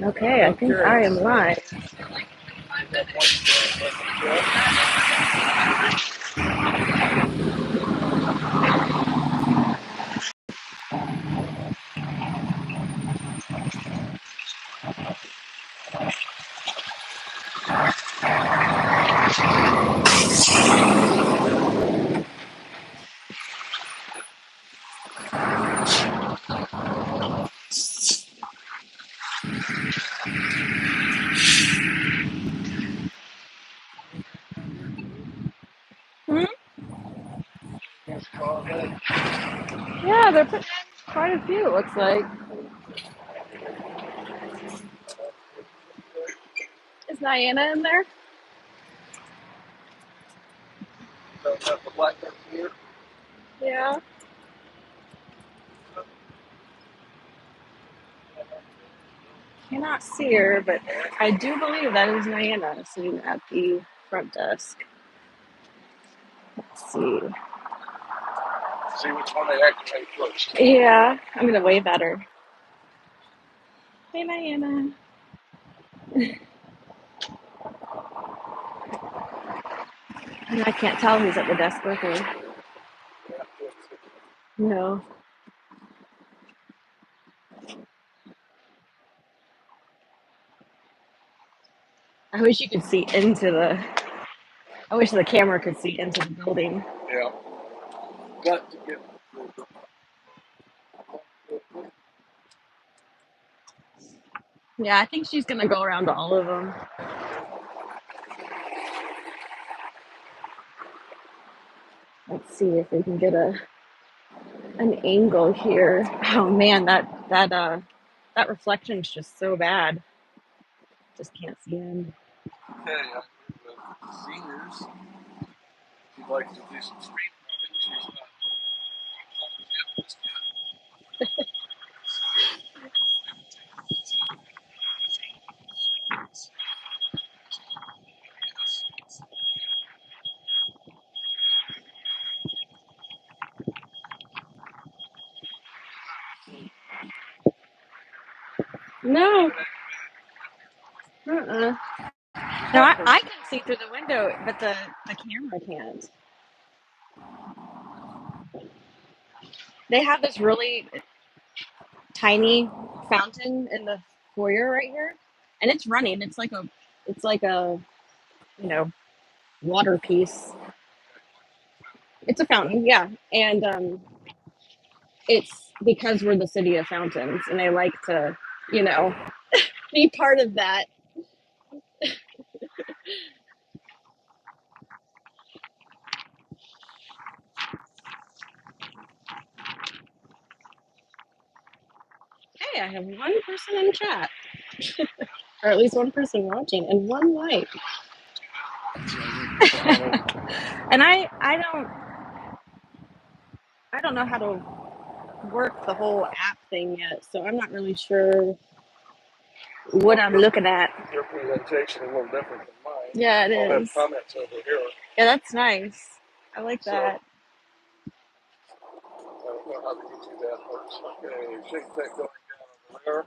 Okay, I I'm think I am curious. live. Hmm? Yeah, they're putting in quite a few, it looks like. Is Diana in there? Don't have the black one here. Yeah. Cannot see her, but I do believe that is Diana sitting at the front desk. Let's see. See which one they activate first. Yeah, I'm gonna wave at her. Hey, Diana. And I can't tell who's at the desk with her. No. I wish you could see into the. I wish the camera could see into the building. Yeah. Got to get. Yeah, I think she's gonna go around to all of them. Let's see if we can get an angle here. Oh man, that reflection's just so bad. Just can't see in. Okay, I'm with seniors. She'd like to do some street running. She's not just No. Uh-uh. No, yet. I can see through the window, but the camera can't. They have this really tiny fountain in the foyer right here, and it's running. It's like a you know water piece. It's a fountain, yeah, and it's because we're the city of fountains, and they like to you know be part of that. Hey, I have one person in chat, or at least one person watching, and one like. And I don't know how to work the whole app thing yet, so I'm not really sure what I'm looking at. Your presentation is a little different than mine. Yeah, it I'll is. have comments over here. Yeah, that's nice. I like So, that. I don't know how to get you that works. Okay, Chalktech going down over there.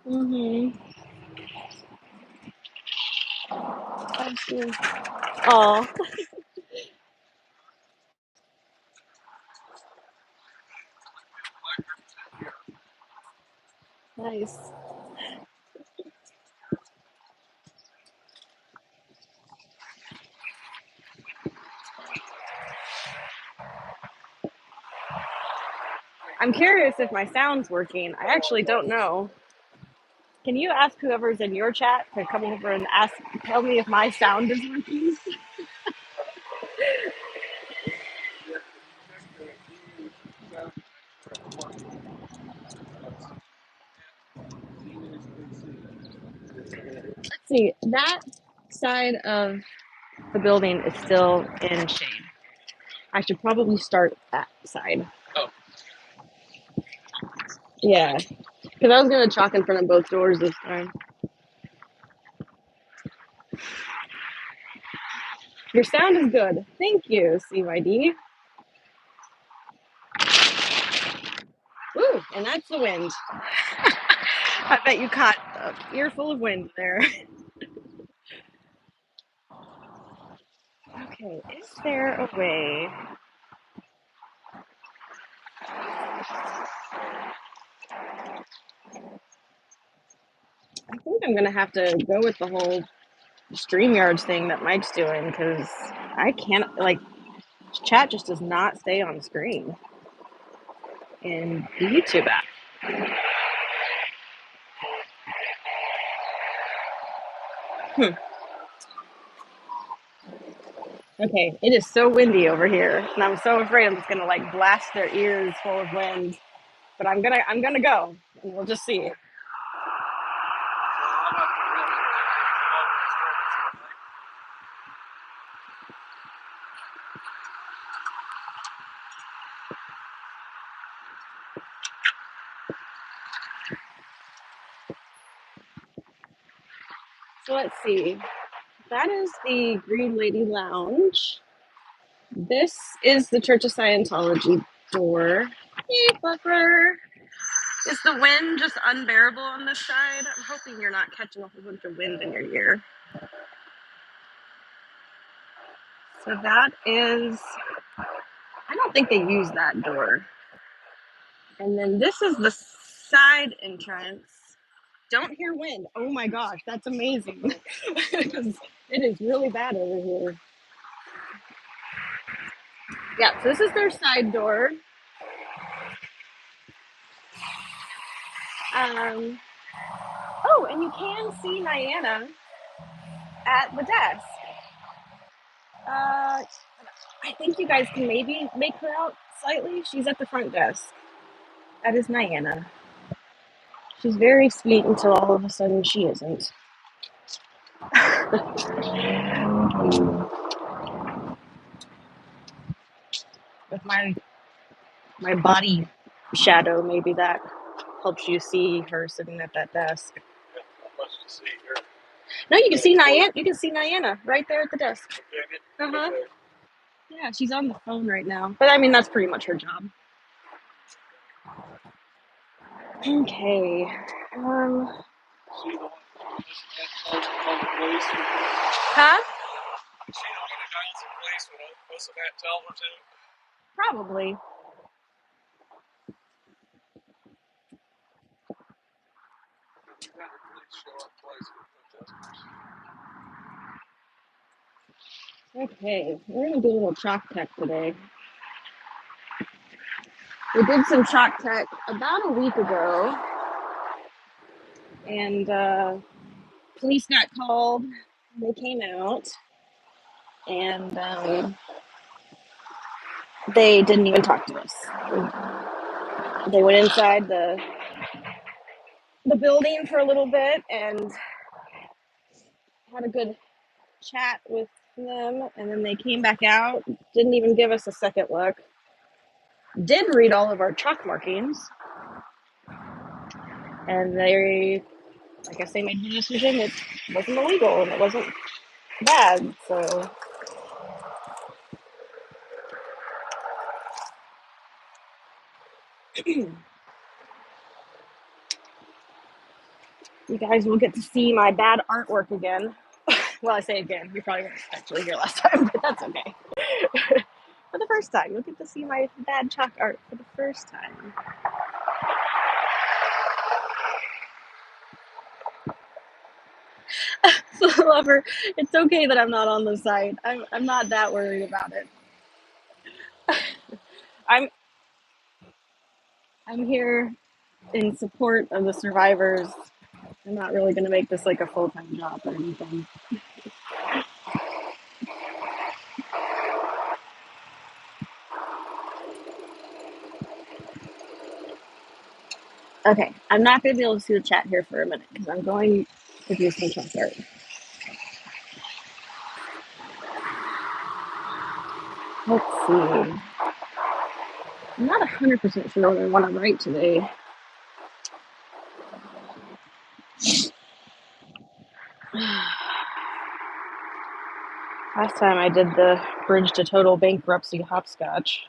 Mhm. Thank you. Oh, nice. I'm curious if my sound's working. I actually don't know. Can you ask whoever's in your chat to come over and tell me if my sound is working? Let's see. That side of the building is still in shade. I should probably start that side. Oh. Yeah, because I was gonna chalk in front of both doors this time. Your sound is good. Thank you, CYD. Ooh, And that's the wind. I bet you caught an earful of wind there. Okay, is there a way? I think I'm gonna have to go with the whole StreamYards thing that Mike's doing because I can't, like, chat just does not stay on screen in the YouTube app. Hmm. Okay, it is so windy over here, and I'm so afraid I'm just gonna like blast their ears full of wind. But I'm gonna go, and we'll just see. So let's see. That is the Green Lady Lounge. This is the Church of Scientology door. Hey, Buffer. Is the wind just unbearable on this side? I'm hoping you're not catching a whole bunch of wind in your ear. So that is, I don't think they use that door. And then this is the side entrance. Don't hear wind. Oh my gosh, that's amazing. Because it is really bad over here. Yeah, so this is their side door. Oh, and you can see Diana at the desk. I think you guys can maybe make her out slightly. She's at the front desk. That is Diana. She's very sweet until all of a sudden she isn't. With my body shadow, maybe that helps you see her sitting at that desk. No, you can see Diana. You can see Diana right there at the desk. Uh-huh. Yeah, she's on the phone right now. But I mean, that's pretty much her job. Okay. Huh? Probably. Okay, we're gonna do a little Chalktech today. We did some Chalktech about a week ago, and police got called. They came out, and they didn't even talk to us. They went inside the building for a little bit and had a good chat with them, and then they came back out. Didn't even give us a second look. Did read all of our chalk markings, and they, I guess they made the decision it wasn't illegal and it wasn't bad. So you guys will get to see my bad artwork again. Well, I say again, you probably weren't actually here last time, but that's okay. For the first time, you'll get to see my bad chalk art for the first time. So, lover, it's okay that I'm not on the site. I'm not that worried about it. I'm I'm here in support of the survivors. I'm not really going to make this like a full-time job or anything. Okay, I'm not going to be able to see the chat here for a minute because I'm going to do some chalk art. Let's see. I'm not 100% sure what I want to write today. Last time I did the bridge to total bankruptcy hopscotch.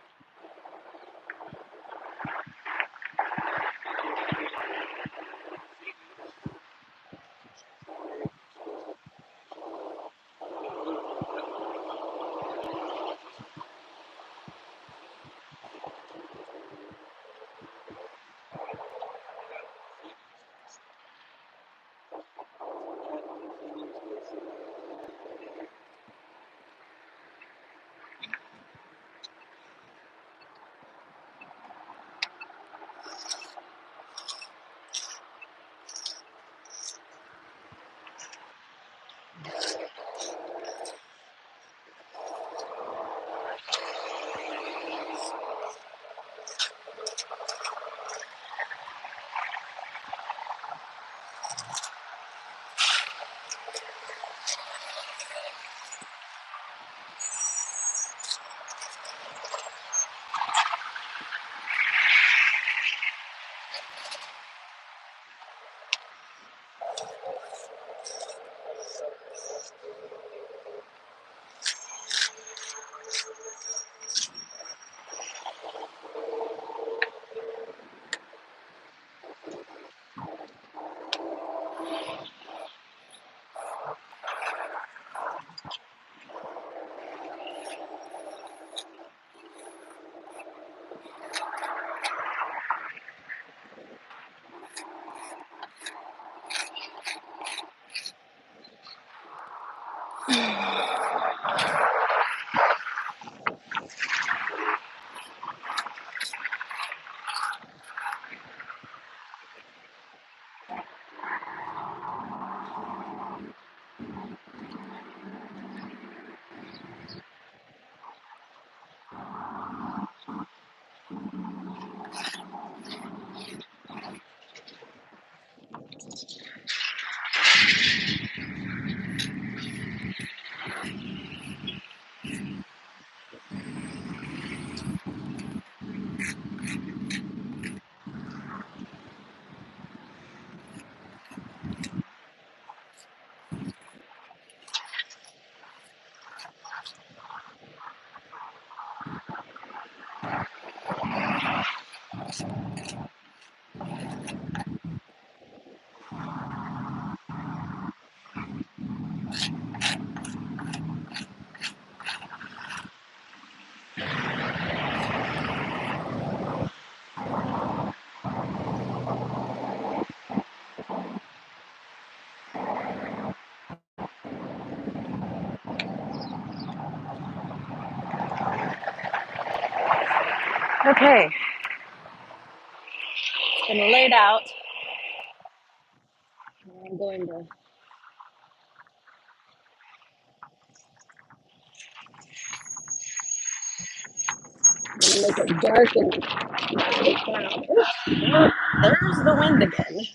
Okay, been laid out. I'm going to make it dark and cloud. There's the wind again.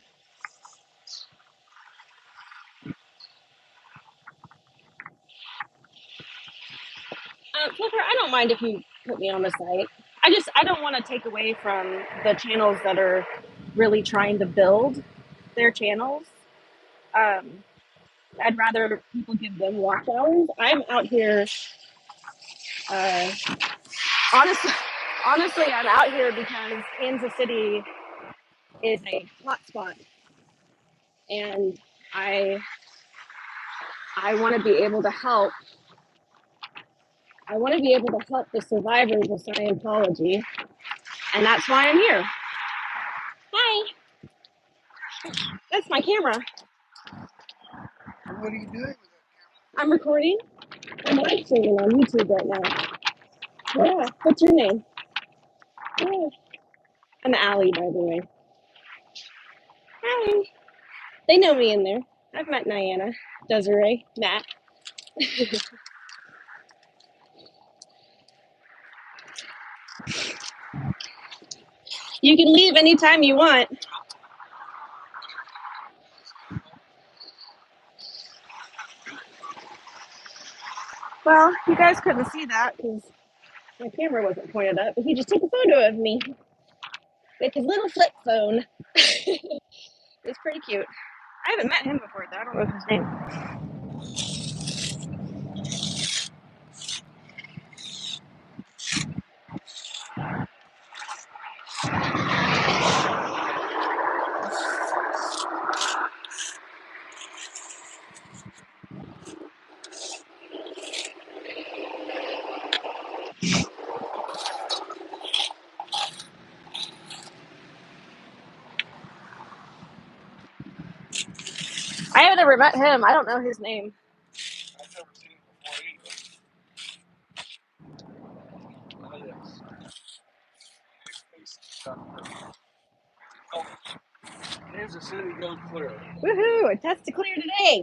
Flicker, I don't mind if you put me on the site. I don't want to take away from the channels that are really trying to build their channels. Um, I'd rather people give them watch hours. I'm out here, uh, honestly, honestly, I'm out here because Kansas City is a hotspot, and I I want to be able to help. I want to be able to help the survivors of Scientology, and that's why I'm here. Hi, that's my camera. What are you doing with I'm recording. I'm live streaming on YouTube right now. Yeah. What's your name? Yeah. I'm Allie, by the way. Hi. They know me in there. I've met Diana, Desiree, Matt. You can leave anytime you want. Well, you guys couldn't see that because my camera wasn't pointed up, but he just took a photo of me with his little flip phone. It's pretty cute. I haven't met him before, though. I don't know his name. I have never met him. I don't know his name. I've never seen him before either. Kansas City goes clear. Woohoo! A test to clear today.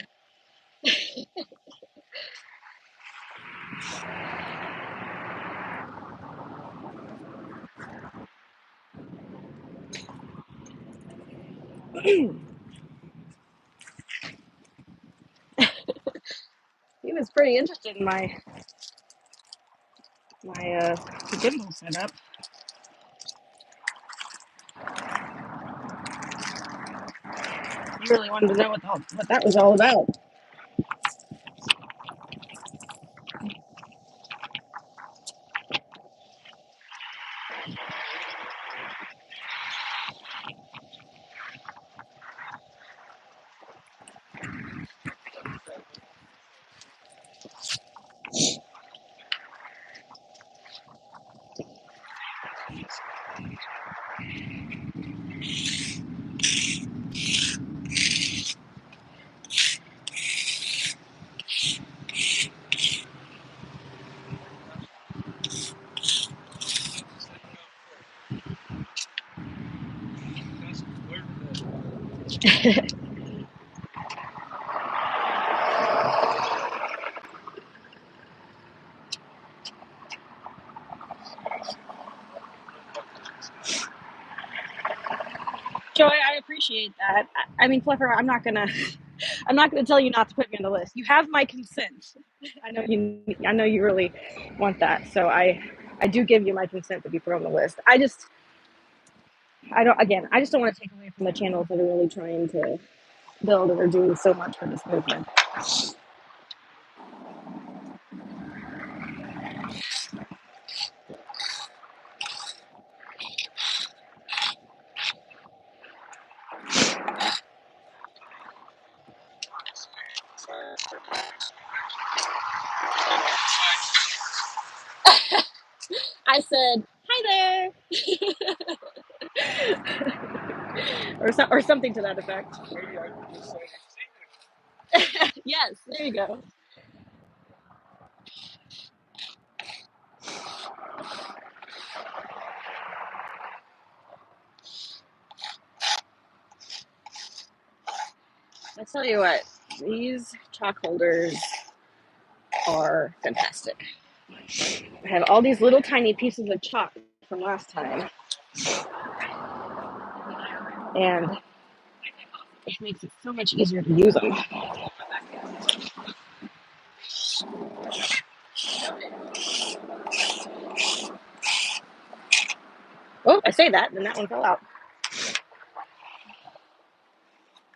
He was pretty interested in my gimbal setup. really wanted to know what that was all about. Joy, I appreciate that. I mean, Fluffer, I'm not gonna tell you not to put me on the list. You have my consent. I know you really want that, so I do give you my consent to be put on the list. I just don't want to take away from the channels that are really trying to build and are doing so much for this movement. I said, "Hi there," or something to that effect. Maybe I could just say, Yes, there you go. I tell you what, these chalk holders are fantastic. I have all these little tiny pieces of chalk from last time, and it makes it so much easier to use them. Oh, I say that, and that one fell out.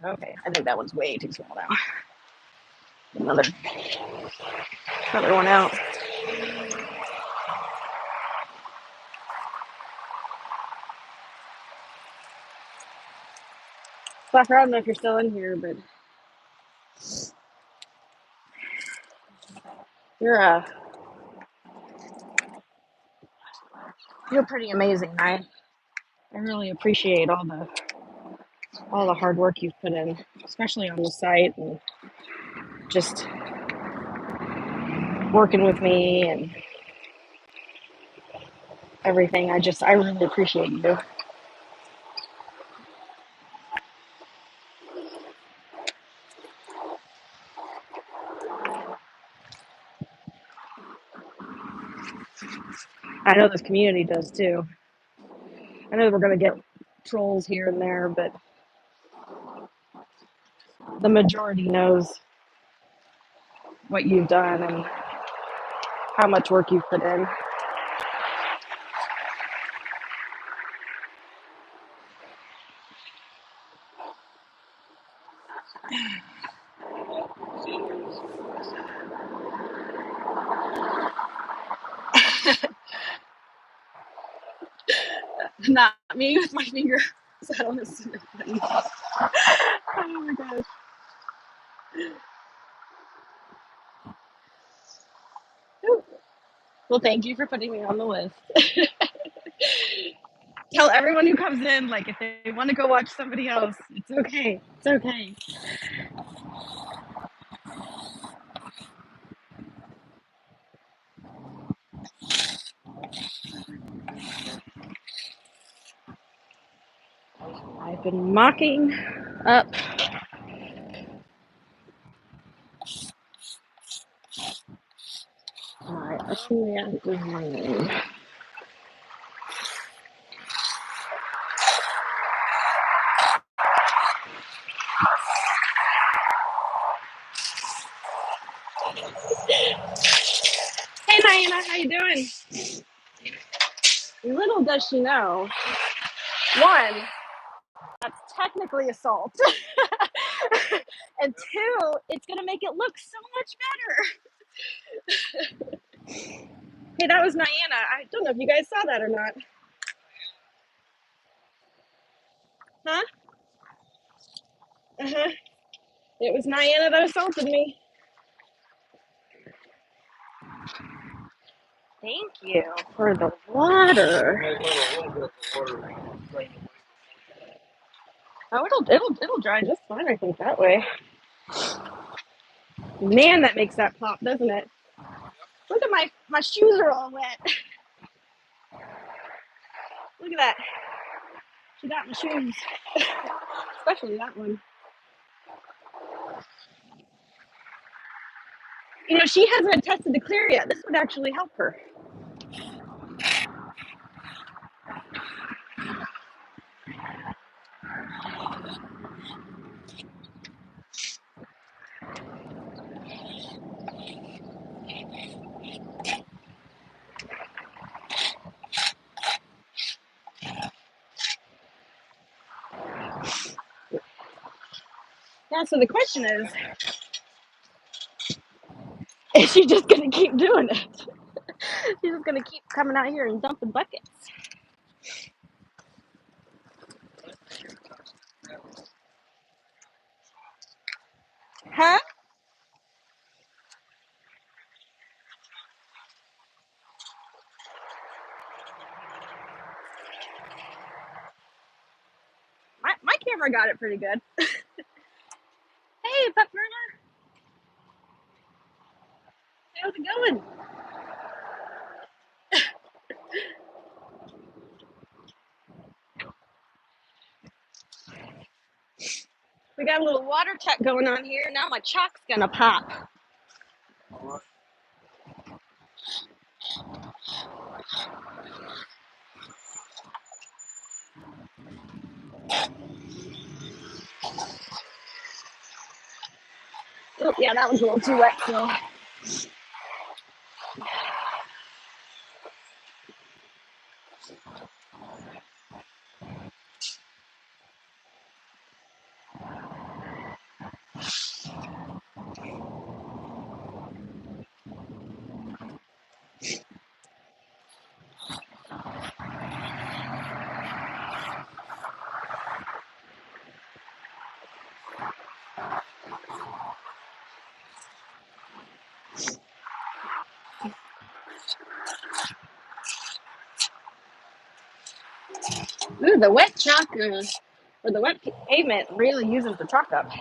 Okay, I think that one's way too small now. Another one out. Fluffer, I don't know if you're still in here, but you're you're pretty amazing. I really appreciate all the hard work you've put in, especially on the site and just working with me and everything. I really appreciate you. I know this community does too. I know we're going to get trolls here and there, but the majority knows what you've done and how much work you've put in. Not me with my finger set on the submit button. Oh my gosh. Well, thank you for putting me on the list. Tell everyone who comes in, like, if they want to go watch somebody else, it's okay. It's okay. I've been mocking up. My own design. Hey, Diana, how you doing? Little does she know, one, that's technically assault. And two, it's gonna make it look so much better. Hey, that was Diana. I don't know if you guys saw that or not. Huh? Uh-huh. It was Diana that assaulted me. Thank you for the water. You might let a little bit of water drain away. Oh, it'll dry just fine, I think, that way. Man, that makes that pop, doesn't it? Look at my shoes are all wet. Look at that. She got my shoes. Especially that one. You know, she hasn't attested to clear yet. This would actually help her. Yeah, so the question is she just gonna keep doing it? She's just gonna keep coming out here and dumping buckets. Huh? My camera got it pretty good. Hey, Pep Burner, how's it going? We got a little water tech going on here. Now my chalk's gonna pop. Oh, yeah, that was a little too wet, so. Ooh, the wet chalk, or the wet pavement really uses the chalk up.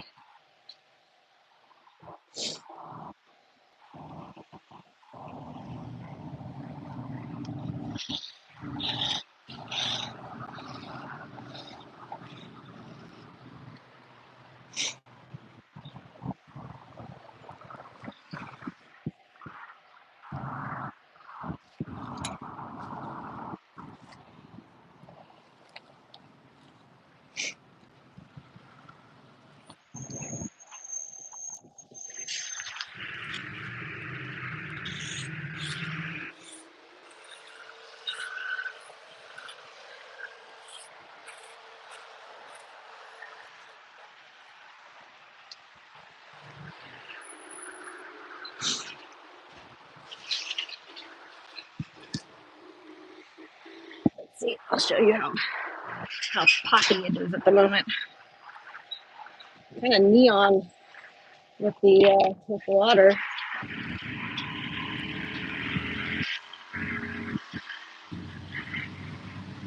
Let's see, I'll show you how poppy it is at the moment. Kind of neon with the water.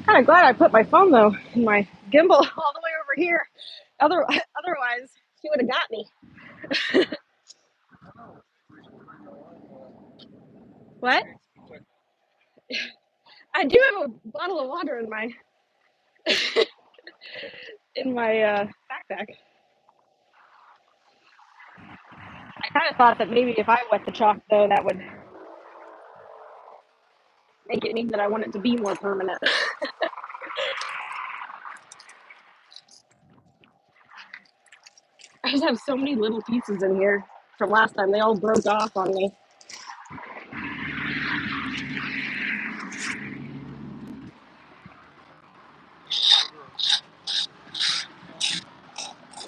Kind of glad I put my phone though in my gimbal all the way over here. Otherwise, she would have got me. What? I do have a bottle of water in my backpack. I kind of thought that maybe if I wet the chalk though, that would make it mean that I want it to be more permanent. I just have so many little pieces in here from last time. They all broke off on me.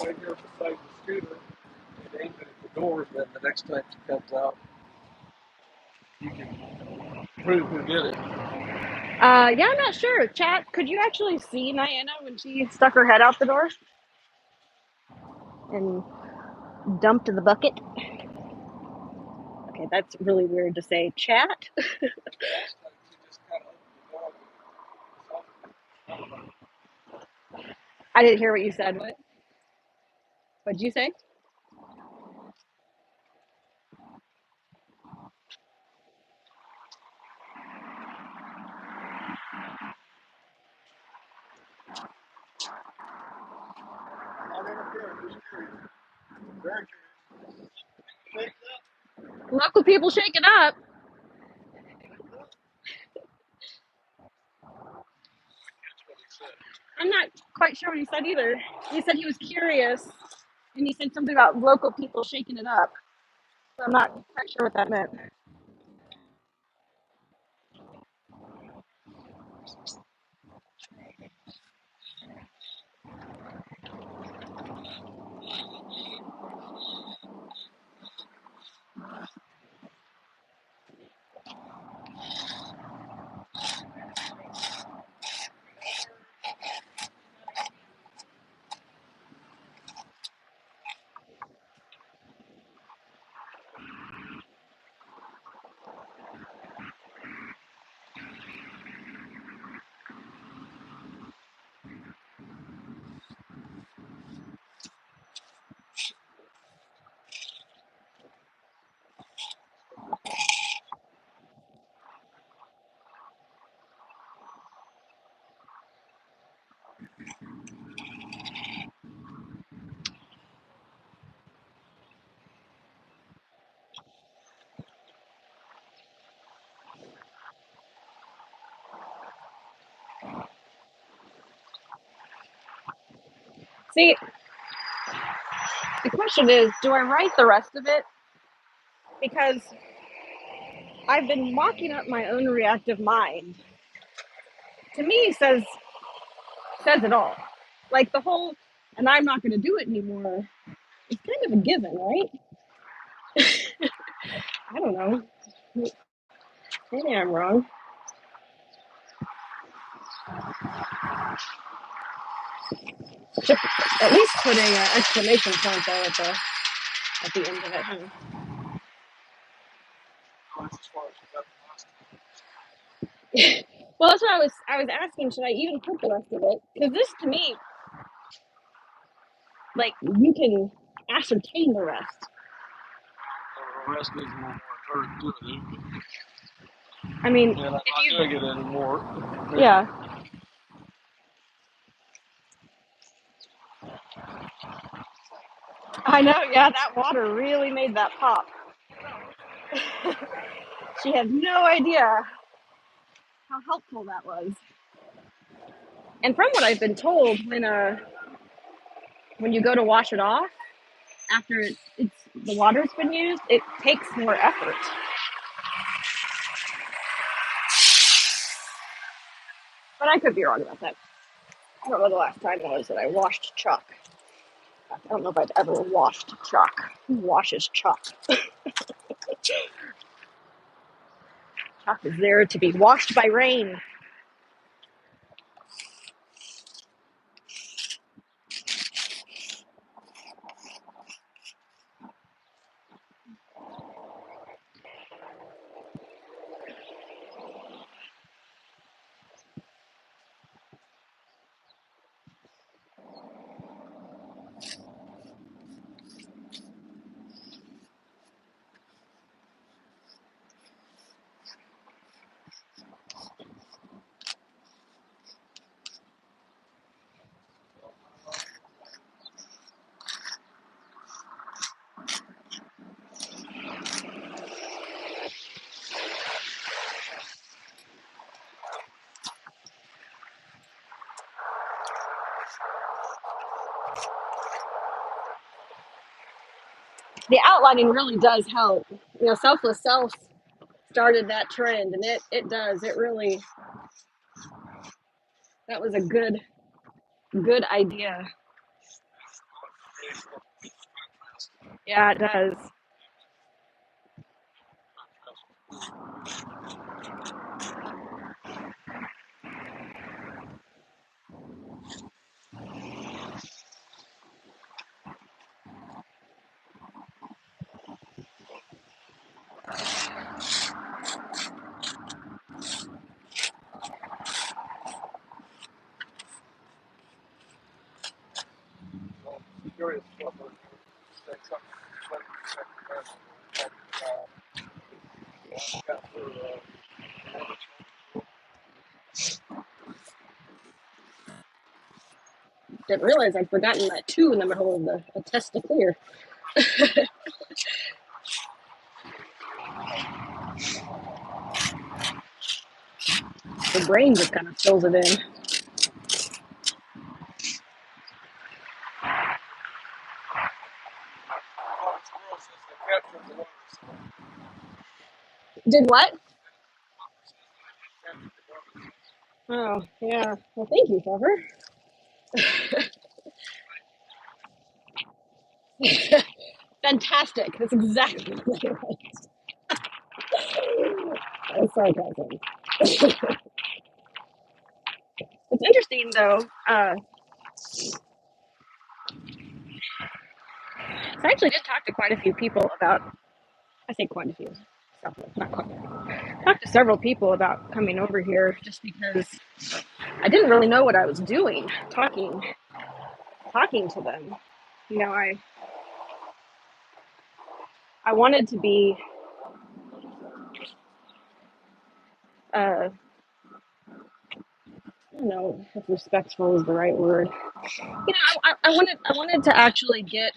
right here beside the scooter and aim it at the door. Then the next time she comes out, you can prove who did it. Yeah, I'm not sure. Chat, could you actually see Diana when she stuck her head out the door and dumped the bucket? Okay, that's really weird to say. Chat? Last time she just kind of opened the door. I didn't hear what you said. What'd you say? I'm just curious. Very curious. Local people shaking up. That's what he said. I'm not quite sure what he said either. He said he was curious, and he said something about local people shaking it up. So I'm not quite sure what that meant. See, the question is, do I write the rest of it? Because I've been mocking up my own reactive mind. To me, says it all. Like the whole, and I'm not going to do it anymore. It's kind of a given, right? I don't know. Maybe I'm wrong. Should at least put a exclamation point though at the end of it. Huh? As far as you got Well, that's what I was asking. Should I even put the rest of it? Because this, to me, like you can ascertain the rest. the rest needs a little more encouragement. I mean, And I'm not if you, doing it anymore. yeah, I know. Yeah, that water really made that pop. She had no idea how helpful that was. And from what I've been told, when you go to wash it off after it's the water's been used, it takes more effort. But I could be wrong about that. I don't know the last time it was that I washed chalk. I don't know if I've ever washed chalk. Who washes chalk? Chalk is there to be washed by rain. The outlining really does help. Selfless self started that trend, and it does. It really, that was a good idea. Yeah, it does. Well, curious what was say something Didn't realize I'd forgotten that two in the middle of the test to clear. The brain just kind of fills it in. Did what? Oh, yeah. Well, thank you, Trevor. Fantastic. That's exactly what I was. That's sarcasm. It's interesting, though. So I actually did talk to quite a few people about, I say quite a few, not quite. Talked to several people about coming over here just because I didn't really know what I was doing talking to them. You know, I wanted to be I don't know if respectful is the right word. You know, I wanted to actually get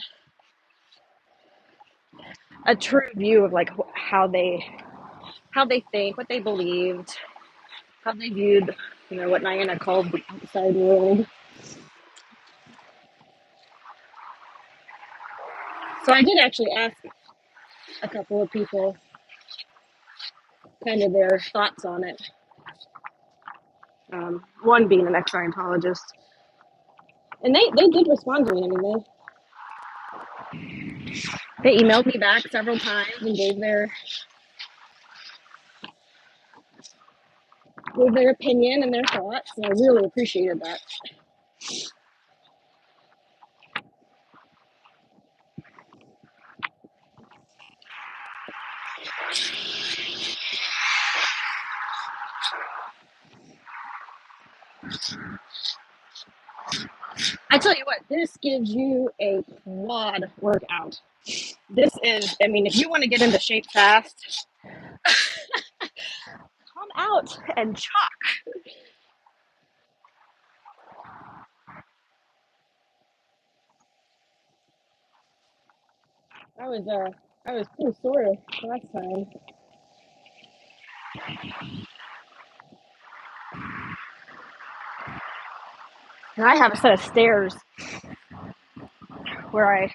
a true view of like how they think, what they believed, how they viewed, you know, what Diana called the outside world. So I did actually ask a couple of people kind of their thoughts on it. One being an ex-Scientologist, and they did respond to me. I mean, they emailed me back several times and gave their opinion and their thoughts, and I really appreciated that. I tell you what, this gives you a quad workout. This is, I mean, if you want to get into shape fast, come out and chalk. I was pretty sore last time. And I have a set of stairs where I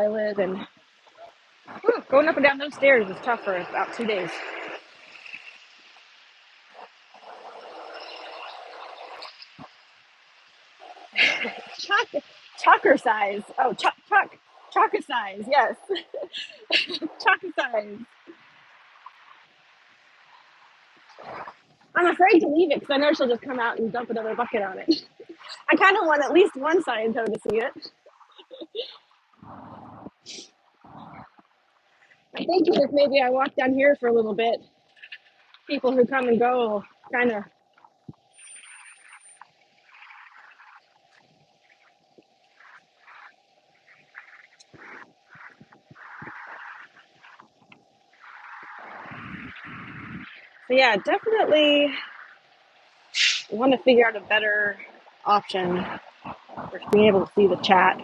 live, and going up and down those stairs is tough for about 2 days. Chalk, chalker size. Oh, chalker size. Yes, chalker size. I'm afraid to leave it because I know she'll just come out and dump another bucket on it. I kind of want at least one Scientology to see it. I think if maybe I walk down here for a little bit, people who come and go will kind of. So yeah, definitely want to figure out a better option for being able to see the chat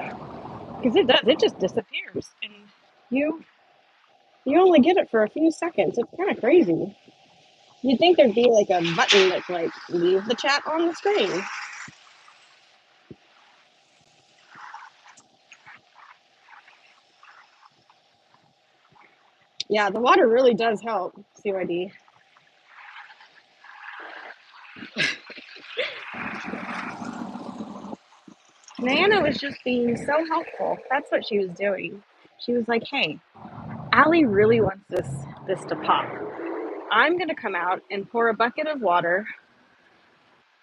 because it does. It just disappears, and you you only get it for a few seconds. It's kind of crazy. You'd think there'd be like a button that's like leave the chat on the screen. Yeah, the water really does help. CYD. Nana was just being so helpful. That's what she was doing. She was like, "Hey, Allie really wants this to pop. I'm gonna come out and pour a bucket of water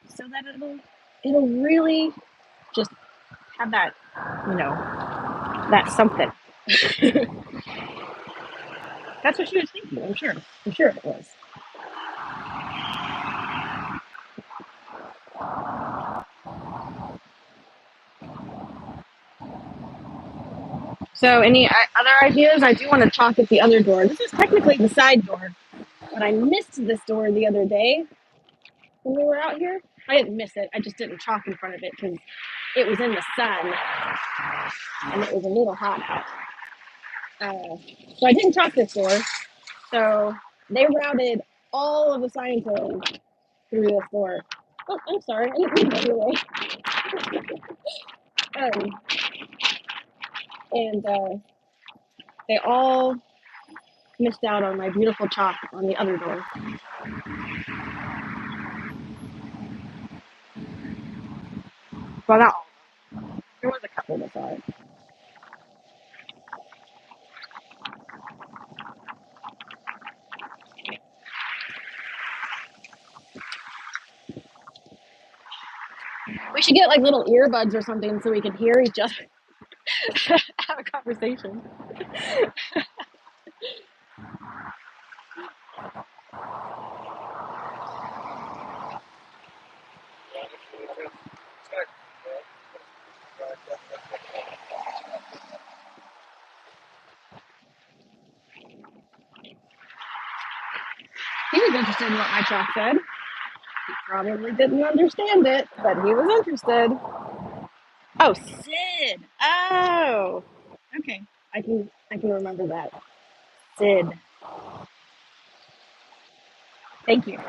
so that it'll really just have that, you know, that something." That's what she was thinking. I'm sure. I'm sure it was. So, any other ideas? I do want to talk at the other door. This is technically the side door, but I missed this door the other day when we were out here. I didn't miss it. I just didn't chalk in front of it because it was in the sun and it was a little hot out. So I didn't chalk this door. So they routed all of the Scientology through this door. Oh, I'm sorry. I didn't mean that your way. And they all missed out on my beautiful chalk on the other door. Well, not all. There was a couple that saw it. We should get like little earbuds or something so we can hear each other have a conversation. He was interested in what my chalk said. He probably didn't understand it, but he was interested. Oh, Sid. Oh, okay. I can remember that. Sid. Thank you.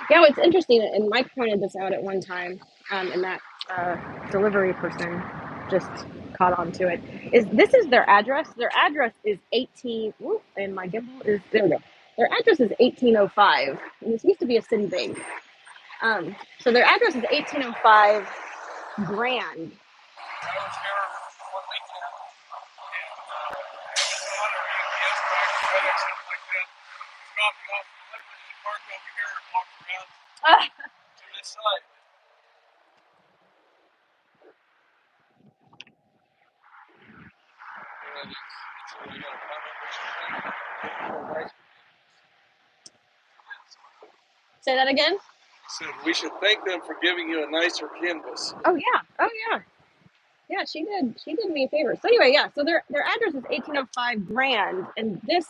Yeah, it's interesting, and Mike pointed this out at one time, and that delivery person just caught on to it. This is their address? Their address is 18. Whoop, and my gimbal is there. We go. Their address is 1805, and this used to be a city bank. So their address is 1805 Grand. I was here one weekend, and on our UPS box, FedEx, something like that, dropped it off delivery. They parked over here and walked around to this side. And it's really got a comment or something. Nice. Say that again? Said we should thank them for giving you a nicer canvas. Oh yeah. Oh yeah. Yeah, she did. She did me a favor. So anyway, yeah. So their address is 1805 Grand, and this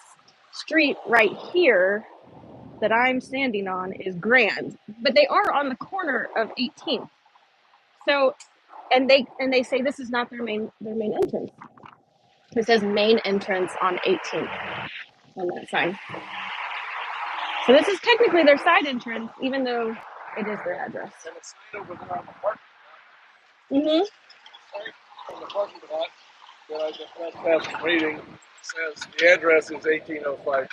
street right here that I'm standing on is Grand, but they are on the corner of 18th. So, and they say this is not their main entrance. It says main entrance on 18th on that sign. So this is technically their side entrance, even though it is their address. And the sign over there on the parking Mm-hmm. lot, on the parking lot that I just read past reading says the address is 1805 Green.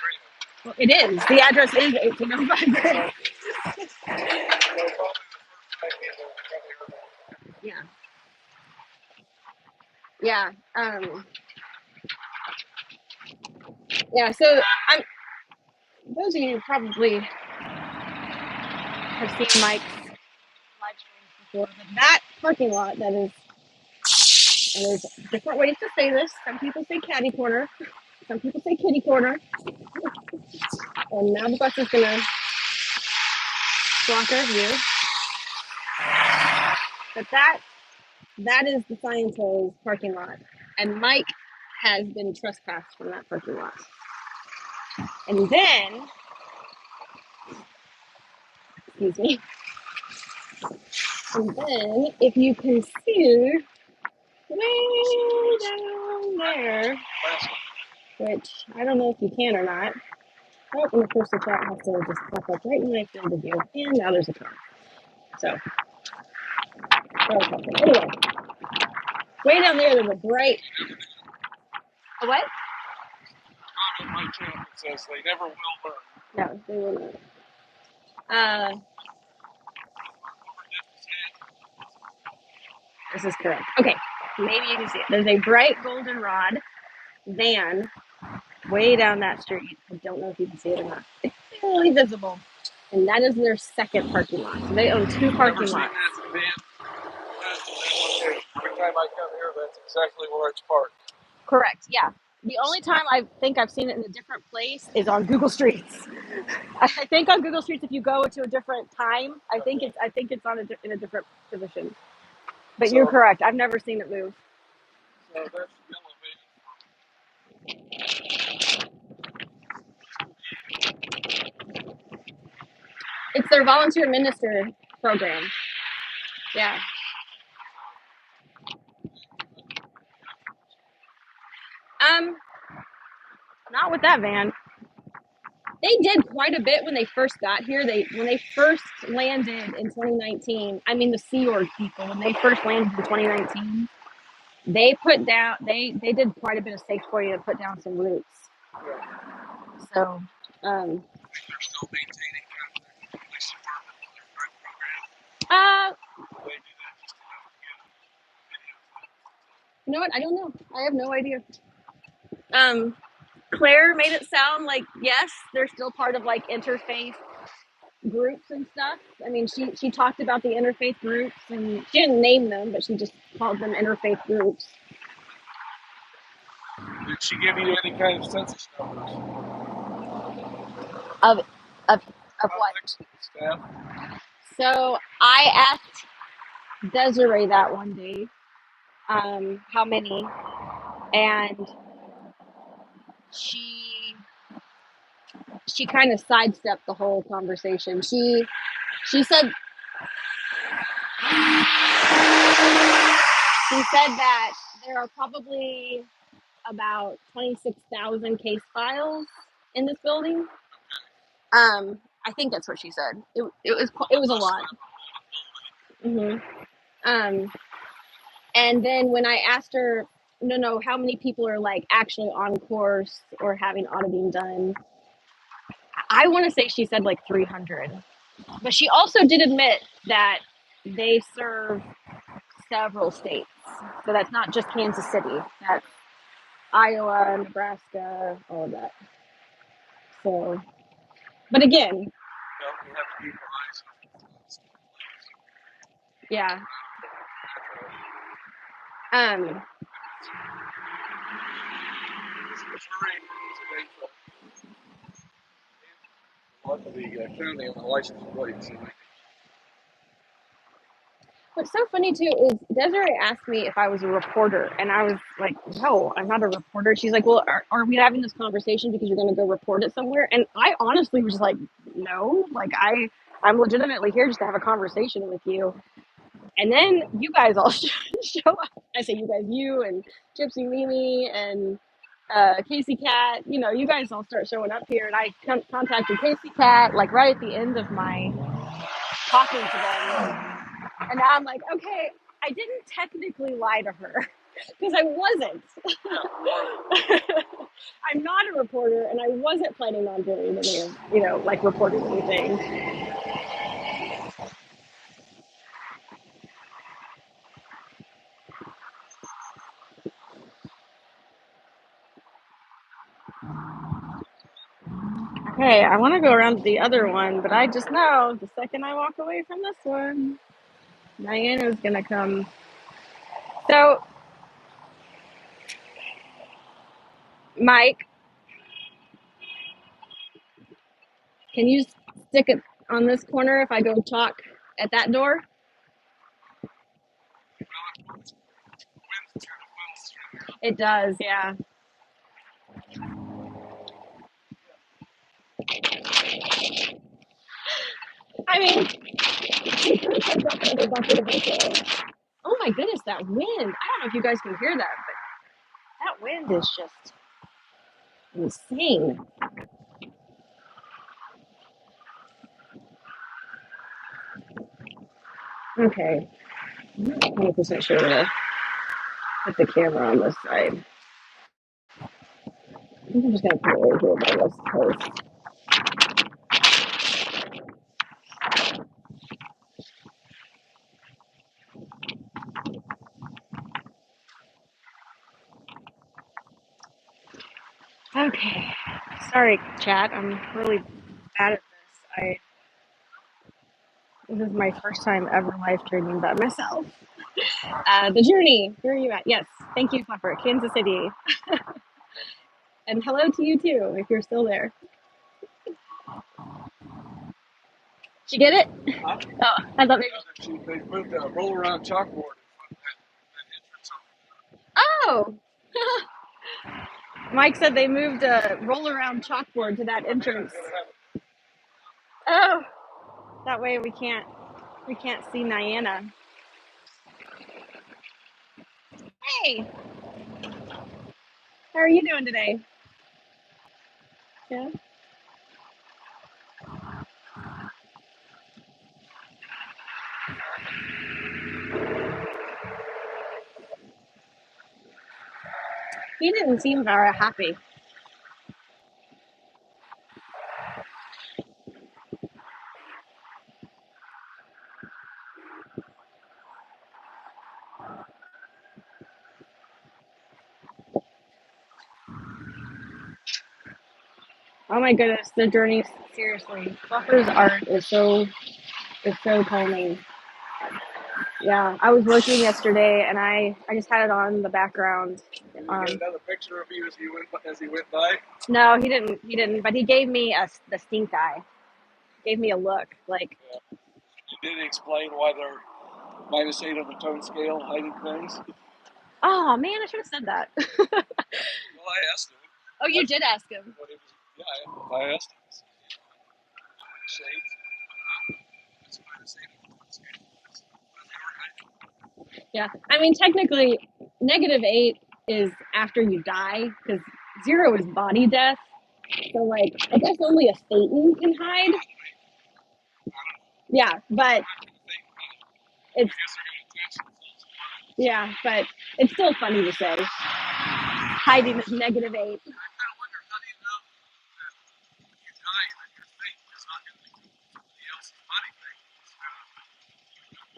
Well, it is. The address is 1805 Grand. Yeah. Yeah. Yeah. So I'm. Those of you who probably have seen Mike's live streams before, but that parking lot that is, and there's different ways to say this. Some people say catty corner. Some people say kitty corner. And now the bus is gonna block our view. But that is the Scientology parking lot, and Mike has been trespassed from that parking lot. And then, excuse me. And then, if you can see way down there, which I don't know if you can or not. Oh, and of course the chat has to just pop up right when I field the view. And now there's a car. So, anyway, way down there, there's a bright A what? On my channel it says they never will learn. No, they will not. This is correct. Okay, maybe you can see it. There's a bright goldenrod van way down that street. I don't know if you can see it or not. It's barely visible. And that is their second parking lot. So they own two parking lots. Every time I come here, that's exactly where it's parked. Correct, yeah. The only time I think I've seen it in a different place is on Google Streets. I think on Google Streets, if you go to a different time, I think it's in a different position. But you're correct. I've never seen it move. So that's the It's their volunteer minister program. Yeah. Not with that van. They did quite a bit when they first got here. When they first landed in 2019. I mean, the Sea Org people, when they first landed in 2019, they did quite a bit of Safeway and put down some roots. So, they're still maintaining the police department and their drug program. They do that just to get videos. You know what? I don't know. I have no idea. Claire made it sound like, yes, they're still part of like interfaith groups and stuff. I mean, she talked about the interfaith groups, and she didn't name them, but she just called them interfaith groups. Did she give you any kind of census numbers? Of what? Staff? So I asked Desiree that one day, how many, and she kind of sidestepped the whole conversation. She said that there are probably about 26,000 case files in this building. I think that's what she said. It was a lot. And then when I asked her, no, how many people are like actually on course or having auditing done? I want to say she said like 300, but she also did admit that they serve several states. So that's not just Kansas City. That's Iowa, Nebraska, all of that. So, but again, yeah. What's so funny too is Desiree asked me if I was a reporter, and I was like, "No, I'm not a reporter." She's like, "Well, are we having this conversation because you're going to go report it somewhere?" And I honestly was just like, "No, like I'm legitimately here just to have a conversation with you." And then you guys all show up. I say you guys, you and Gypsy Mimi and Casey Cat. You know, you guys all start showing up here, and I contacted Casey Cat like right at the end of my talking to them. And now I'm like, okay, I didn't technically lie to her because I wasn't. I'm not a reporter, and I wasn't planning on doing any, like reporting anything. Okay, I want to go around to the other one, but I just know the second I walk away from this one, Diana's going to come. So, Mike, can you stick it on this corner if I go talk at that door? It does, yeah. I mean, oh my goodness, that wind. I don't know if you guys can hear that, but that wind is just insane. Okay, I'm not 100% sure to put the camera on this side. I'm just gonna put it right here by this post. Okay. Sorry, chat. I'm really bad at this. This is my first time ever live streaming by myself. The journey. Where are you at? Yes. Thank you, Fluffer. Kansas City. And hello to you too, if you're still there. Did you get it? Huh? Oh, I thought maybe. They moved a roll around chalkboard in that entrance. Oh. Mike said they moved a roll around chalkboard to that entrance. Oh. That way we can't see Niana. Hey, how are you doing today? Yeah. He didn't seem very happy. Oh my goodness, the journey, seriously. Fluffer's art is so calming. Yeah, I was working yesterday and I just had it on in the background. Did you get another picture of you as he went by? No, he didn't, but he gave me the stink eye. Gave me a look like. Yeah. You did explain why they're -8 on the tone scale, hiding things. Oh man, I should have said that. Well, I asked him. Oh, you did ask him. Yeah, I asked him. Shades. It's -8 on the tone scale. Yeah, I mean technically, -8 is after you die because 0 is body death. So like, I guess only a Satan can hide. Yeah, but it's yeah, but it's still funny to say. Hiding is -8. I kind of wonder how do you know that if you die that your fate is not going to be somebody else's body thing.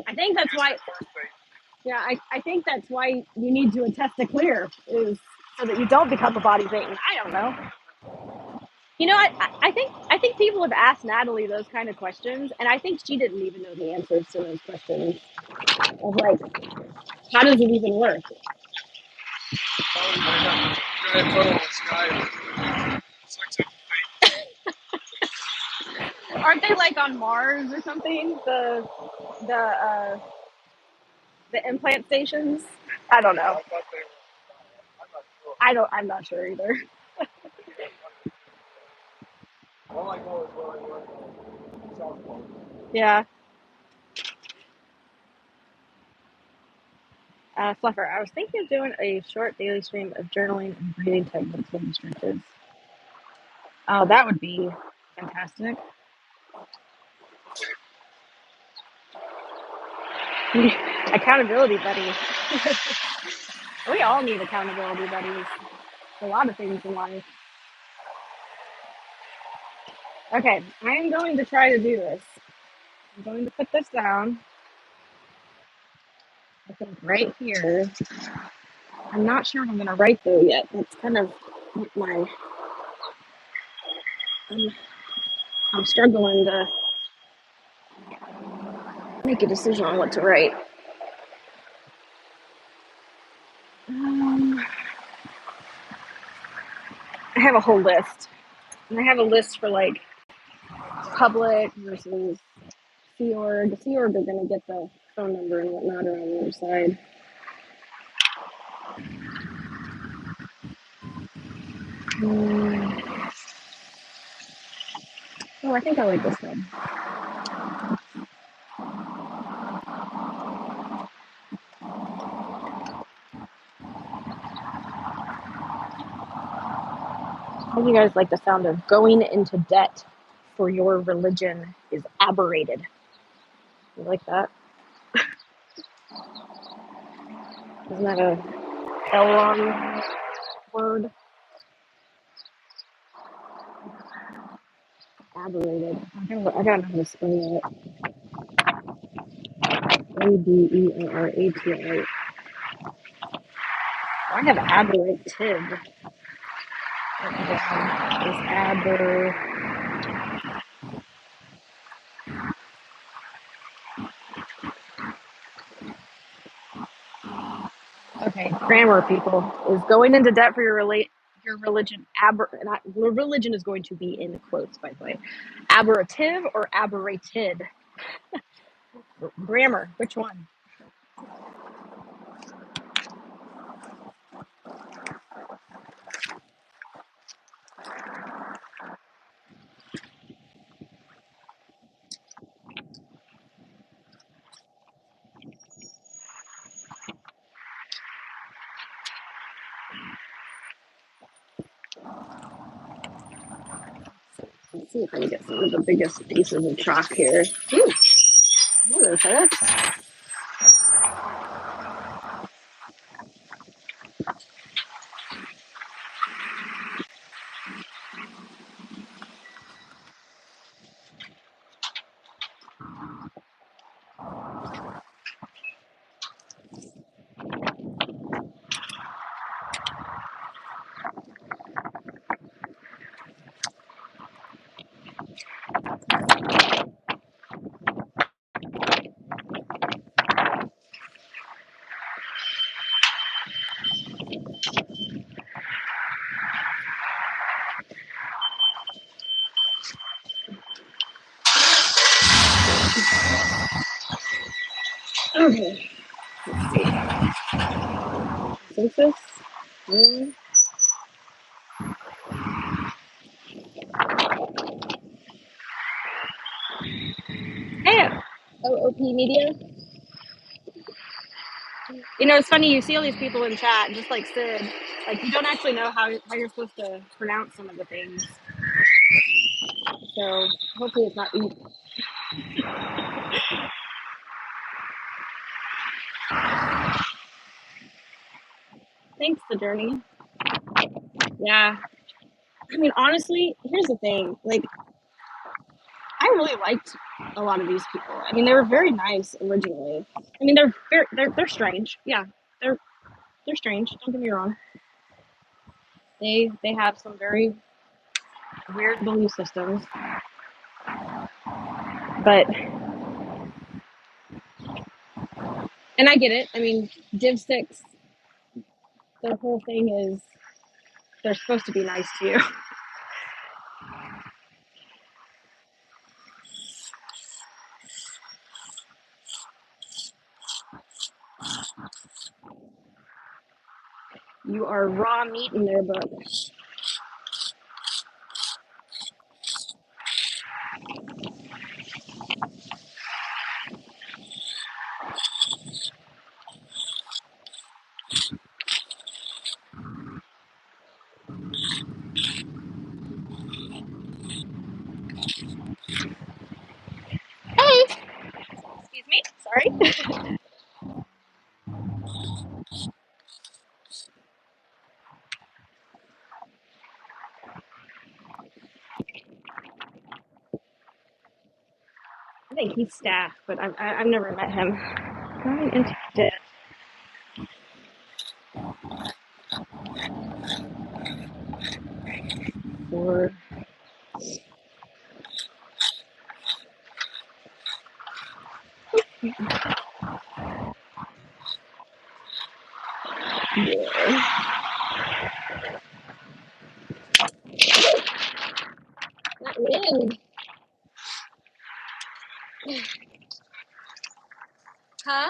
I think that's why. Yeah, I think that's why you need to attest to clear is so that you don't become a body thing. I don't know. You know, I think people have asked Natalie those kind of questions, and I think she didn't even know the answers to those questions. Of like, how does it even work? Giant photo of this guy. It's like something fake. Aren't they like on Mars or something? The implant stations? I don't know. I thought they were. I'm not sure. I'm not sure either. All I know is where I work in South Park. Yeah. Fluffer, I was thinking of doing a short daily stream of journaling and breathing techniques with instructors. Oh, that would be fantastic. Accountability buddy. We all need accountability buddies. A lot of things in life. Okay, I am going to try to do this. I'm going to put this down. I think right here. I'm not sure if I'm going to write though yet. That's kind of my. I'm struggling to make a decision on what to write. I have a whole list. And I have a list for like public versus Sea Org. The Sea Org are going to get the phone number and whatnot are on the other side. Oh, I think I like this one. How do you guys like the sound of going into debt for your religion is aberrated? You like that? Isn't that a Elron word? Aberrated. I don't know how to spell that. Aberrated. I have aberrated. Is Okay, grammar people is going into debt for your religion. Religion is going to be in quotes, by the way. Aberrative or aberrated? Grammar, which one? Let's see if I can get some of the biggest pieces of chalk here. Ooh, hello, folks. Okay, census. Hey, OOP Media. You know, it's funny, you see all these people in chat, just like Sid, like you don't actually know how you're supposed to pronounce some of the things. So hopefully it's not easy. Thanks, The Journey. Yeah. I mean, honestly, here's the thing. Like, I really liked a lot of these people. I mean, they were very nice originally. I mean, they're strange. Yeah, they're strange. Don't get me wrong. They have some very weird belief systems, but and I get it. I mean, Div 6, their whole thing is they're supposed to be nice to you. You are raw meat in their book. Hey, excuse me. Sorry. I think he's staff, but I've never met him. Going into debt for yeah. That wind. Huh?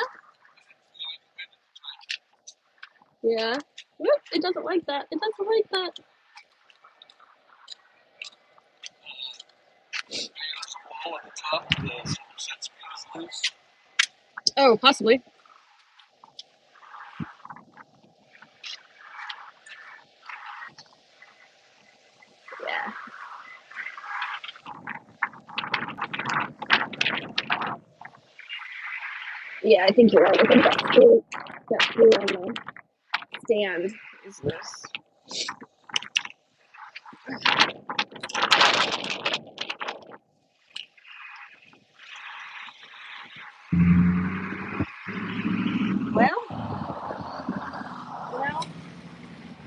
Yeah. Whoop, it doesn't like that. It doesn't like that. Wall at the top, the solar set screen is loose. Oh, possibly. Yeah. Yeah, I think you're right. I think that screw on the stand is loose.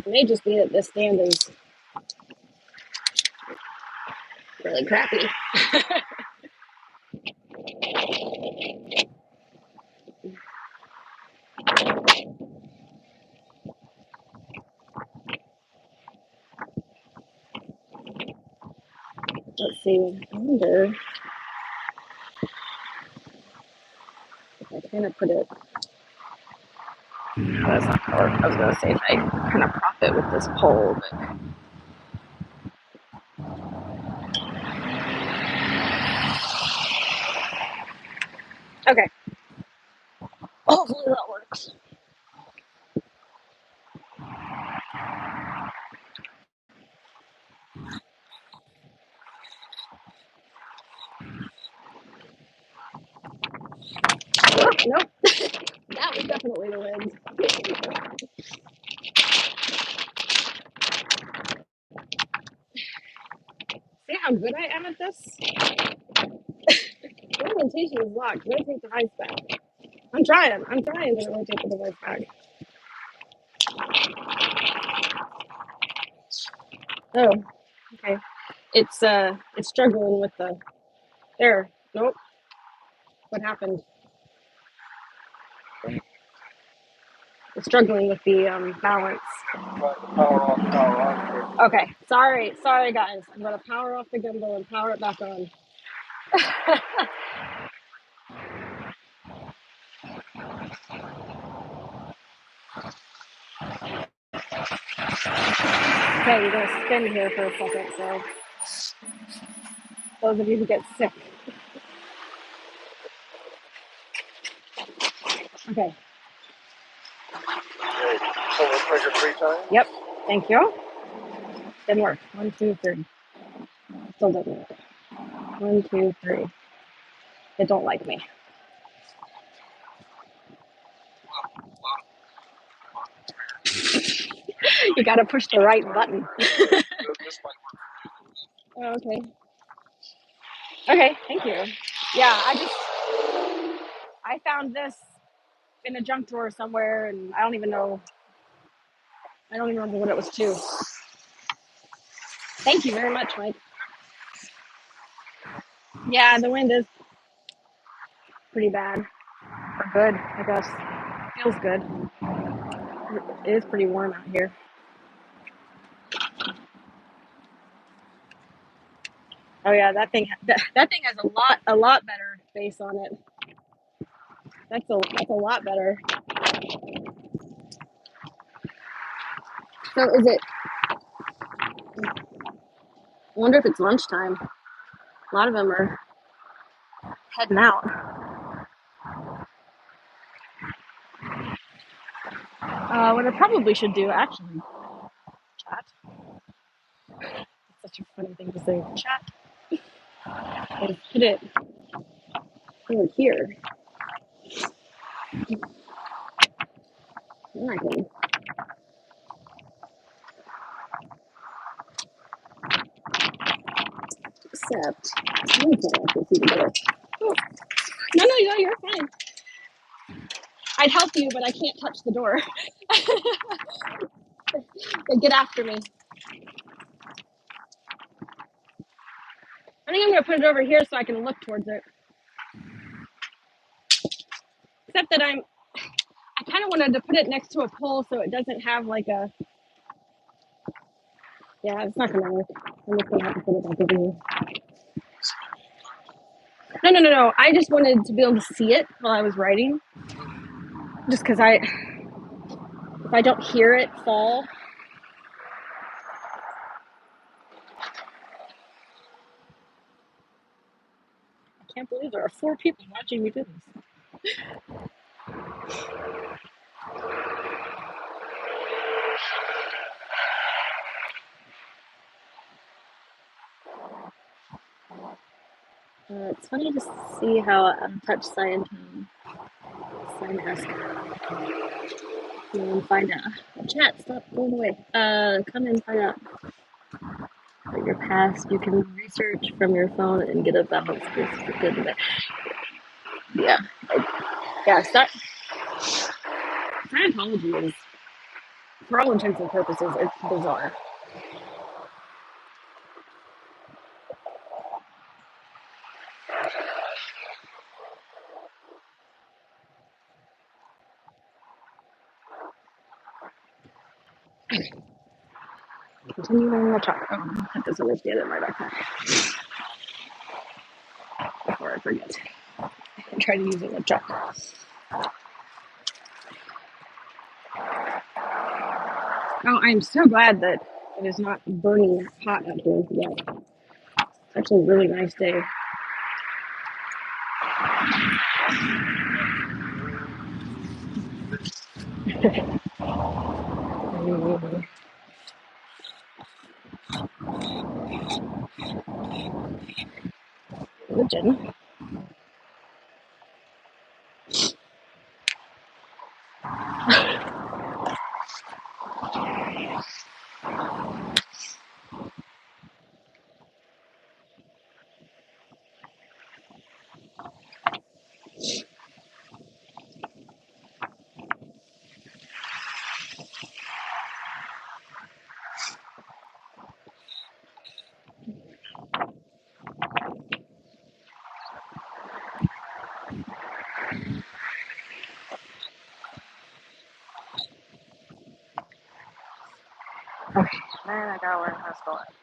It may just be that this stand is really crappy. Let's see. I wonder if I kind of put it. Oh, that's not gonna work. I was gonna say if I kind of prop it with this pole, but okay. Hopefully that works. Oh, nope. That was definitely the wind. See how good I am at this? The orientation is locked. Rotate the device back. I'm trying to rotate the device back. Oh, okay. It's struggling with the there. Nope. What happened? It's struggling with the balance. Power off, power on. Okay. Sorry, guys. I'm gonna power off the gimbal and power it back on. Okay, you're gonna spin here for a second. So those of you who get sick. Okay. Okay, so let's measure 3 times. Yep. Thank you. Didn't work. 1, 2, 3. Still doesn't work. 1, 2, 3. They don't like me. You gotta push the right button. This might work. Oh, okay. Okay, thank you. Yeah, I found this in a junk drawer somewhere, and I don't even remember what it was to. Thank you very much, Mike. Yeah, the wind is pretty bad. Or good, I guess. Feels good. It is pretty warm out here. Oh yeah, that thing has a lot better bass on it. That's a lot better. So is it? I wonder if it's lunchtime. A lot of them are heading out. What I probably should do, actually, chat. It's such a funny thing to say, chat. Is put it over here. Then I can. Except, let me pull off this even better. Oh, no, you're fine. I'd help you, but I can't touch the door. They get after me. I think I'm gonna put it over here so I can look towards it. Except that I kind of wanted to put it next to a pole so it doesn't have like a. Yeah, it's not gonna work. I'm just gonna have to put it back over here. No. I just wanted to be able to see it while I was writing. Just because if I don't hear it fall. I can't believe there are 4 people watching me do this. It's funny to see how untouched Scientology and find out. Chat, stop going away. Come and find out about your past. You can research from your phone and get a balance. This is good and bad. Yeah. Scientology is for all intents and purposes, it's bizarre. Continuing the talk. Oh, put this understand in my backpack before I forget. I'm trying to use it with chalk. Oh, I'm so glad that it is not burning hot out here yet. It's actually a really nice day. Religion. Okay, man, I gotta learn how to spell it.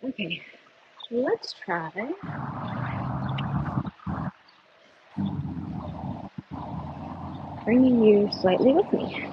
Okay, let's try bringing you slightly with me.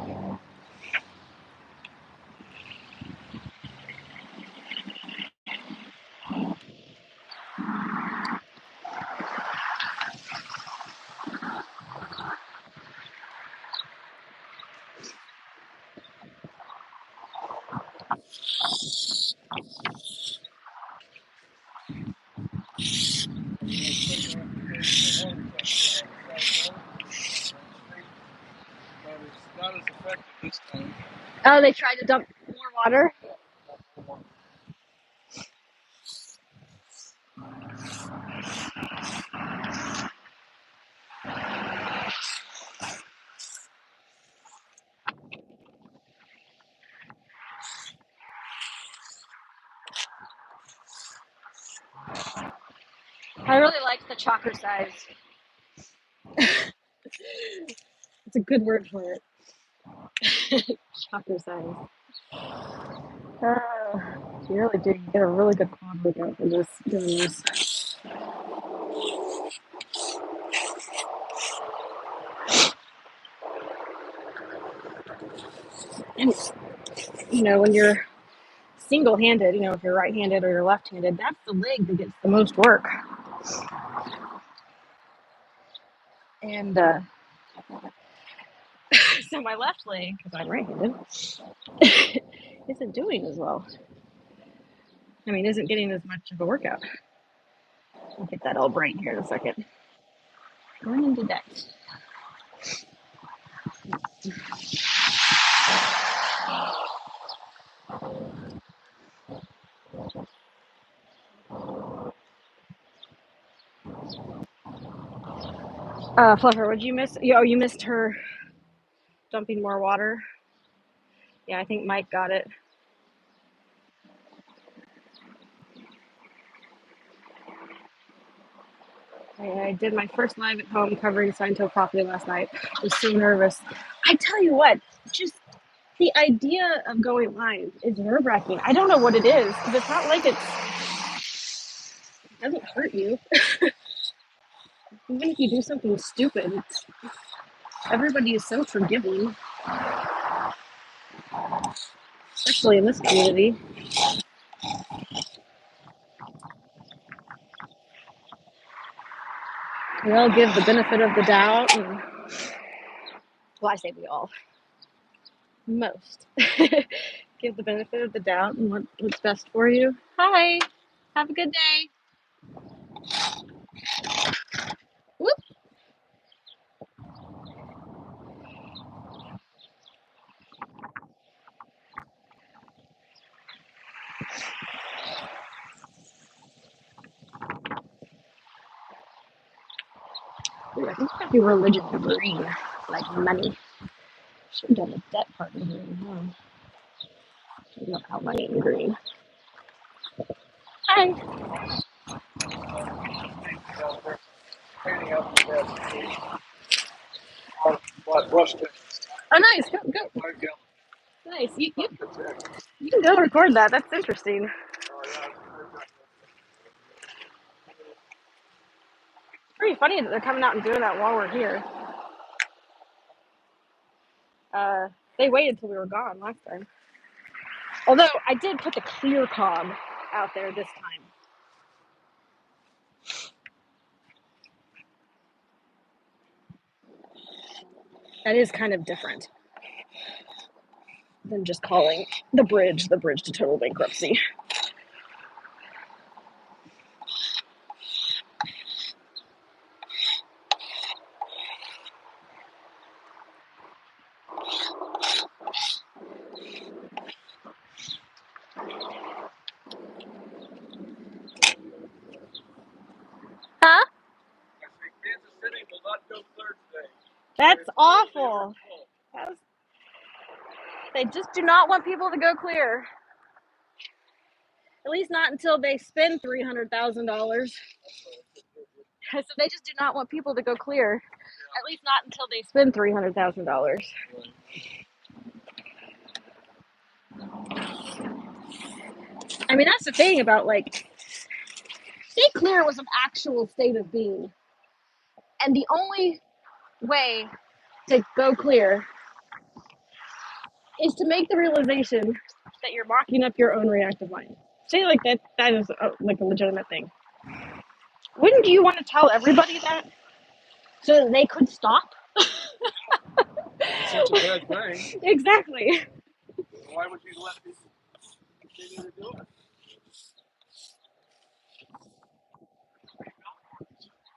But it's not as effective this time. Oh, they tried to dump more water? I really like the chakra size. It's a good word for it. Chakra size. You really do get a really good quad workout for this doing this. And you know, when you're single-handed, you know, if you're right-handed or you're left-handed, that's the leg that gets the most work. And so my left leg, because I'm right-handed, isn't doing as well. I mean, isn't getting as much of a workout. I'll get that all bright here in a second. Going into that. Fluffer, would you miss? Oh, you missed her dumping more water. Yeah, I think Mike got it. I did my first live at home covering Scientology property last night. I was so nervous. I tell you what, just the idea of going live is nerve-wracking. I don't know what it is, because it's not like it doesn't hurt you. Even if you do something stupid, everybody is so forgiving, especially in this community. We all give the benefit of the doubt, and well, I say we all, most give the benefit of the doubt and what's best for you. Hi, have a good day. Whoop. Ooh, I think that'd be religion in green, like money. Should have done a debt part in green, huh? Should have done money in green. Hi. Oh, nice. Go. Nice. You can go record that. That's interesting. It's pretty funny that they're coming out and doing that while we're here. They waited till we were gone last time. Although I did put the clear cob out there this time. That is kind of different than just calling the bridge to total bankruptcy. Huh? Kansas City will not go clear today. That's awful. They just do not want people to go clear. At least not until they spend $300,000. So they just do not want people to go clear. At least not until they spend $300,000. I mean, that's the thing about like, stay clear was an actual state of being. And the only way to go clear is to make the realization that you're mocking up your own reactive mind. Say like that is like a legitimate thing. Wouldn't you want to tell everybody that so that they could stop? Such a bad thing. Exactly. Why would you let people continue to do it?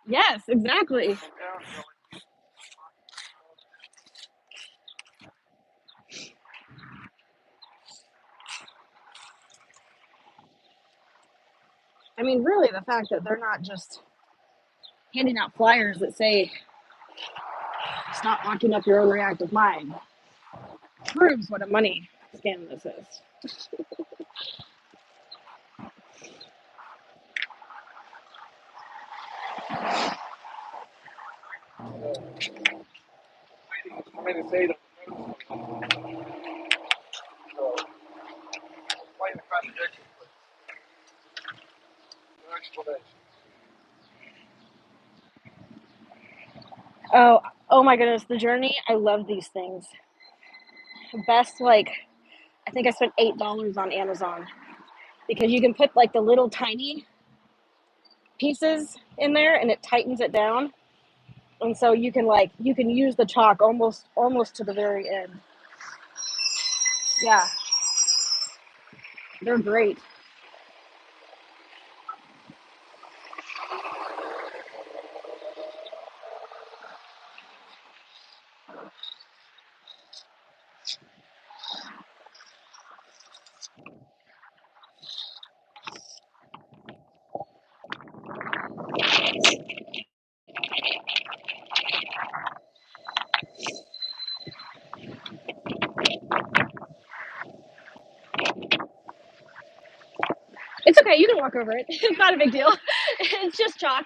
Yes, exactly. I mean, really, the fact that they're not just handing out flyers that say, stop locking up your own reactive mind, proves what a money scam this is. Oh my goodness, the journey. I love these things. Best, like, I think I spent $8 on Amazon because you can put like the little tiny pieces in there and it tightens it down. And so you can use the chalk almost to the very end. Yeah. They're great. It's okay, you can walk over it. It's not a big deal. It's just chalk.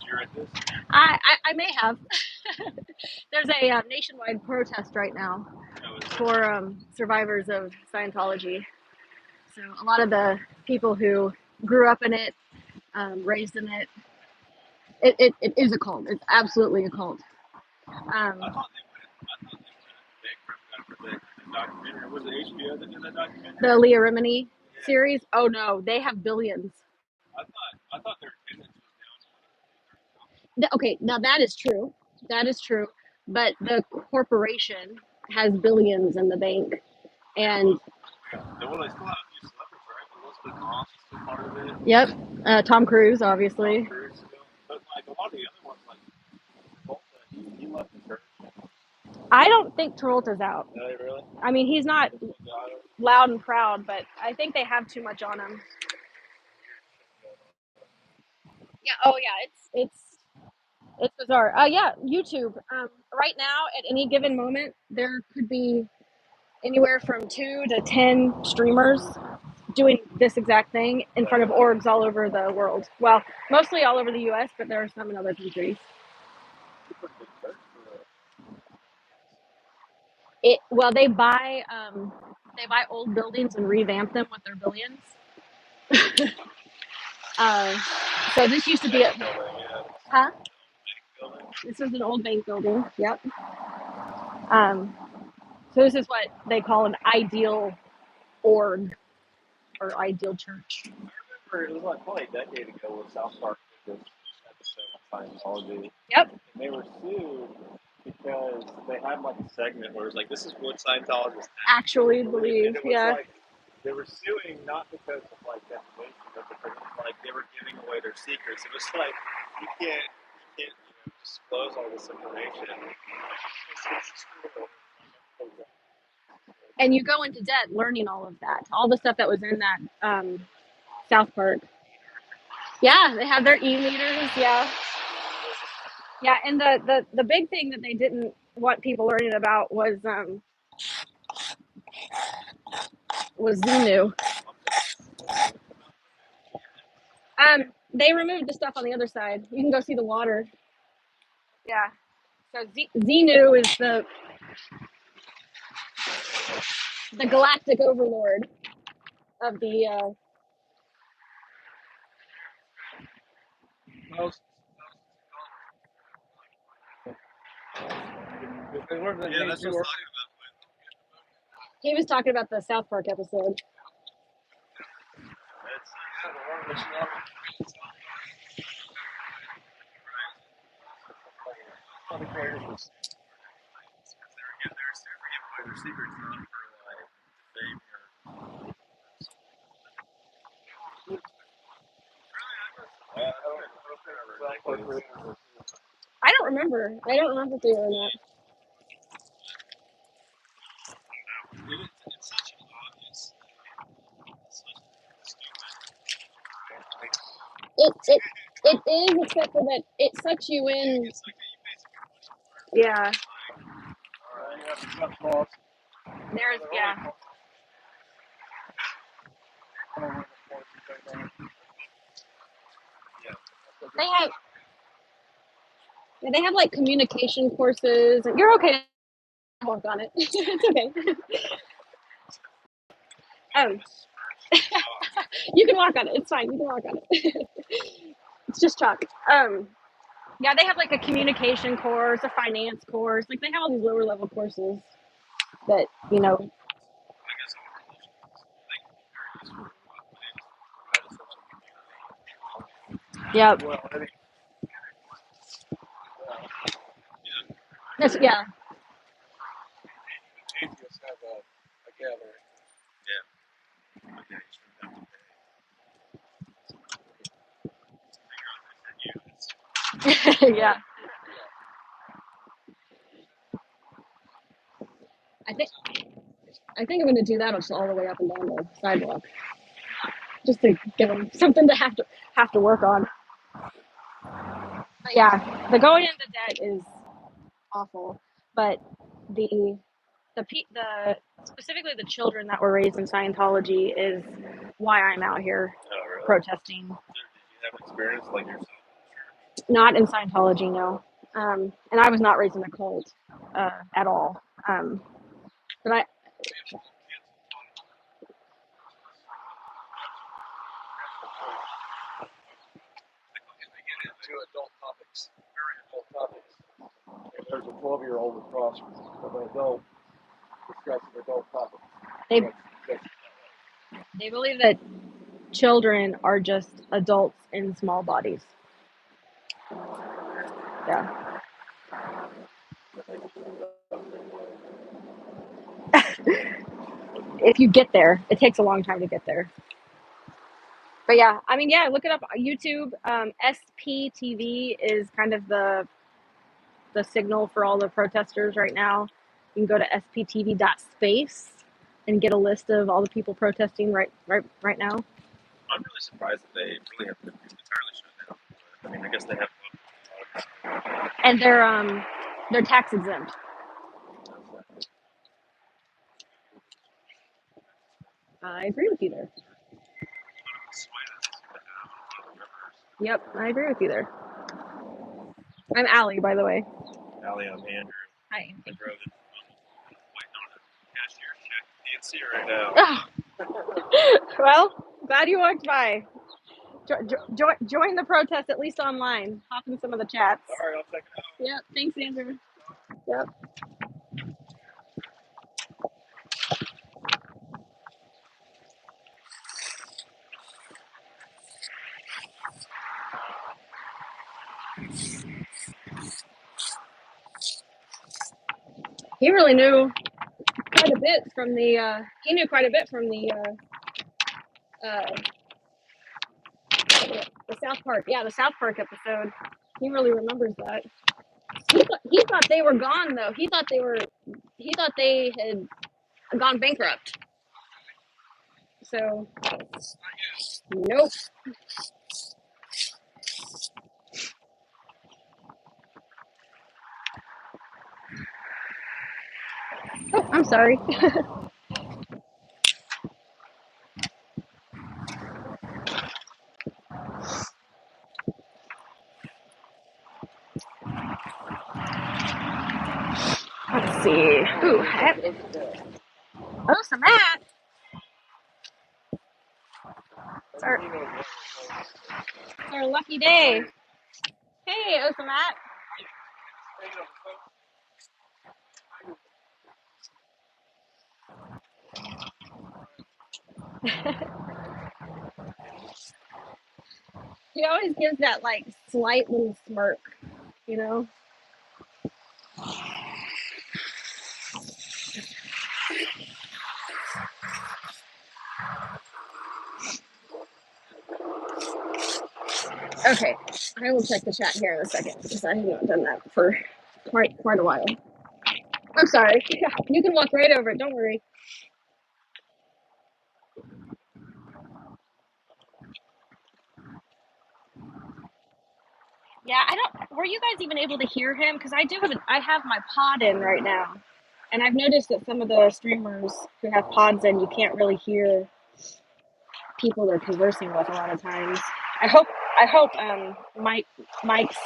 you read this? I may have. There's a nationwide protest right now for survivors of Scientology. So a lot of the people who grew up in it, raised in it, it is a cult. It's absolutely a cult. I thought they went bankrupt after the documentary. Was it HBO that did that documentary? The Leah Remini series. Oh no, they have billions. I thought their attendance was Okay, now that is true. That is true. But the corporation has billions in the bank, and down. Well, they still have a few celebrities, right? Elizabeth Moss is still part of it. yep, Tom Cruise, obviously. Tom Cruise still. But like a lot of the other ones, like Travolta, he left the church. I don't think Travolta's out. No, really? I mean, he's not loud and proud, but I think they have too much on him. Yeah. Oh yeah. It's bizarre. Yeah. YouTube. Right now, at any given moment, there could be anywhere from 2 to 10 streamers doing this exact thing in front of orgs all over the world. Well, mostly all over the U.S., but there are some in other countries. Well, they buy old buildings and revamp them with their billions. So this used to be huh? This was an old bank building. Yep. So this is what they call an ideal org or ideal church. I remember it was like probably a decade ago when South Park did this episode on Scientology. Yep. And they were sued because they had like a segment where it was like, this is what Scientologists actually believe. And it was Yeah. like, they were suing not because of like defamation, but because it was like they were giving away their secrets. It was like you can't disclose all this information. And you go into debt learning all of that, all the stuff that was in that South Park. Yeah, they have their e-meters. Yeah, yeah, and the big thing that they didn't want people learning about was Xenu. They removed the stuff on the other side. You can go see the water. Yeah. So Xenu is the galactic overlord of the. Yeah, that's what He was talking about the South Park episode. I don't remember. I don't remember if they were or not. It is, except for that it sucks you in. Yeah. There's yeah. They have like communication courses. You're okay. Walk on it. It's okay. You can walk on it. It's fine. You can walk on it. It's just chalk. Yeah, they have like a communication course, a finance course. Like they have all these lower level courses that Yep. Yeah. atheists have a gathering. Yeah. I think I'm gonna do that just all the way up and down the sidewalk, just to give them something to have to work on. But yeah, the going into debt is awful. But the specifically the children that were raised in Scientology is why I'm out here protesting. Did you have experience like yourself? Not in Scientology, no. And I was not raised in a cult at all. But I, They get into adult topics, very adult topics. And there's a 12-year-old across from an adult discussing adult topics. they That's they believe that children are just adults in small bodies. Yeah. If you get there, it takes a long time to get there. But yeah, I mean, yeah, look it up on YouTube. SPTV is kind of the signal for all the protesters right now. You can go to sptv.space and get a list of all the people protesting right now. I'm really surprised that they really have been entirely shut down. But, I mean, I guess they have. And they're tax exempt. I agree with you there. Yep, I agree with you there. I'm Allie, by the way. Allie, I'm Andrew. Hi. I drove it. Waiting on a cashier's check at the NC right now. Well, glad you walked by. Join the protest, at least online. Hop in some of the chats. All right, I'll check it out. Yep, thanks, Andrew. Yep. He really knew quite a bit from the. He knew quite a bit from the South Park. Yeah, the South Park episode. He really remembers that. He thought they were gone though. He thought they had gone bankrupt. So, nope. Oh, I'm sorry. Let's see. Ooh, some Matt. It's our lucky day. Hey, Osamat. He always gives that like slight little smirk, you know? Okay, I will check the chat here in a second because I have not done that for quite a while. I'm sorry. You can walk right over it. Don't worry. Yeah, I don't. Were you guys even able to hear him? Because I have my pod in right now, and I've noticed that some of the streamers who have pods in, you can't really hear people they're conversing with a lot of times. I hope Mike's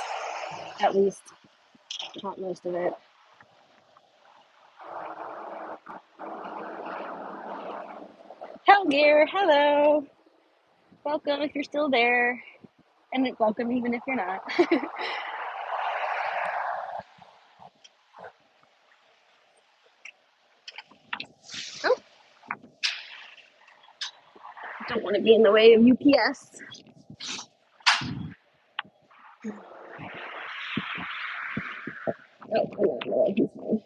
at least caught most of it. Hellgear, hello. Welcome if you're still there, and welcome even if you're not. Oh, don't want to be in the way of UPS. Oh, come on, no, he's fine.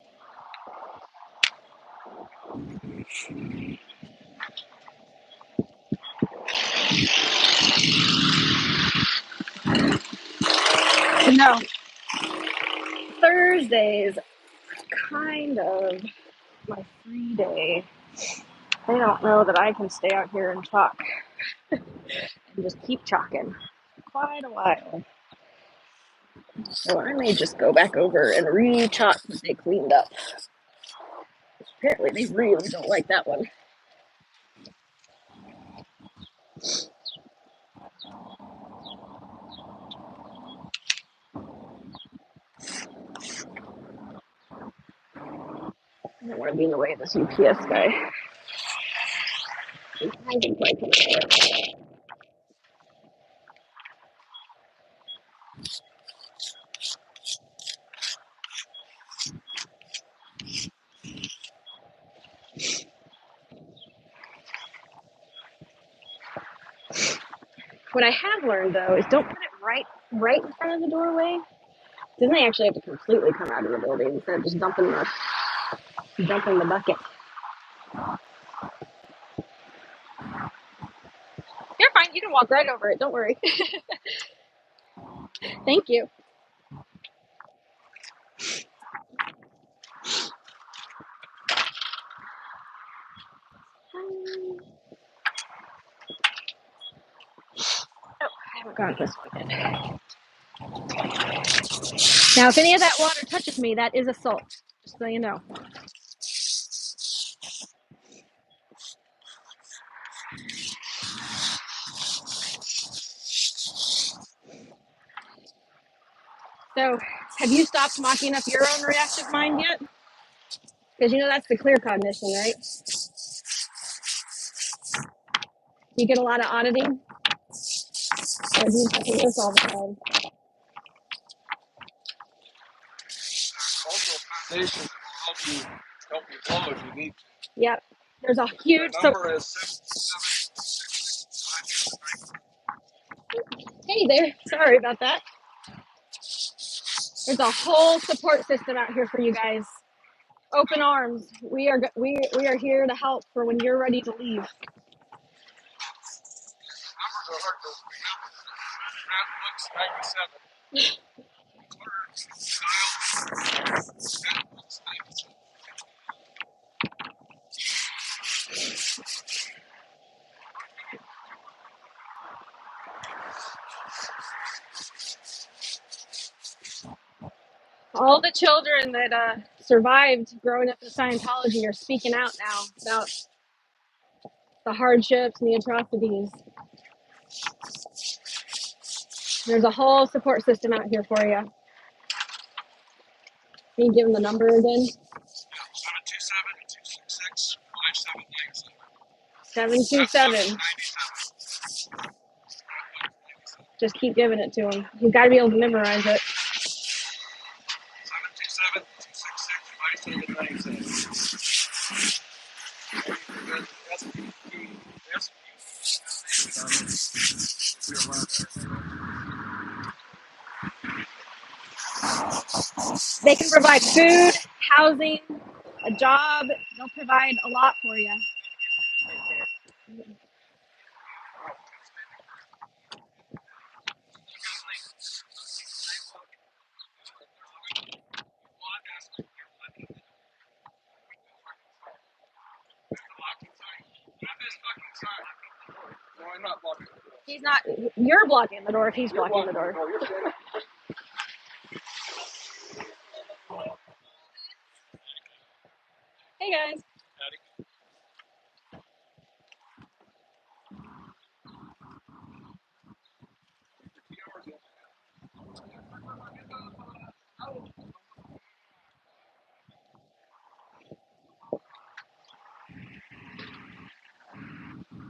No, Thursdays kind of my free day. They don't know that I can stay out here and talk and just keep talking quite a while. So I may just go back over and re-chalk what they cleaned up. Apparently they really don't like that one. I don't want to be in the way of this UPS guy. I can play it. What I have learned though is don't put it right in front of the doorway. Then they actually have to completely come out of the building instead of just dumping the bucket. You're fine. You can walk right over it. Don't worry. Thank you. Oh, I haven't gone this one yet. Now, if any of that water touches me, that is assault. Just so you know. So, have you stopped mocking up your own reactive mind yet? Because you know that's the clear cognition, right? You get a lot of auditing? Or do you have to do this all the time? Also, foundations will help you flow if you need to. Yep. There's a huge... The number is 776. Hey there. Sorry about that. There's a whole support system out here for you guys. Open arms. We are here to help for when you're ready to leave. Numbers are hard to remember. That looks 97. That looks 97. All the children that survived growing up in Scientology are speaking out now about the hardships and the atrocities. There's a whole support system out here for you. Can you give them the number again? 727. Just keep giving it to them. You've got to be able to memorize it. 727-266-5797. They can provide food, housing, a job. They'll provide a lot for you. No, I'm not blocking the door. He's not. You're blocking the door if he's blocking the door. Hey guys.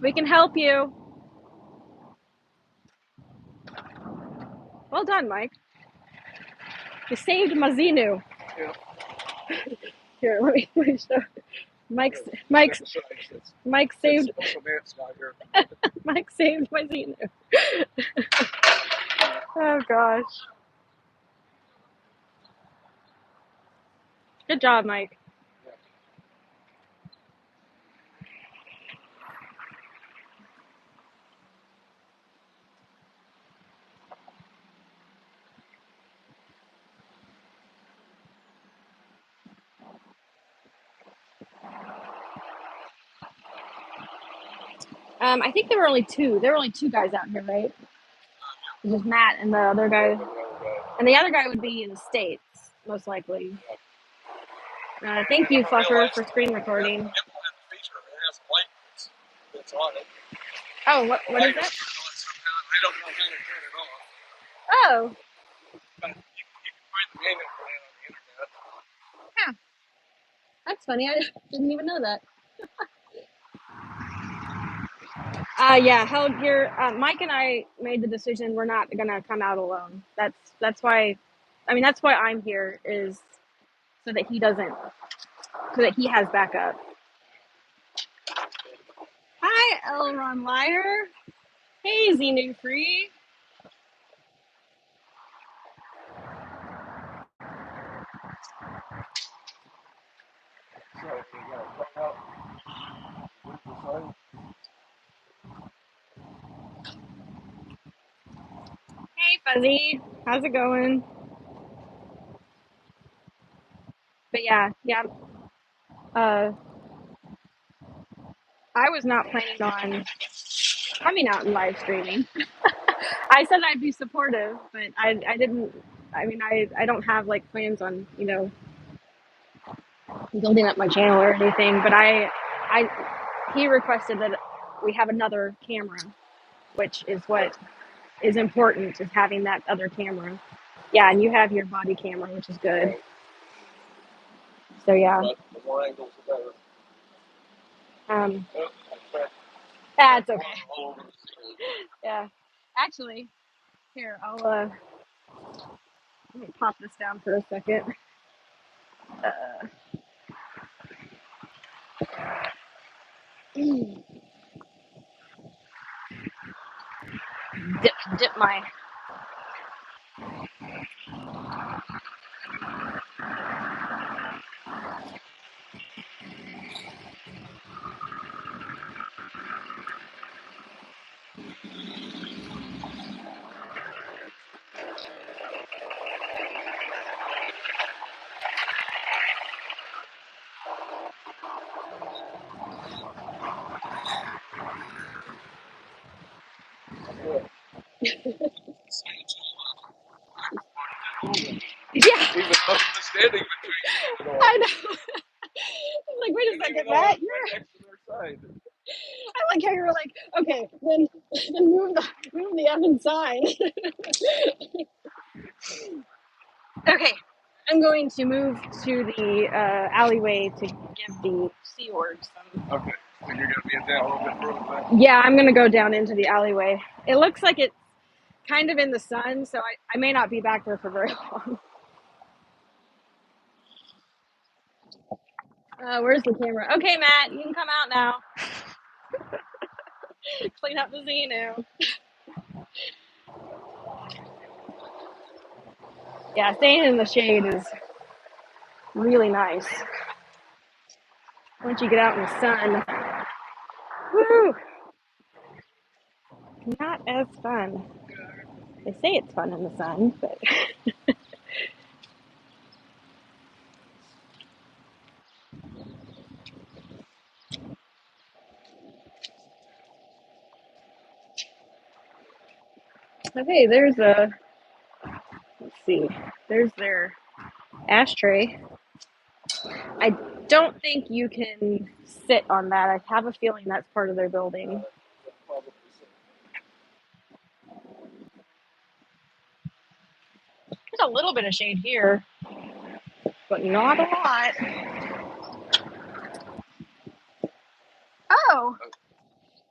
We can help you. Well done, Mike. You saved Mazinu. Yeah. Here, let me show. Mike saved Mike saved Mazinu. Oh gosh. Good job, Mike. I think there were only two. There were only two guys out here, right? It was just Matt and the other guy. And the other guy would be in the States, most likely. Thank you, Fluffer, for screen recording. Oh, what is that? I don't know how to turn it off. Oh. But you can find the manual for that on the internet. Yeah. That's that's funny. I didn't even know that. Yeah, held your Mike and I made the decision we're not gonna come out alone. That's why. I mean, that's why I'm here is so that he doesn't, so that he has backup. Hi, Elron Liar. Hey, Xenu Free. So, you gotta find out what's the sign. Hey, Fuzzy. How's it going? But yeah. Uh, I was not planning on coming out and live streaming. I said I'd be supportive, but I didn't. I mean, I don't have like plans on building up my channel or anything. But I he requested that we have another camera, which is what is important is having that other camera. Yeah, and you have your body camera, which is good. So yeah, But the more angles, the better. um, Oh, that's that's okay. all over the ceiling. Yeah, actually, here let me pop this down for a second. Uh, dip my. Yeah, Even us standing between you. I know. I'm like, wait a second, Matt. You're. Right next to their side. I like how you were like, okay, then move the effing sign. Okay, I'm going to move to the alleyway to give the Sea Org some. Okay, so you're gonna be down a little bit further back. Yeah, I'm gonna go down into the alleyway. It looks like it's kind of in the sun, so I may not be back there for very long. Where's the camera? Okay, Matt, you can come out now. Clean up the Xenu. Yeah, staying in the shade is really nice. Once you get out in the sun, woo, not as fun. They say it's fun in the sun, but okay, let's see, there's their ashtray. I don't think you can sit on that. I have a feeling that's part of their building. There's a little bit of shade here, but not a lot. Oh,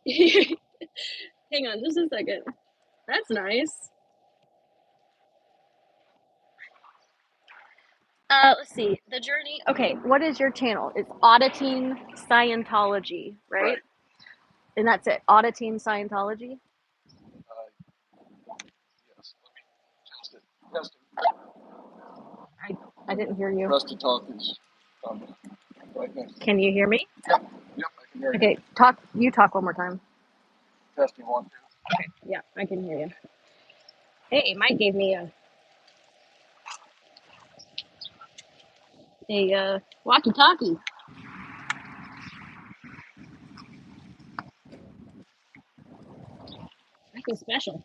hang on just a second. That's nice. Let's see. The journey. Okay, what is your channel? It's Auditing Scientology, right? And that's it. Auditing Scientology. Yes. Let me test it. I didn't hear you. Press to talk is right next. Can you hear me? Yep, I can hear you. Okay, talk. You talk one more time. Testing 1, 2. Okay. Yeah, I can hear you. Hey, Mike gave me a walkie-talkie. I feel special.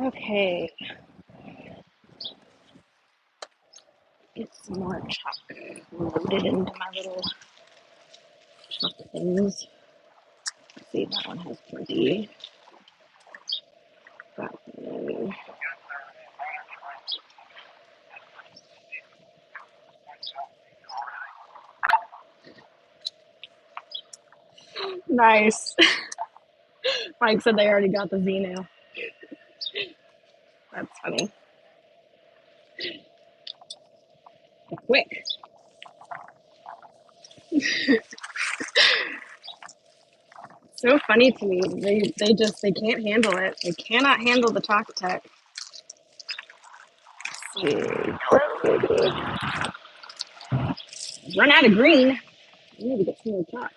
Okay. Get some more chalk loaded into my little chalk things. Let's see, that one has plenty. Got Nice. Mike said they already got the Z now. That's funny. Quick. So funny to me. They can't handle it. They cannot handle the Chalktech. Run out of green. I need to get some more chalk.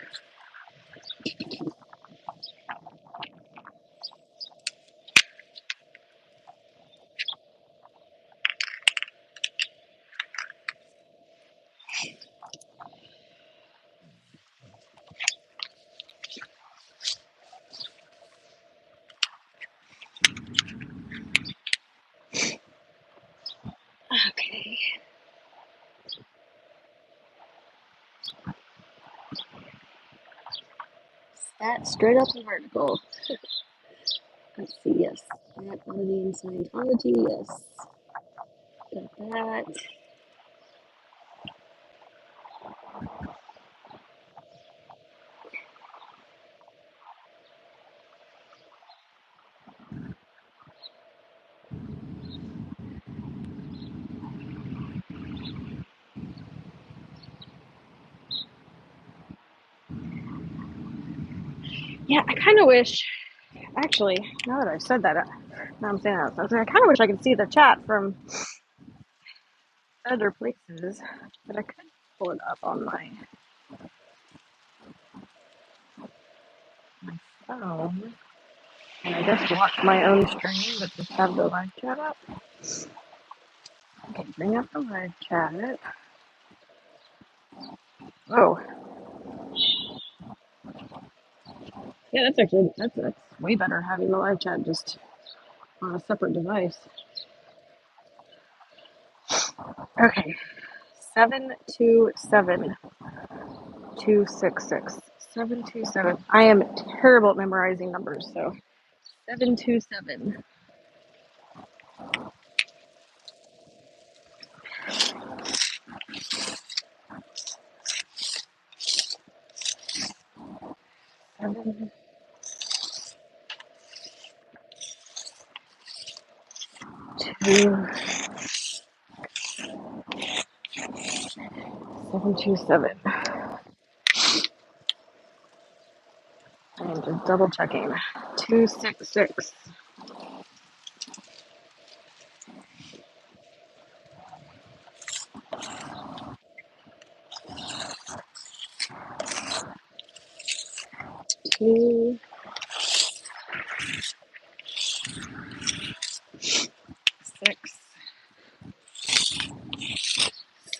Okay. That straight up and vertical. Let's see, yes. That oddity in Scientology, yes. Got that. Yeah, I kind of wish, actually, now that I've said that, now I'm saying that, I kind of wish I could see the chat from other places, but I could pull it up on my phone. And I just watch my own stream, but just have the live chat up. Okay, bring up the live chat. Oh, yeah, that's actually, that's way better having the live chat just on a separate device. Okay, 727-266. 727. I am terrible at memorizing numbers, so 727. Seven, two, 727. I'm just double checking. 266. Two, 6,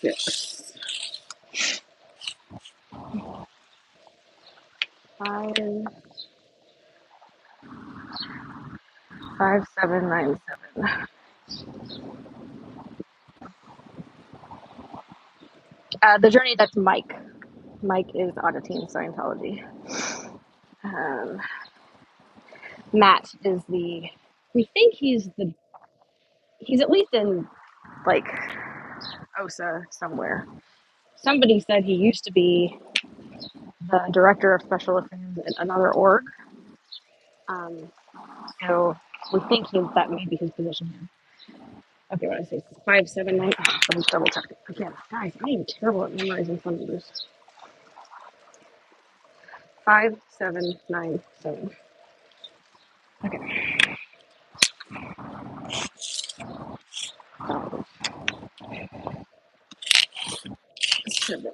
6. 5, 5797. The journey, that's Mike. Mike is auditing Scientology. Um, Matt is we think he's at least in like OSA somewhere. Somebody said he used to be the director of special affairs at another org. So we think that may be his position here. Okay, what did I say? 579. Oh, let me double check it again. Guys, I am terrible at memorizing phone numbers. 5797. Okay. 7,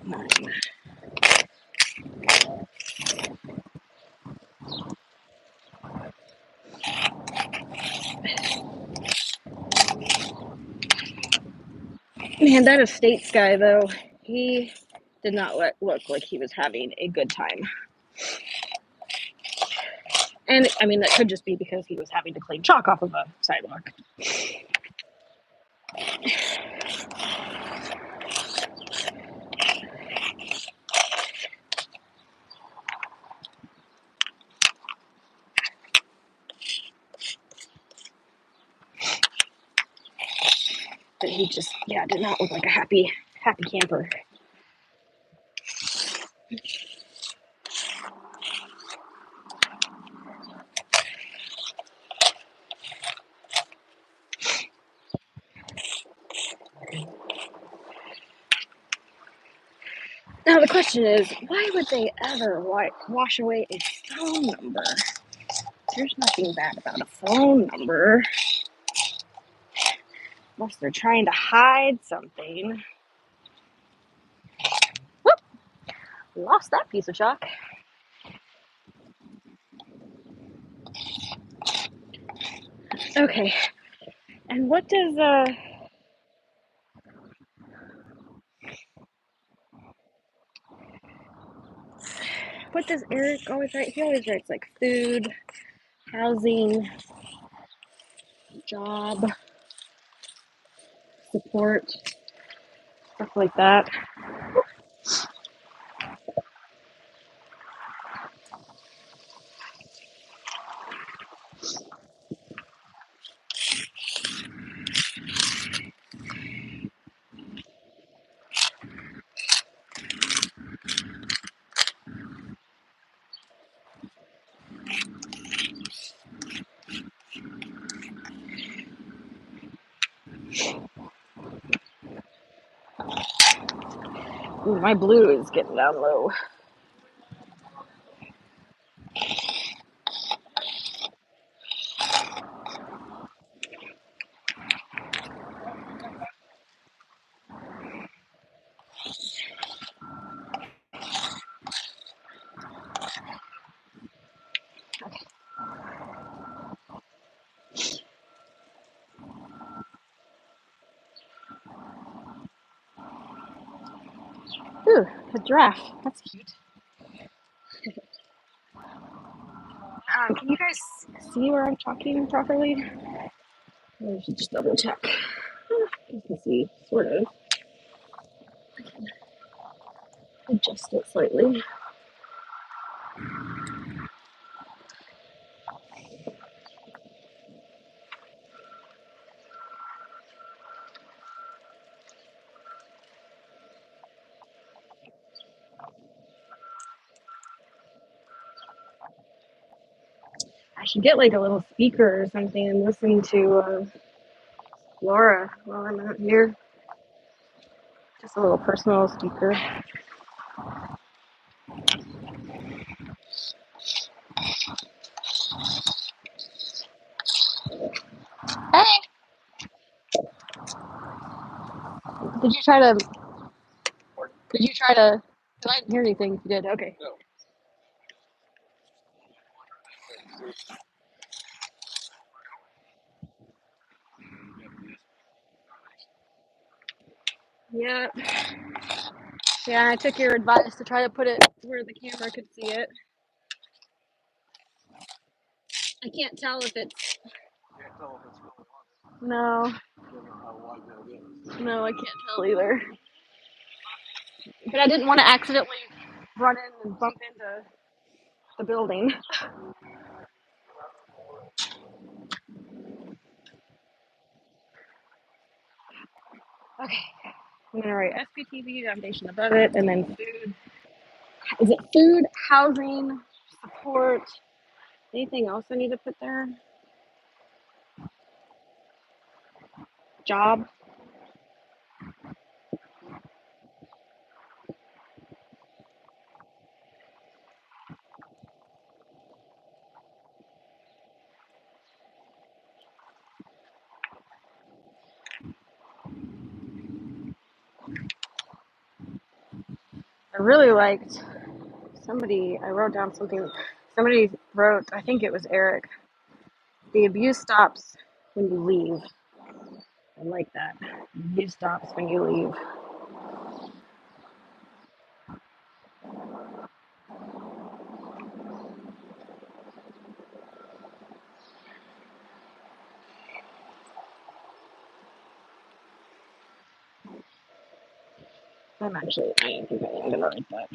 9. Man, that estates guy though, he did not look like he was having a good time. And I mean, that could just be because he was having to clean chalk off of a sidewalk. But he just Yeah, it did not look like a happy camper. Now the question is, why would they ever wash away a phone number? There's nothing bad about a phone number. Unless they're trying to hide something. Whoop! Lost that piece of chalk. Okay. And what does Eric always write? He always writes like food, housing, job, support, stuff like that. Ooh, my blue is getting down low. Ooh, a giraffe. That's cute. Can you guys see where I'm talking properly? I should just double check. You can see, sort of. Adjust it slightly. I should get like a little speaker or something and listen to Laura while I'm out here. Just a little personal speaker. Hey, did you try to? I didn't hear anything. If you did, okay. No. Yeah. Yeah, I took your advice to try to put it where the camera could see it. I can't tell if it's. Can't tell if it's really on. No, Don't know how wide that is. no, I can't tell either. But I didn't want to accidentally run in and bump into the building. Okay, I'm gonna write SPTV foundation above it, and then food. Is it food, housing, support? Anything else I need to put there? Job. I really liked somebody. I wrote down something. Somebody wrote. I think it was Eric. The abuse stops when you leave. I like that. Abuse stops when you leave. I think I am gonna write that.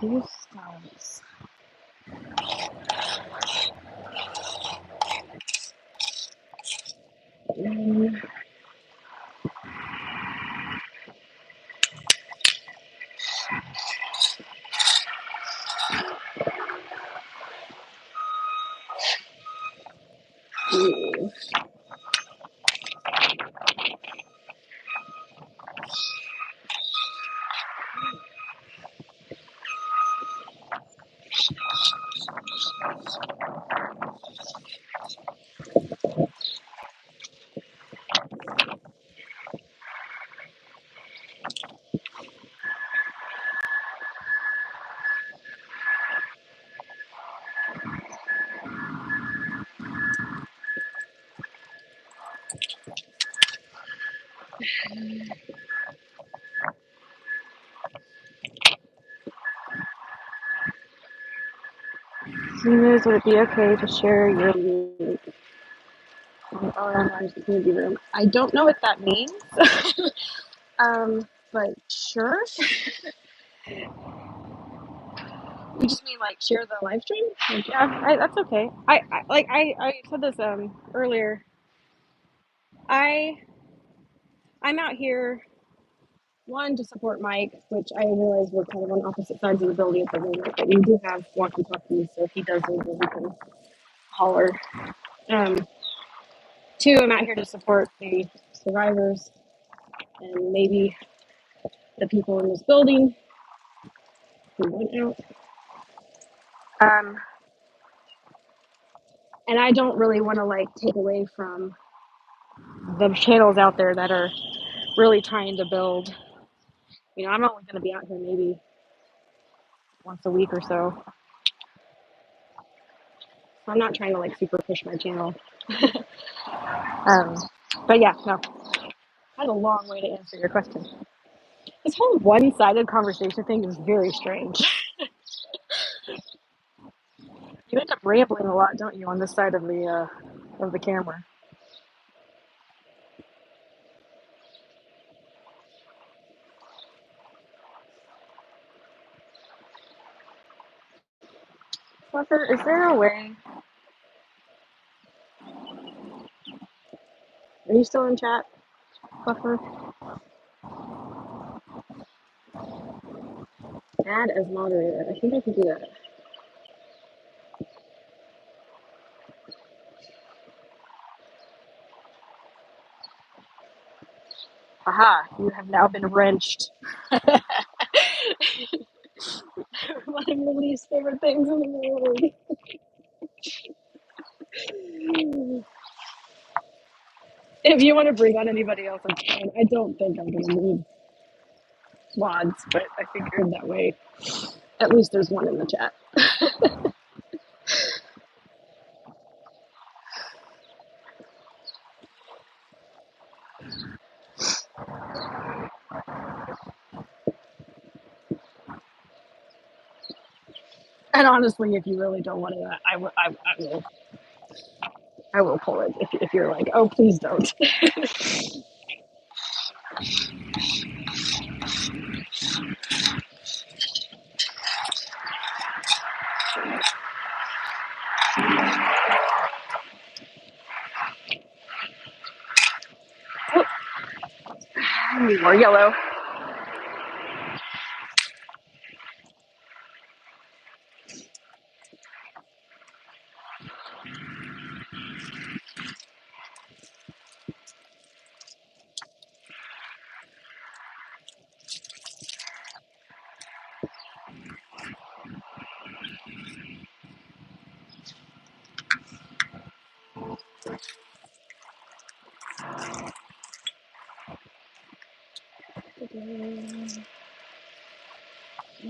New stars. Ooh. News, would it be okay to share your link on OLM's community room? I don't know what that means, but sure. You just mean like share the live stream? Like, yeah, that's okay. I said this earlier. I'm out here one to support Mike, which I realize we're kind of on opposite sides of the building at the moment, but we do have walkie talkies, so if he does anything, we can holler. Um, Two, I'm out here to support the survivors and maybe the people in this building who went out. And I don't really want to like take away from the channels out there that are really trying to build. You know, I'm only going to be out here maybe once a week or so. So I'm not trying to like super push my channel. But yeah, no. That's a long way to answer your question. This whole one-sided conversation thing is very strange. You end up rambling a lot, don't you, on this side of the camera? Fluffer, is there a way? Are you still in chat, Fluffer? Add as moderator. I think I can do that. Aha! You have now been wrenched. One of your least favorite things in the world. If you want to bring on anybody else, I'm fine. I don't think I'm going to need mods, but I figured that way at least there's one in the chat. And honestly, if you really don't want to, I will pull it if you're like, oh, please don't. More yellow.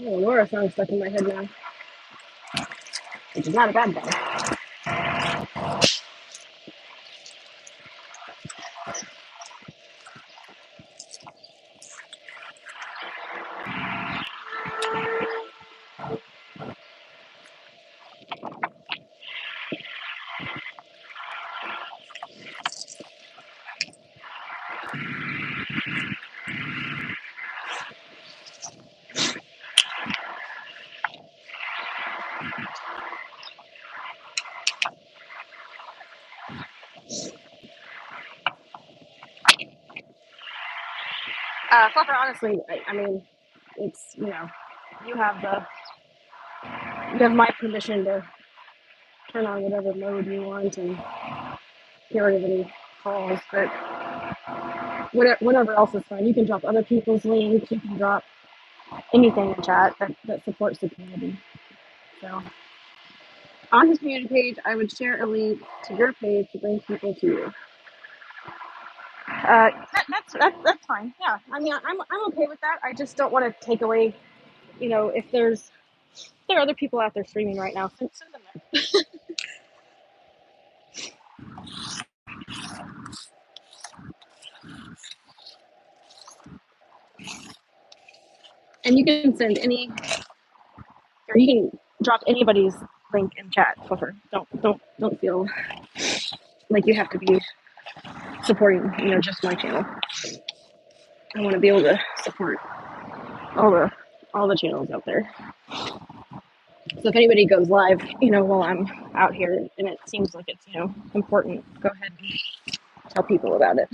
Oh, Laura sounds stuck in my head now, which is not a bad thing. Fluffer, honestly, I mean, it's, you have the you have my permission to turn on whatever mode you want and get rid of any calls, but whatever else is fine. You can drop other people's links. You can drop anything in chat that supports the community. So on his community page, I would share a link to your page to bring people to you. That's fine. Yeah, I mean, I'm okay with that. I just don't want to take away. If there are other people out there streaming right now, send them there. And you can send any, or you can drop anybody's link in chat. Fluffer, don't feel like you have to be supporting, just my channel. I want to be able to support all the channels out there. So if anybody goes live, while I'm out here and it seems like it's, important, go ahead and tell people about it.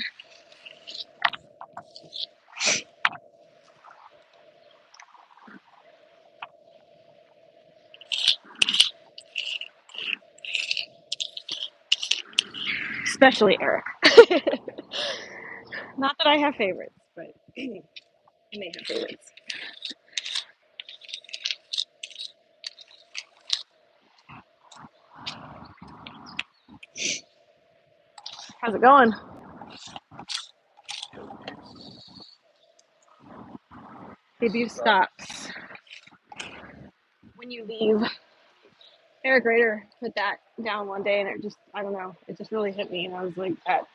Especially Eric. Not that I have favorites, but you may have favorites. How's it going? The abuse stops when you leave. Eric Rader put that down one day, and I don't know, it just really hit me, and I was like, that.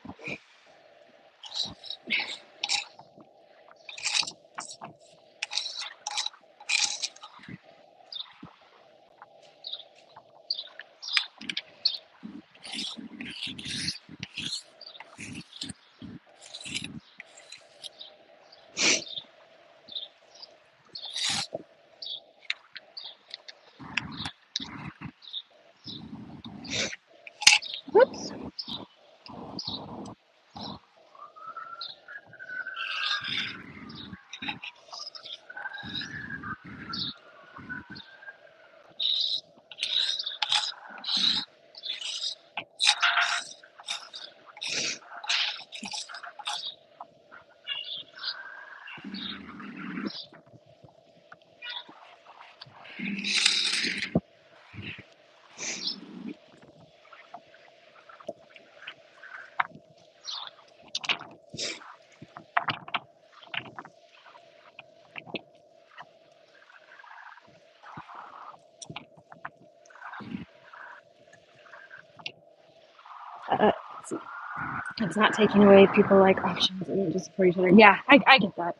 Whoops. Uh, it's not taking away people like options and just support each other. Yeah, I get that.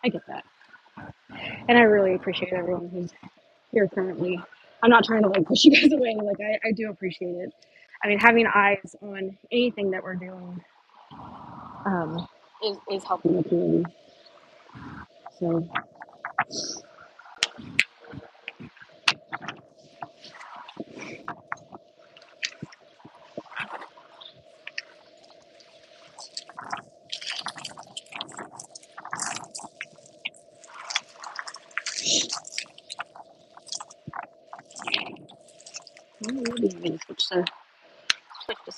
I get that. And I really appreciate everyone who's here currently. I'm not trying to push you guys away. I do appreciate it. I mean, having eyes on anything that we're doing is helping the community. So maybe even switch to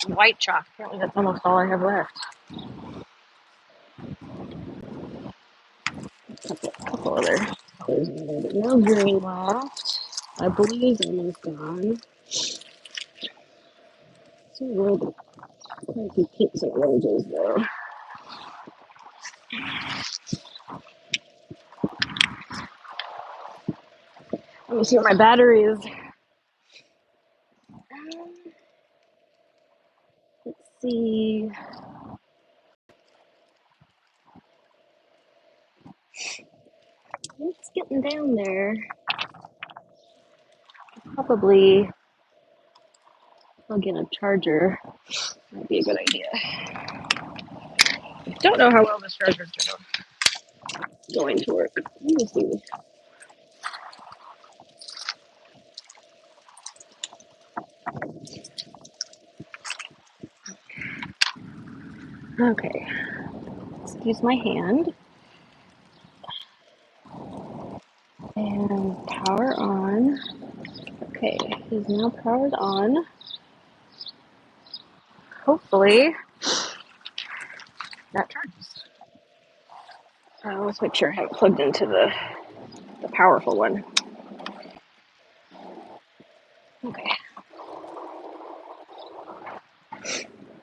some white chalk. Apparently, that's almost all I have left. Couple other colors in there, but no green left. I believe almost gone. So we'll quite a few pinks and roses though. Let me see what my battery is. Let's see. It's getting down there. Probably plug in a charger. Might be a good idea. Don't know how well this charger is going to work. Let me see. Okay, let's use my hand and power on. Okay, he's now powered on. Hopefully that charges. Let's make sure I have it plugged into the powerful one. Okay.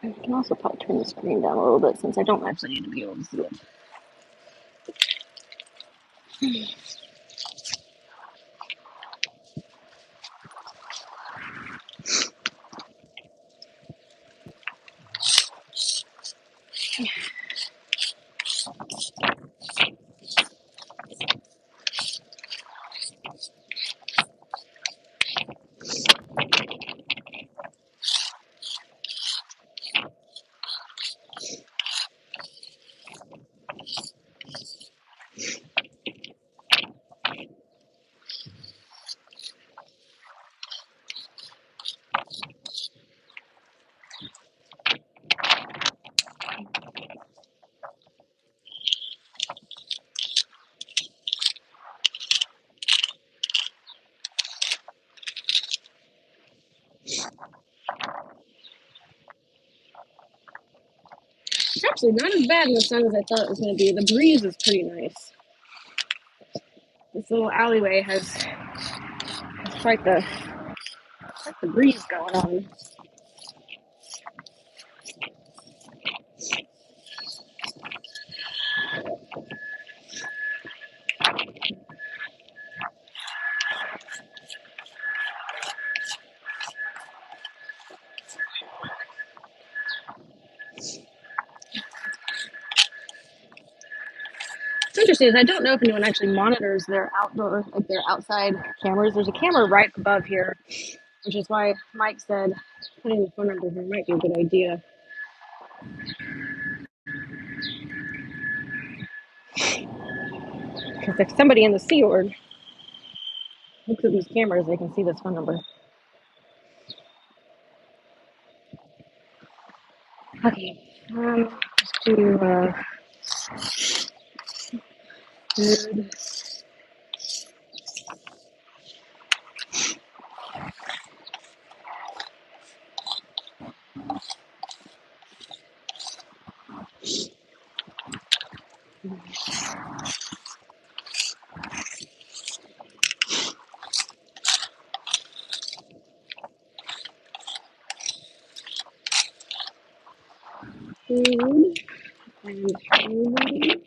I can also probably turn the screen down a little bit since I don't actually need to be able to see it. It's actually not as bad in the sun as I thought it was going to be. The breeze is pretty nice. This little alleyway has quite the breeze going on. What's interesting is I don't know if anyone actually monitors their outdoor, like their outside cameras. There's a camera right above here, which is why Mike said putting the phone number here might be a good idea. Because if somebody in the Sea Org looks at these cameras, they can see this phone number. Okay, let's do food. Food and food.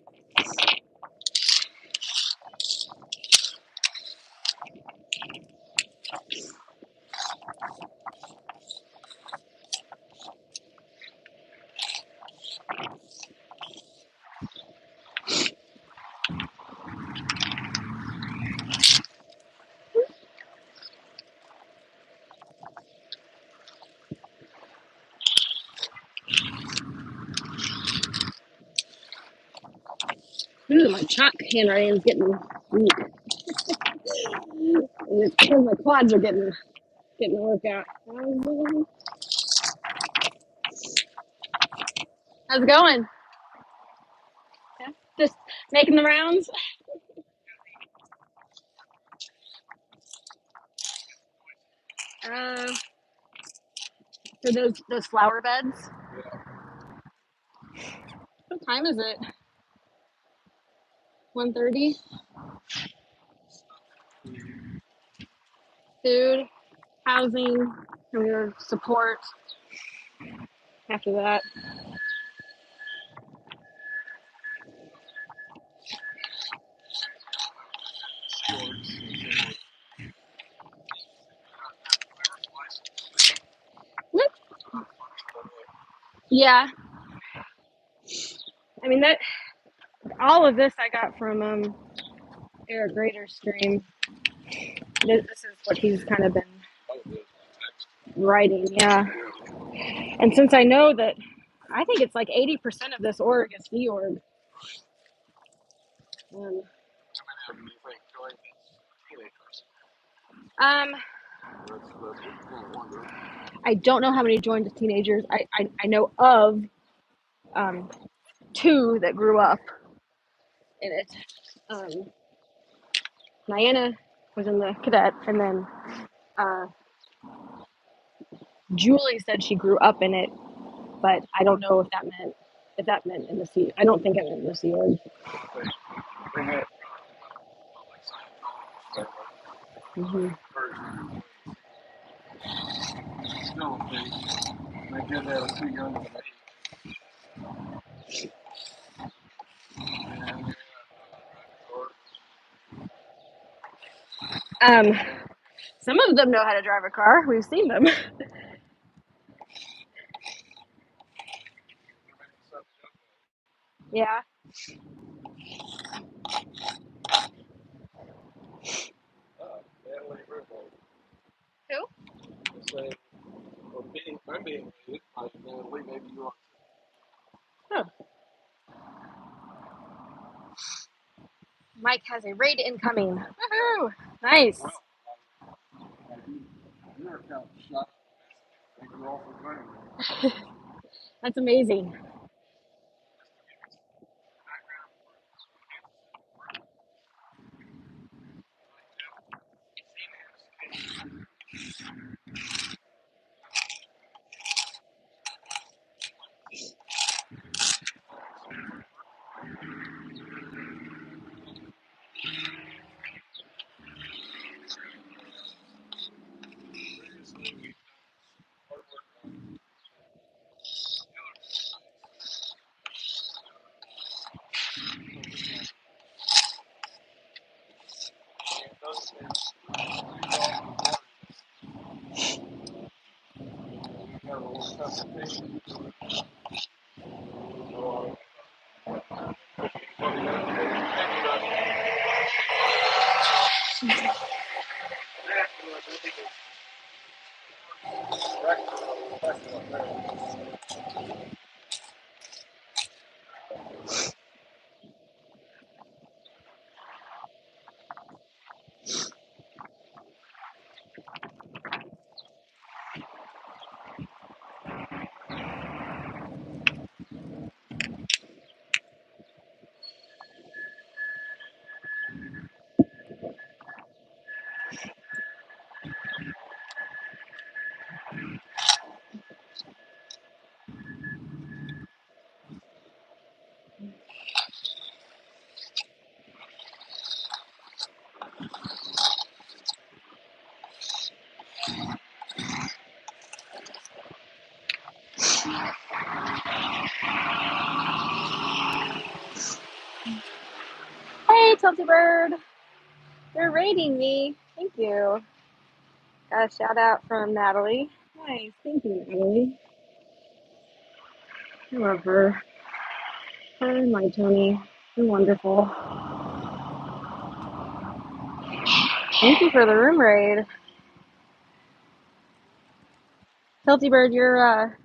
Ooh, my chalk handwriting is getting weak. And it's because my quads are getting a workout. How's it going? Yeah. Just making the rounds. For those flower beds. What time is it? 1:30. Food, housing, career support. After that, what? Yeah. I mean that. All of this I got from Eric Rader's stream. This is what he's kind of been writing. Yeah. And since I know that, I think it's like 80% of this org is Sea Org. Um, I don't know how many joined as teenagers. I know of two that grew up in it. Diana was in the cadet, and then uh, Julie said she grew up in it, but I don't know if that meant in the Sea. I don't think it meant in the Sea Org. They had like Scientology stuff. Mm-hmm. Still a thing. They did that at too young of an age. And Some of them know how to drive a car. We've seen them. Yeah. Natalie Rimbaud. Who? Saying, I'm being raised by Natalie, maybe you are. Oh. Mike has a raid incoming. Woohoo! Nice. Well, your account shot. Thank you all for joining me. That's amazing. Previously, we've done hard work on we have a little consultation. Hey, Tilty Bird. They're raiding me. Thank you. Got a shout out from Natalie. Nice. Thank you, Natalie. I love her. Her and my Tony. They're wonderful. Thank you for the room raid. Tilty Bird, your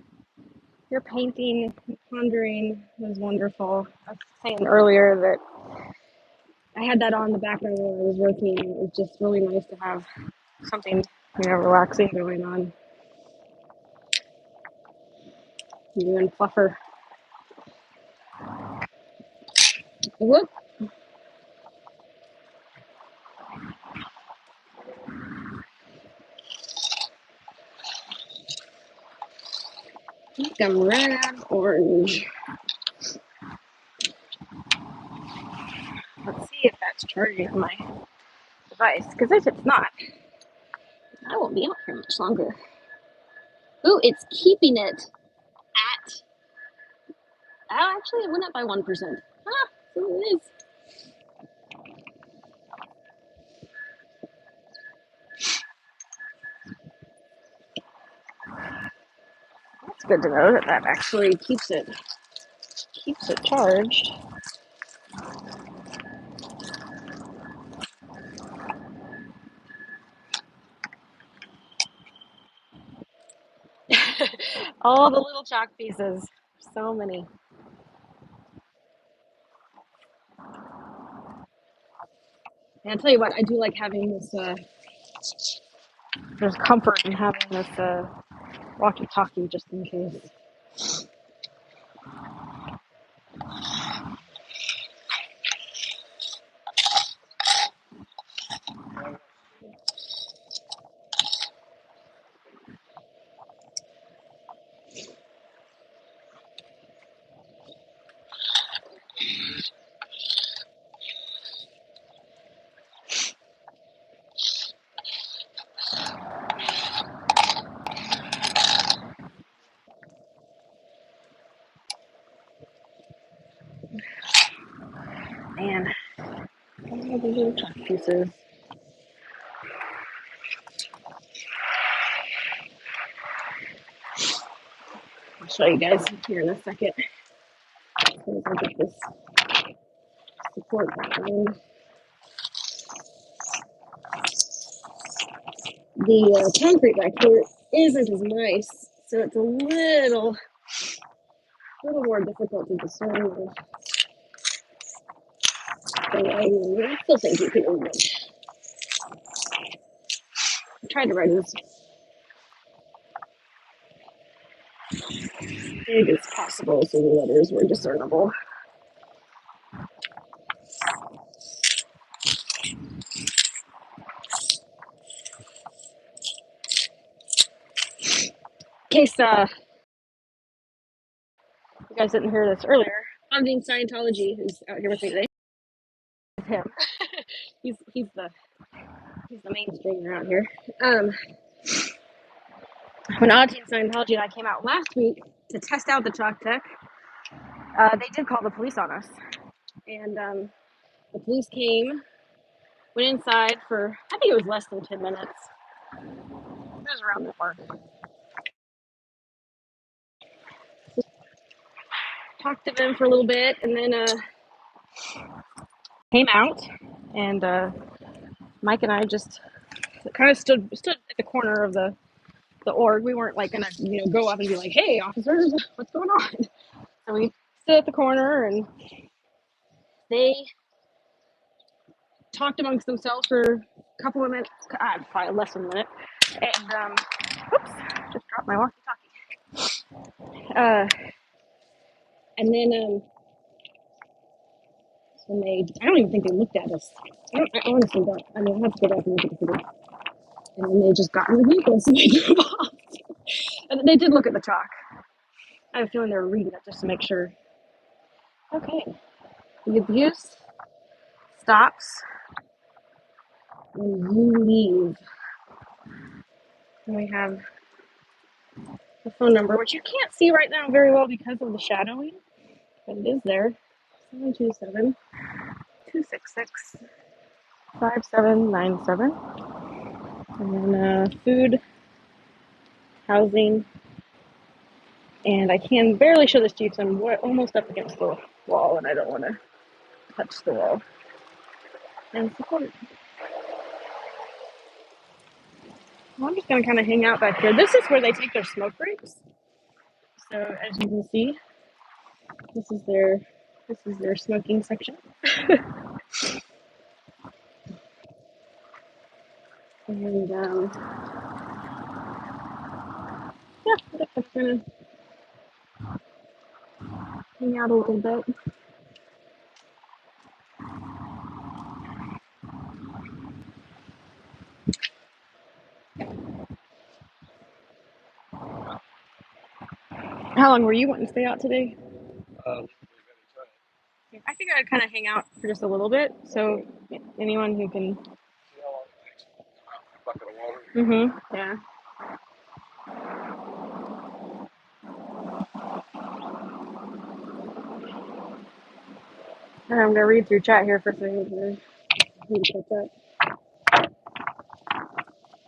painting, Conjuring was wonderful. I was saying earlier that I had that on the background while I was working. It was just really nice to have something, relaxing going on. You and Fluffer. Whoop. I'm red orange. Let's see if that's charging my device, because if it's not, I won't be out here much longer. Ooh, it's keeping it at. Oh, actually, it went up by 1%. Ah, so it is. It's good to know that that actually keeps it charged. All the little chalk pieces. So many. And I'll tell you what, I do like having this, there's comfort in having this walkie-talkie just in case. And all the little chalk pieces. I'll show you guys here in a second. As soon as I get this support behind. The concrete back here isn't as nice, so it's a little more difficult to discern the lighting. I still think you can read it. I tried to write as big as possible so the letters were discernible. In case you guys didn't hear this earlier, Founding Scientology, who's out here with me today, is him. he's the mainstream out here. When Oddity and Scientology and I came out last week to test out the Chalktech, they did call the police on us. And the police came, went inside for, I think it was less than 10 minutes. It was around that mark. Just talked to them for a little bit and then came out. And Mike and I just kind of stood at the corner of the org. We weren't like gonna, go up and be like, "Hey, officers, what's going on?" So we stood at the corner and they talked amongst themselves for a couple of minutes, probably less than a minute. And whoops, just dropped my walkie-talkie. And then when I don't even think they looked at us. I honestly don't. I mean, I have to go back and look at the footage. And then they just got in the vehicles and they drove off. And they did look at the chalk. I have a feeling they were reading it just to make sure. Okay, the abuse stops when you leave. And we have the phone number, which you can't see right now very well because of the shadowing, but it is there. 727-266-5797. And then food, housing, and I can barely show this to you because I'm almost up against the wall and I don't want to touch the wall. And support. Well, I'm just going to kind of hang out back here. This is where they take their smoke breaks. So as you can see, this is their smoking section. And yeah, I'm just going to hang out a little bit. How long were you wanting to stay out today? I think I'd kind of hang out for just a little bit. So anyone who can. Bucket of water. Yeah. I'm gonna read through chat here for a second.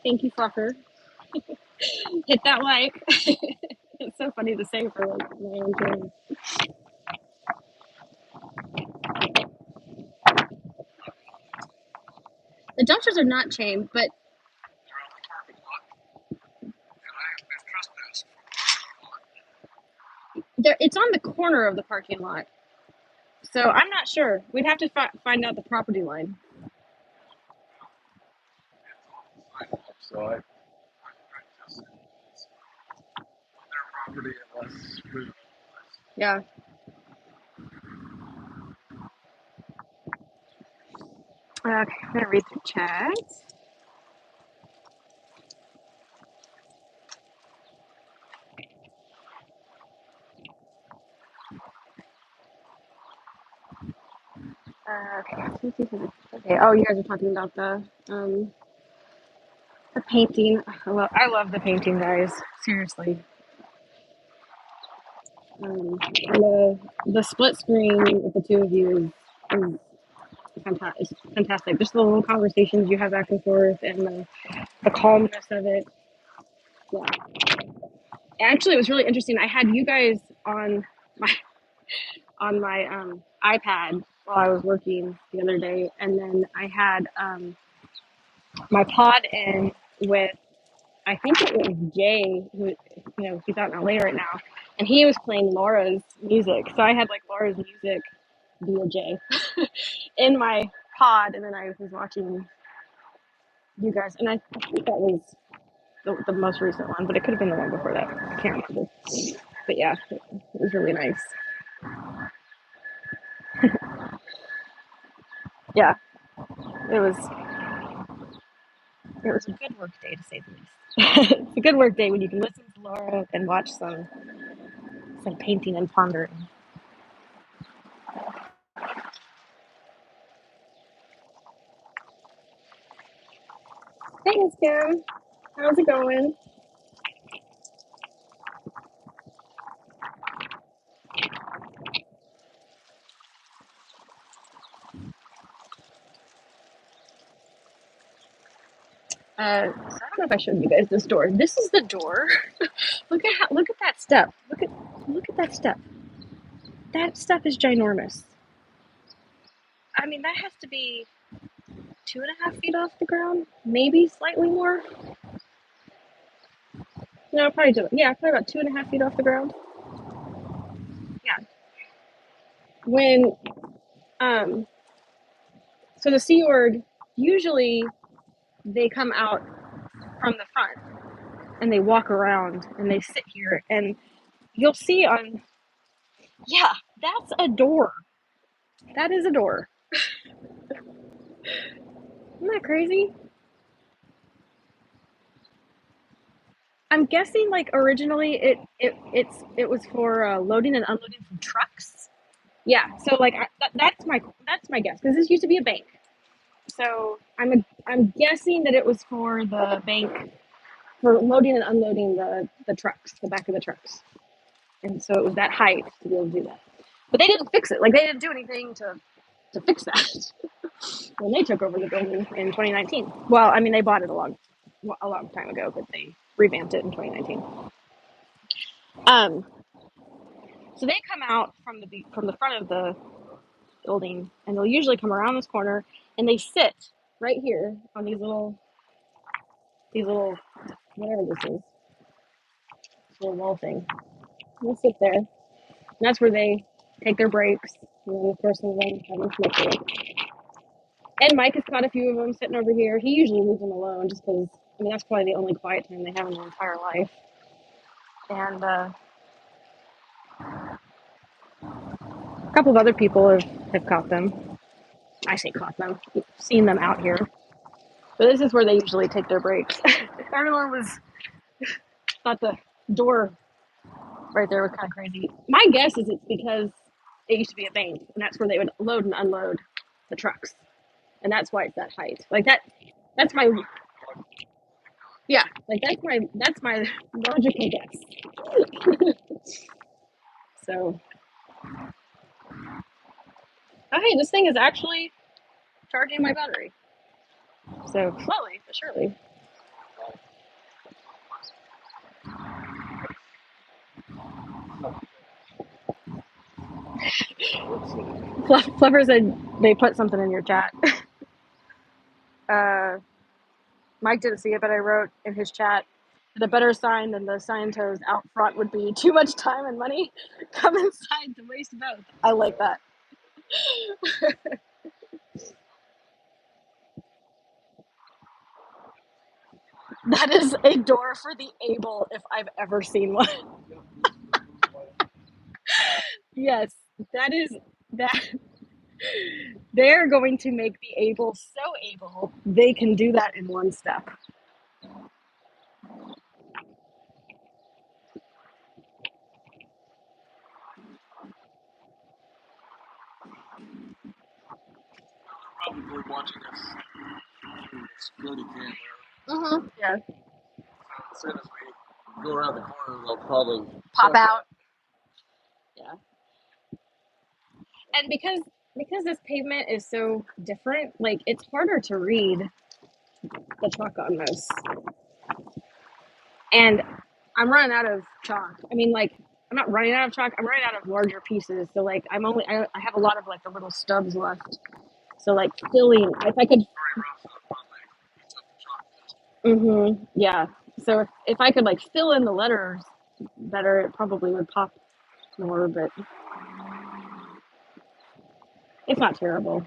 Thank you, fucker. Hit that like. It's so funny to say for like my own channel. The dumpsters are not chained, but it's on the corner of the parking lot. So I'm not sure. We'd have to find out the property line. So I just their property unless we. Yeah. Okay, I'm gonna read through chat. Okay. Okay. Oh, you guys are talking about the painting. I love the painting, guys. Seriously. The split screen with the two of you is fantastic. It's fantastic. Just the little conversations you have back and forth, and the calmness of it. Yeah. Actually, it was really interesting. I had you guys on my iPad while I was working the other day, and then I had my pod in with, I think it was Jay, who, he's out in LA right now, and he was playing Laura's music. So I had like Laura's music via Jay in my pod, and then I was watching you guys, and I think that was the most recent one, but it could have been the one before that. I can't remember. But yeah, it was really nice. Yeah, it was it was a good work day to say the least. It's a good work day when you can listen to Laura and watch some painting and pondering. Hey, Miss Kim, how's it going? So I don't know if I showed you guys this door. This is the door. Look at that step. Look at that step. That step is ginormous. I mean, that has to be 2.5 feet off the ground, maybe slightly more. No, probably yeah, probably about 2.5 feet off the ground. Yeah. When um, so the Sea Org, usually they come out from the front and they walk around and they sit here, and you'll see on, yeah, that's a door. That is a door. Isn't that crazy? I'm guessing like originally it was for loading and unloading from trucks. Yeah, so like that's my guess, because this used to be a bank. So I'm guessing that it was for the bank, for loading and unloading the trucks, the back of the trucks, and so it was that height to be able to do that. But they didn't fix it. Like, they didn't do anything to fix that when they took over the building in 2019. Well, I mean, they bought it a long time ago, but they revamped it in 2019. Um, so they come out from the front of the building, and they'll usually come around this corner, and they sit right here on these little whatever this little wall thing. They'll sit there, and that's where they take their breaks. And then, of course, some of them have a smoke break. And Mike has caught a few of them sitting over here. He usually leaves them alone, just because, I mean, that's probably the only quiet time they have in their entire life. And a couple of other people have caught them. I say caught them, seen them out here. But this is where they usually take their breaks. Everyone thought the door right there was kind of crazy. My guess is it's because it used to be a bank, and that's where they would load and unload the trucks, and that's why it's that height. Like that. That's my, yeah. Like that's my logical guess. So, oh hey, this thing is actually charging my battery. So slowly but surely. Fluffer said they put something in your chat. Uh, Mike didn't see it, but I wrote in his chat, the better sign than the Scientology out front would be too much time and money. Come inside to waste both. I like that. That is a door for the able if I've ever seen one. Yes, that is that They're going to make the able so able they can do that in one step. Probably watching us through the security camera. Mm-hmm. Yeah. As soon as we go around the corner, they'll probably Pop out. Yeah. And because this pavement is so different, like it's harder to read the chalk on this. And I'm running out of chalk. I mean, like I'm not running out of chalk. I'm running out of larger pieces. So like I have a lot of like the little stubs left. So like filling, if I could. Mm-hmm. Yeah. So if I could like fill in the letters better, it probably would pop more. But it's not terrible.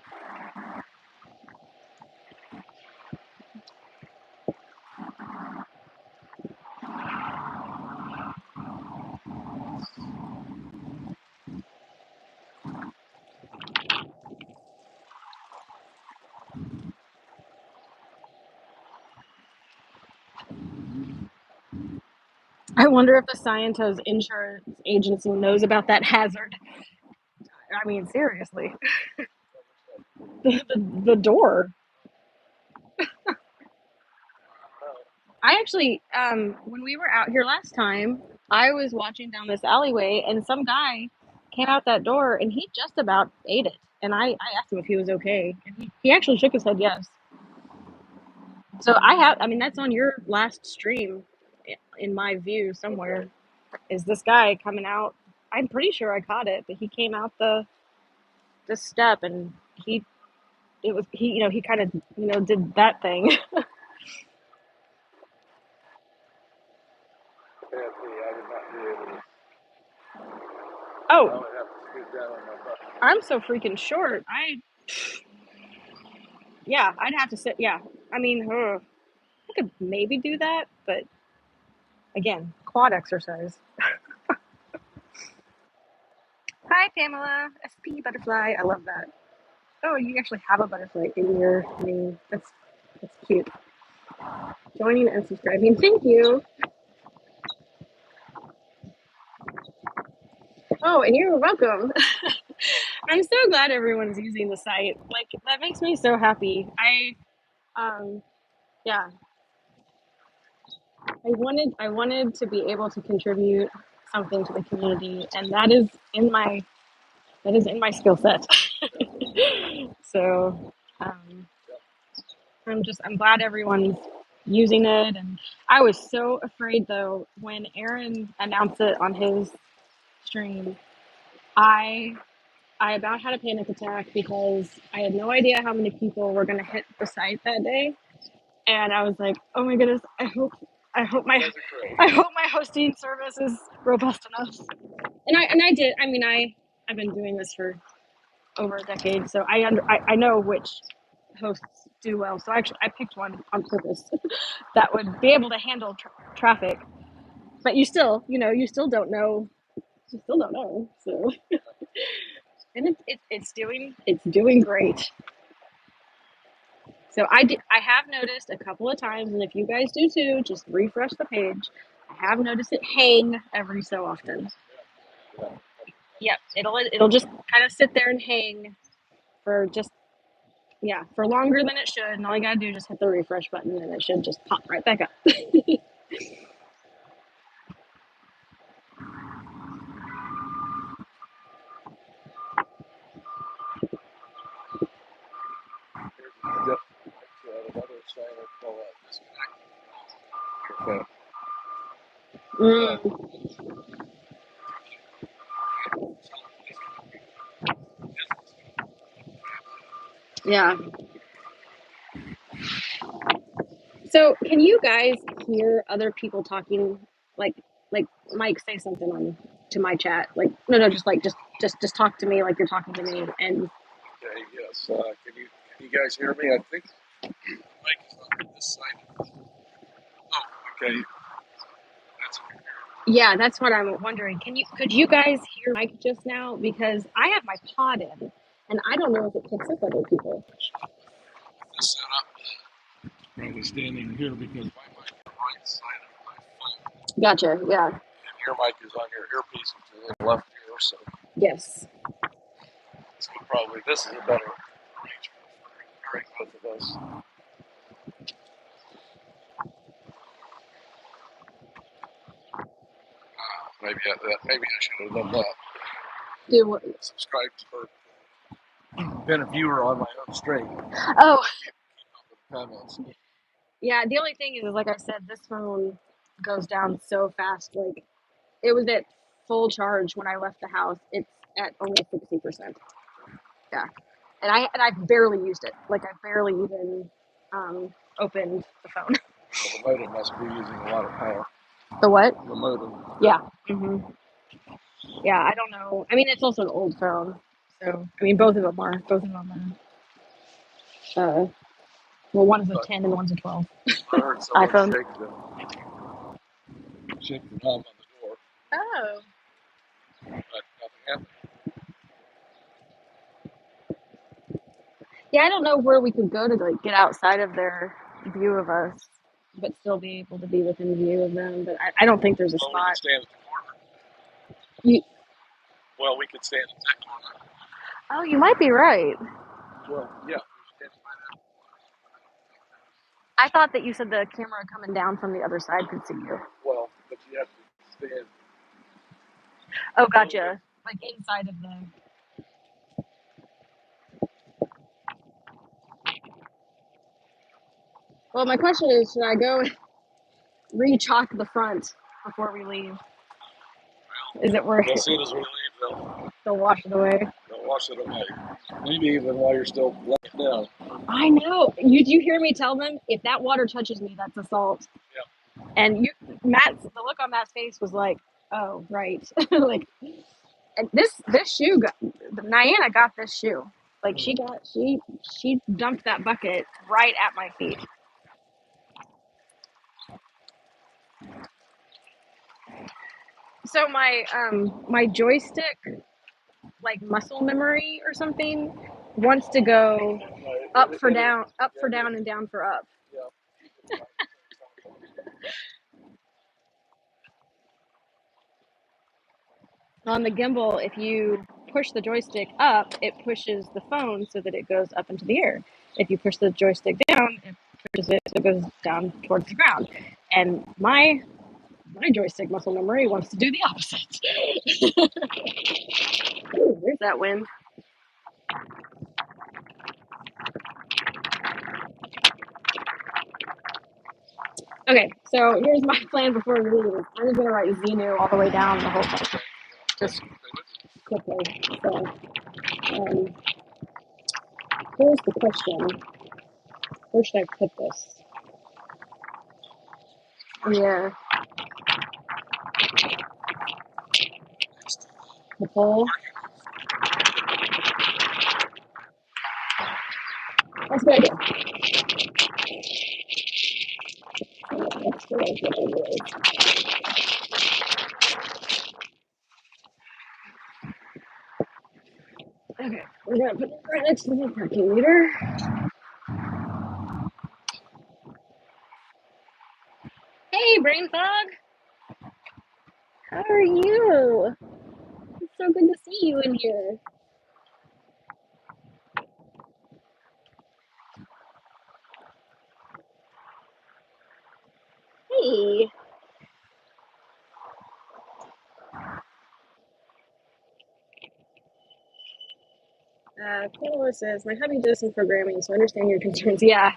I wonder if the Scientology insurance agency knows about that hazard. I mean, seriously, the door. I actually, when we were out here last time, I was watching down this alleyway, and some guy came out that door, and he just about ate it. And I asked him if he was okay, and he actually shook his head yes. So I mean, that's on your last stream, in my view, somewhere. Is this guy coming out? I'm pretty sure I caught it, but he came out the step, and he kind of did that thing. Oh, I'm so freaking short. Yeah, I'd have to sit. Yeah, I mean, I could maybe do that, but again, quad exercise. Hi, Pamela. SP butterfly. I love that. Oh, you actually have a butterfly in your name. That's cute. Joining and subscribing. Thank you. Oh, and you're welcome. I'm so glad everyone's using the site. Like that makes me so happy. Yeah, I wanted to be able to contribute something to the community, and that is in my skill set. So I'm glad everyone's using it. And I was so afraid though when Aaron announced it on his stream. I I about had a panic attack because I had no idea how many people were going to hit the site that day, and I was like, "Oh my goodness! I hope my hosting service is robust enough." And I did. I mean, I've been doing this for over a decade, so I know which hosts do well. So actually, I picked one on purpose that would be able to handle traffic. But you still don't know. You still don't know. So, and it's doing great. So I have noticed a couple of times, and if you guys do too, just refresh the page. I have noticed it hang every so often. Yep, it'll just kind of sit there and hang for just for longer than it should, and all you gotta do is just hit the refresh button, and it should just pop right back up. Mm, yeah. So can you guys hear other people talking? Like Mike, say something on to my chat. Like no, just talk to me like you're talking to me. And Okay, yes. Can you guys hear me? I think the mic is on this side. Oh, okay. That's yeah, that's what I'm wondering. Could you guys hear Mike just now? Because I have my pod in, And I don't know if it picks up other people. This setup, probably standing here because my mic is right side of my phone. Gotcha, yeah. And your mic is on your earpiece, which is in the left ear, so Yes. probably this is a better arrangement for hearing both of us. Maybe I should have done that. Do what? Subscribe to her. Been a viewer on my own stream. Oh, Keep up with the comments. yeah. The only thing is, like I said, this phone goes down so fast. Like, it was at full charge when I left the house. It's at only 60%. Yeah. And I barely used it. Like, I barely even opened the phone. Well, the modem must be using a lot of power. The what? The modem. Yeah. Yeah, I don't know. I mean, it's also an old phone. So, I mean, both of them are. Well, one is a 10 and one's a 12. I heard someone iPhone. shake the knob on the door, Oh. but nothing happened. Yeah, I don't know where we could go to like get outside of their view of us, but still be able to be within view of them. But I don't think there's a Well, we could spot. stand at the corner. You, We could stand at that corner. oh, you might be right. Well, yeah. Stand by that. I thought that you said the camera coming down from the other side could see you. Well, but you have to stand. Oh, gotcha. Like inside of the. Well, my question is, should I go re-chalk the front before we leave? Is it worth As it? soon as we leave, They'll wash it away. they'll wash it away. Maybe even while you're still laying down. I know. You hear me tell them if that water touches me, that's assault. Yeah. And the look on Matt's face was like, oh, right. Like, and this shoe Niana got this shoe. Like she dumped that bucket right at my feet. So my joystick, like muscle memory or something, wants to go up for down, and down for up. Yeah. On the gimbal, if you push the joystick up, it pushes the phone so that it goes up into the air. If you push the joystick down, it pushes it so it goes down towards the ground. And my joystick muscle memory wants to do the opposite. Ooh, there's that wind. Okay, so here's my plan before we leave. I'm just gonna write Xenu all the way down the whole thing, just quickly. So, here's the question: where should I put this? Yeah, the pole. That's a good idea. That's good idea. Okay, we're gonna put it right next to the parking meter. Hey, brain fog. How are you? It's so good to see you in here. Hey. Pamela says, my hubby does some programming, so I understand your concerns. Yeah.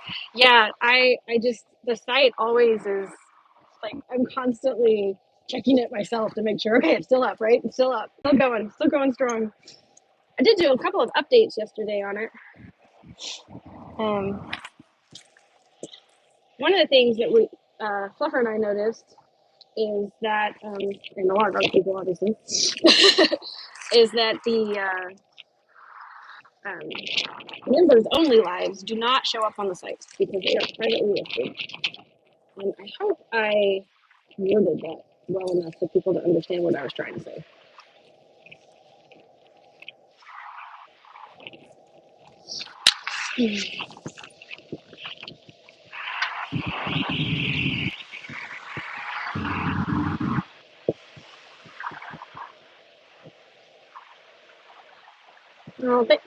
I just, the site always is like, I'm constantly checking it myself to make sure, okay, it's still up, right? It's still up. Still going strong. I did do a couple of updates yesterday on it. One of the things that Fluffer and I noticed is that, and a lot of other people obviously, is that the members only lives do not show up on the site because they are privately listed. And I hope I worded that well enough for people to understand what I was trying to say. Oh,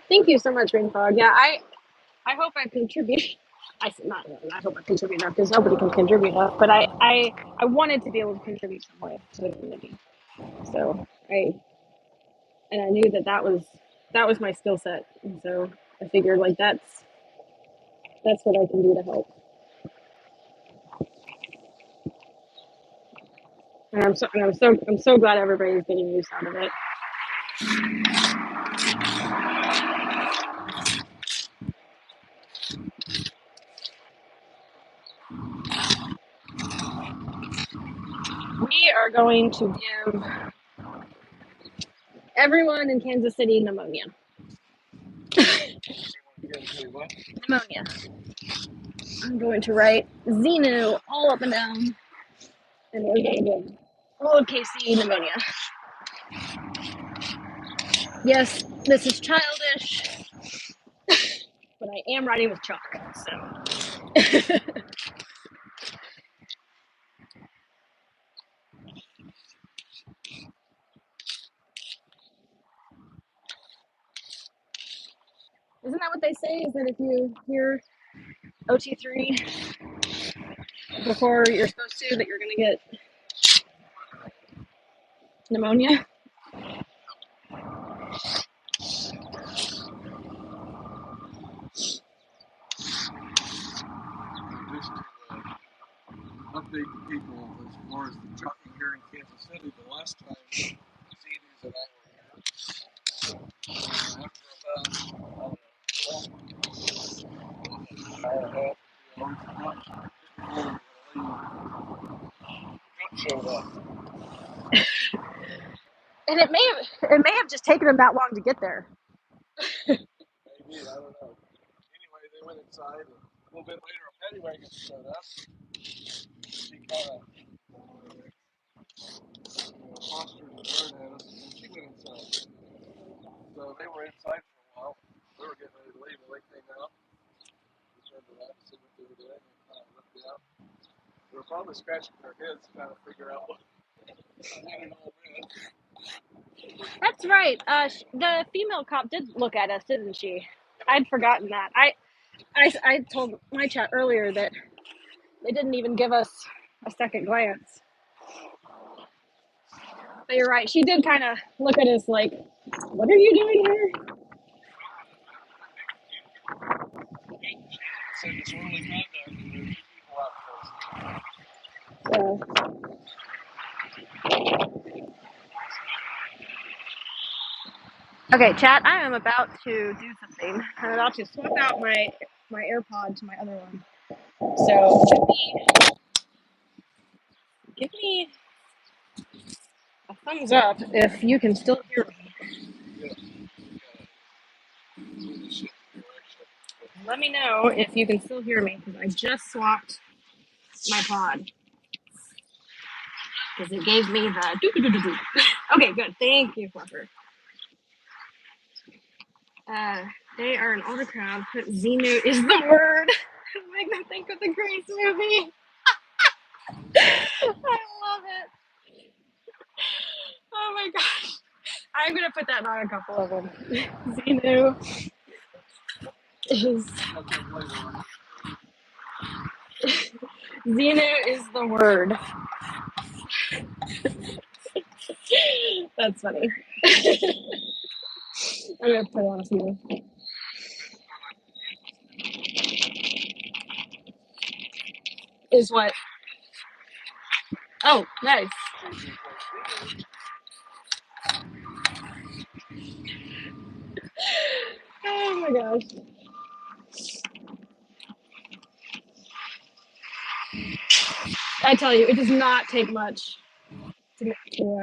thank you so much, Green Frog. Yeah, I hope I contribute. I hope I contribute enough because nobody can contribute enough. But I wanted to be able to contribute some way to the community. So I knew that was my skill set, and so I figured like that's what I can do to help. And I'm so glad everybody's getting use out of it. We are going to give everyone in Kansas City pneumonia. Pneumonia. I'm going to write Xenu all up and down, and we're going to give all of KC pneumonia. Yes, this is childish, but I am writing with chalk, so. Isn't that what they say? Is that if you hear OT3 before you're supposed to, that you're going to get pneumonia? Just to update the people as far as the trucking here in Kansas City, the last time Zedis and I were here, after about, hour and a half, showed up. And it may have just taken them that long to get there. Maybe, I don't know. Anyway, they went inside, and a little bit later, a paddy wagon showed up. She kind of postured and stared at us, and then she went inside. So they were inside for a while. We were getting ready to leave, and they came out. We turned around and see what they were doing, and kind of looked out. They were probably scratching their heads trying to figure out what it all meant. That's right. The female cop did look at us, didn't she? I'd forgotten that. I told my chat earlier that they didn't even give us a second glance. But you're right. She did kind of look at us like, "What are you doing here?" Said disorderly conduct, and there were 2 people out there. Okay, chat. I am about to do something. I'm about to swap out my AirPod to my other one. So give me a thumbs up if you can still hear me. Let me know if you can still hear me because I just swapped my pod because it gave me the doo-doo-doo-doo-doo. Okay, good. Thank you, Fluffer. They are an older crowd, but Xenu is the word. Make them think of the Grace movie. I love it. Oh my gosh. I'm gonna put that on a couple of them. Xenu is Xenu is the word. That's funny. I'm gonna put it on a few. Is what? Oh, nice. Oh my gosh. I tell you, it does not take much to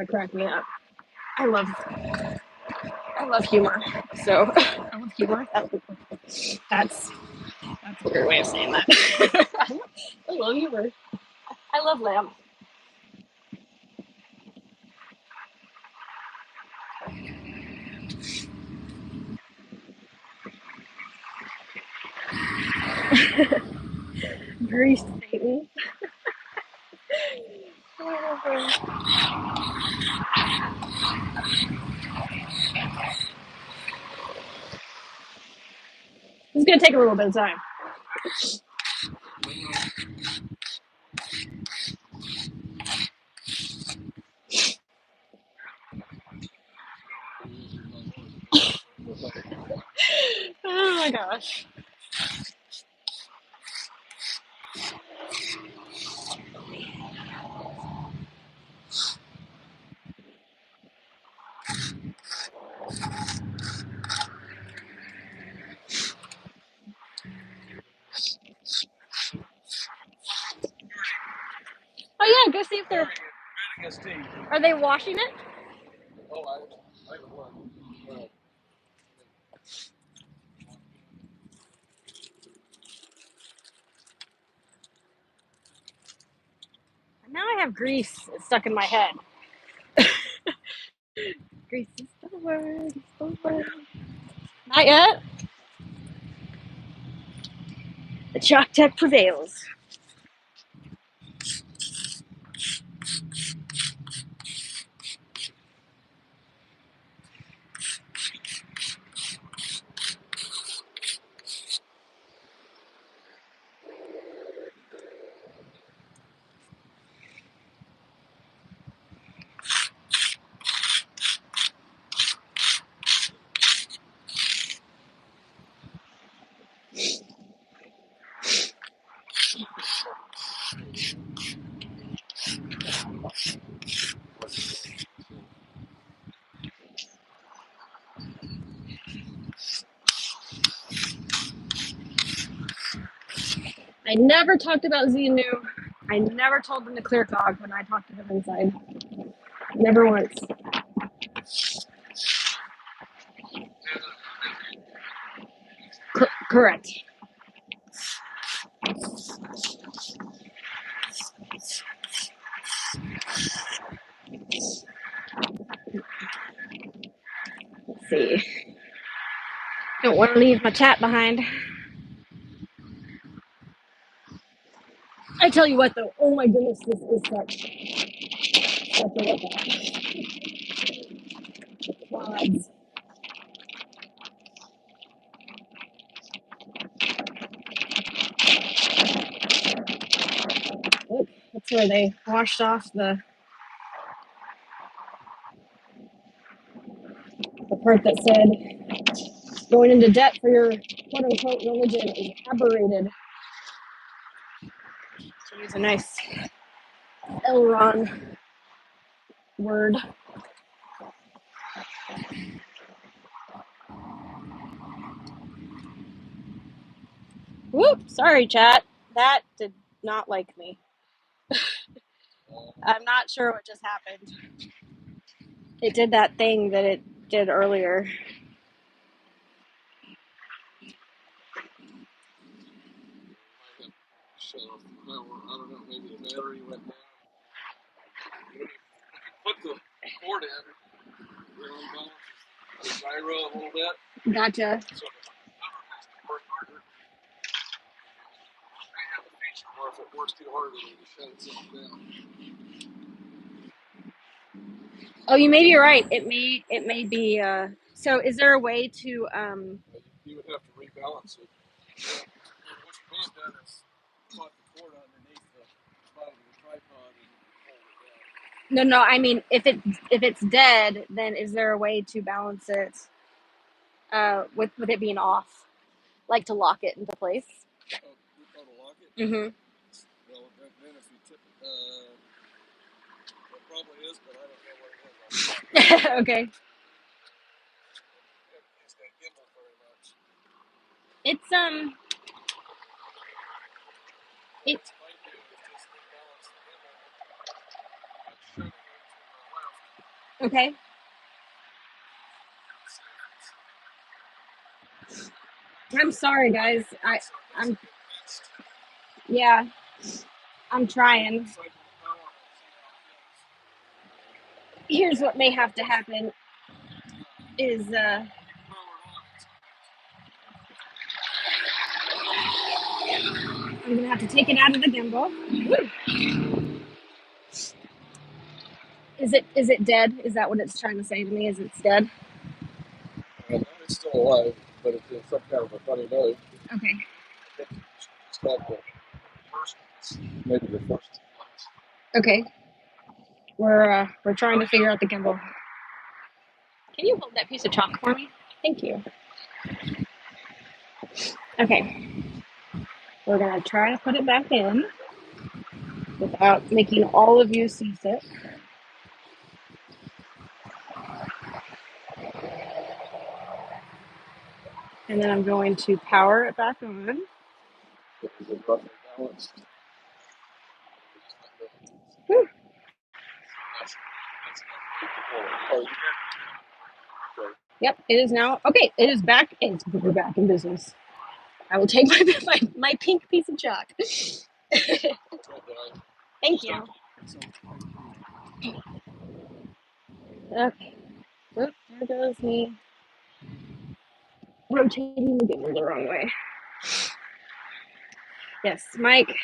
crack me up. I love humor. So I love humor. That's a weird way of saying that. I love humor. I love lamb. Greased Satan. It's gonna take a little bit of time. Oh my gosh. Oh yeah, go see if they're. Betting his team. Are they washing it? Oh, I don't know. Now I have grease stuck in my head. Grease is the word. It's the word. Not yet. The Chalktech prevails. I never talked about Xenu. I never told them to clear cog when I talked to them inside. Never once. Correct. Let's see. Don't want to leave my chat behind. I tell you what, though. Oh my goodness, this is such a quads. Look, that's where they washed off the part that said going into debt for your quote unquote religion is aberrated. To use a nice Elron word. Whoop! Sorry, chat. That did not like me. I'm not sure what just happened. It did that thing that it did earlier. Shut off the power. I don't know. Maybe the battery went down. Put the cord in. You're on balance. The gyro a little bit. Gotcha. So the work harder. I have a feature where if it works too hard, it'll just shut itself down. Oh, you may be right. It may be. So, is there a way to? You would have to rebalance it. What you may have done is caught the cord underneath the bottom of the tripod and hold it down. No. I mean, if it's dead, then is there a way to balance it? With it being off, like to lock it into place. Oh, to lock it? Mm-hmm. Well, then if you tip it, it probably is, but I don't know what it is. Okay. It's got gimbal very much. It's What it might do is just rebalance the gimbal by shutting it to the left. okay. I'm sorry, guys. I'm yeah. I'm trying. Here's what may have to happen is I'm gonna have to take it out of the gimbal. Woo. Is it dead? Is that what it's trying to say to me? Is it's dead? It's still alive, but it's in some kind of a funny mode. Okay. It's called the first, maybe the first. Okay. We're trying to figure out the gimbal. Can you hold that piece of chalk for me? Thank you. Okay. We're gonna try to put it back in without making all of you seasick. And then I'm going to power it back on. Is it roughly balanced? Whew. That's oh, you can. Yep, it is now. Okay, it is back. We're back in business. I will take my pink piece of chalk. Thank you. Okay. Oop, there goes me rotating the gimbal the wrong way. Yes, Mike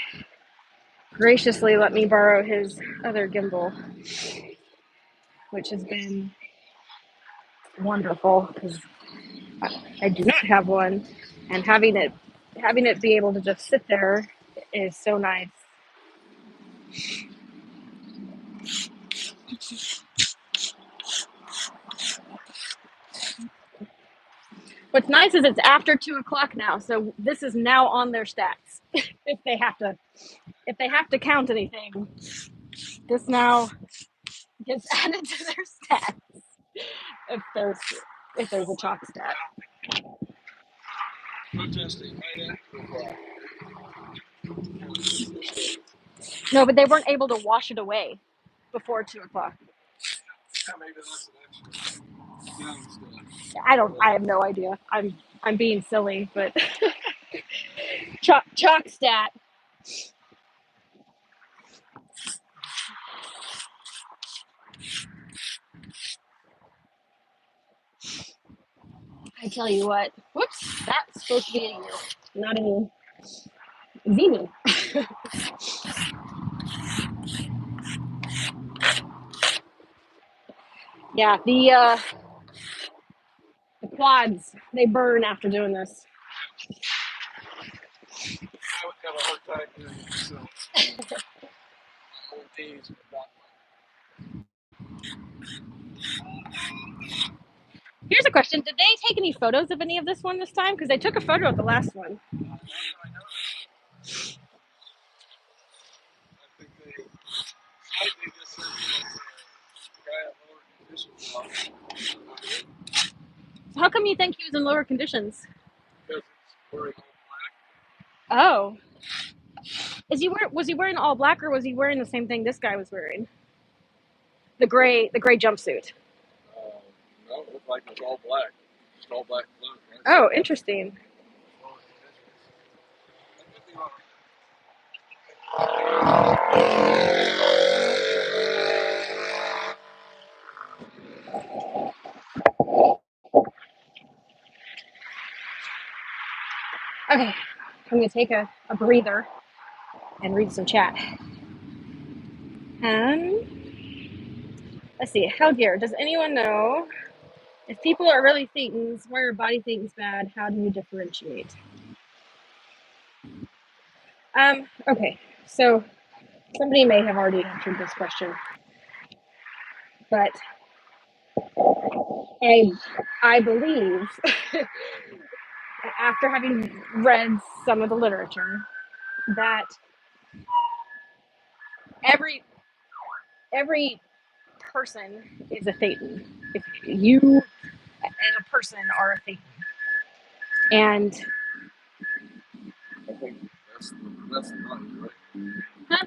graciously let me borrow his other gimbal, which has been wonderful because I do not have one, and having it be able to just sit there is so nice. What's nice is it's after 2:00 now, so this is now on their stats. if they have to count anything, this now gets added to their stats. If there's a chalk stat. Protesting right No, but they weren't able to wash it away before 2:00. maybe that's an extra. I have no idea. I'm being silly, but chalk stat. I tell you what. Whoops, that's supposed to be in here, not in Zenu. Yeah, the quads, they burn after doing this. I would have a hard time doing it myself. Old days without Here's a question: did they take any photos of any of this one this time? Because they took a photo of the last one. I think they slightly just said the guy at lower conditions So how come you think he was in lower conditions? because it's wearing all Oh, was he wearing all black, or was he wearing the same thing this guy was wearing? The gray jumpsuit. no, it looked like it was all black. Just all black clothes, right? Oh, interesting. Okay, I'm gonna take a breather and read some chat. Let's see. How dear. Does anyone know if people are really thetans? Why are body thetans bad? How do you differentiate? Okay. So somebody may have already answered this question, but I believe after having read some of the literature that every person is a thetan. If you as a person are a thetan, and I think that's not right. huh,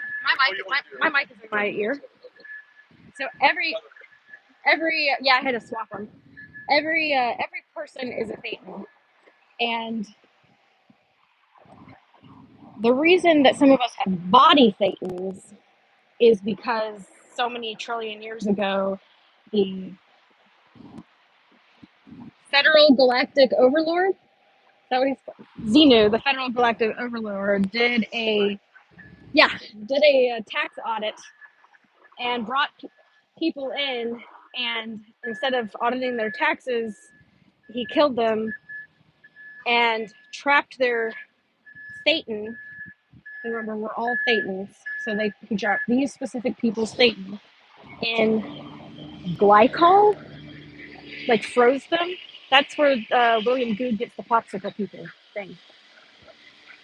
my mic is in my ear. So every yeah, I had to swap them. Every person is a thetan, and the reason that some of us have body thetans is because so many trillion years ago, the Federal Galactic Overlord that what he's Xenu, the Federal Galactic Overlord, did a tax audit and brought people in, and instead of auditing their taxes, he killed them and trapped their Satan. Remember, we're all Thetans, so he dropped these specific people's Satan in glycol, like froze them. That's where William Good gets the popsicle people thing.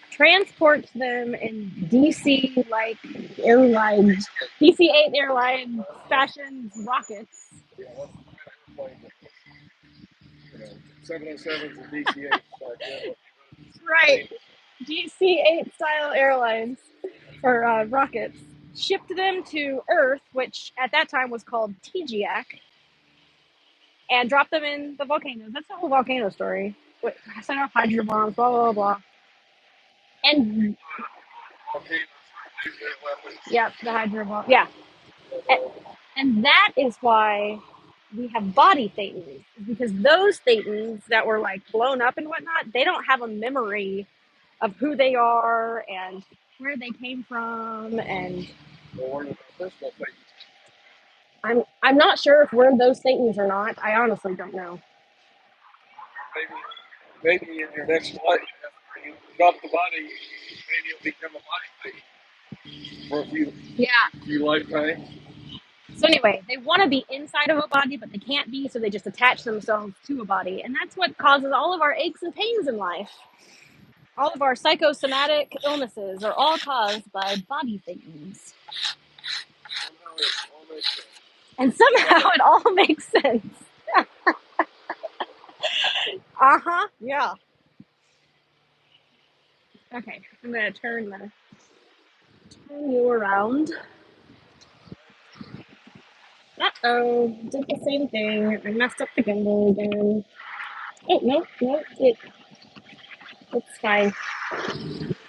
Transports them in DC-like airlines, DC-8 airline fashion rockets. Yeah, that's the kind of airplane that 707s and DC-8s like Right. DC-8 style airlines or rockets. Shipped them to Earth, which at that time was called TGAC, and dropped them in the volcanoes. That's the whole volcano story. Set off hydrogen bombs, blah, blah, blah. And, yeah, the hydrogen bomb. Yeah. And that is why we have body Thetans, because those Thetans that were like blown up and whatnot, they don't have a memory of who they are and where they came from. And I'm not sure if we're those Thetans or not. I honestly don't know. maybe in your next life, after you drop the body, maybe it'll become a body thing for a few lifetimes. So anyway, they want to be inside of a body, but they can't be, so they just attach themselves to a body. And that's what causes all of our aches and pains in life. All of our psychosomatic illnesses are all caused by body Thetans. And somehow it all makes sense. Yeah. Okay, I'm going to turn you around. Uh-oh, did the same thing. I messed up the gimbal again. Oh, no, it's fine.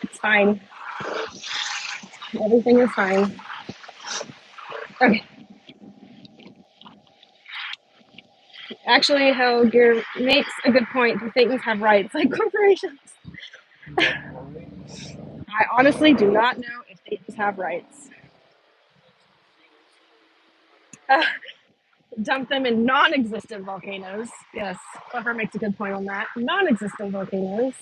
It's fine. Everything is fine. Okay. Actually, Helger makes a good point. The Thetans have rights like corporations. I honestly do not know if Thetans have rights. Dump them in non-existent volcanoes. Yes, Clever makes a good point on that. Non-existent volcanoes.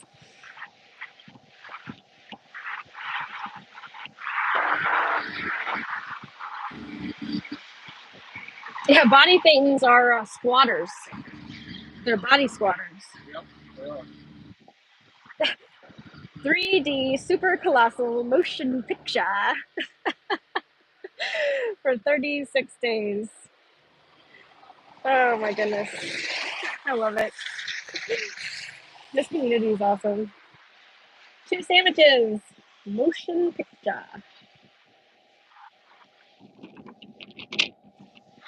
Yeah, body Thetans are squatters. They're body squatters. Yep. 3D super colossal motion picture for 36 days. Oh my goodness. I love it. This community is awesome. 2 sandwiches. Motion picture.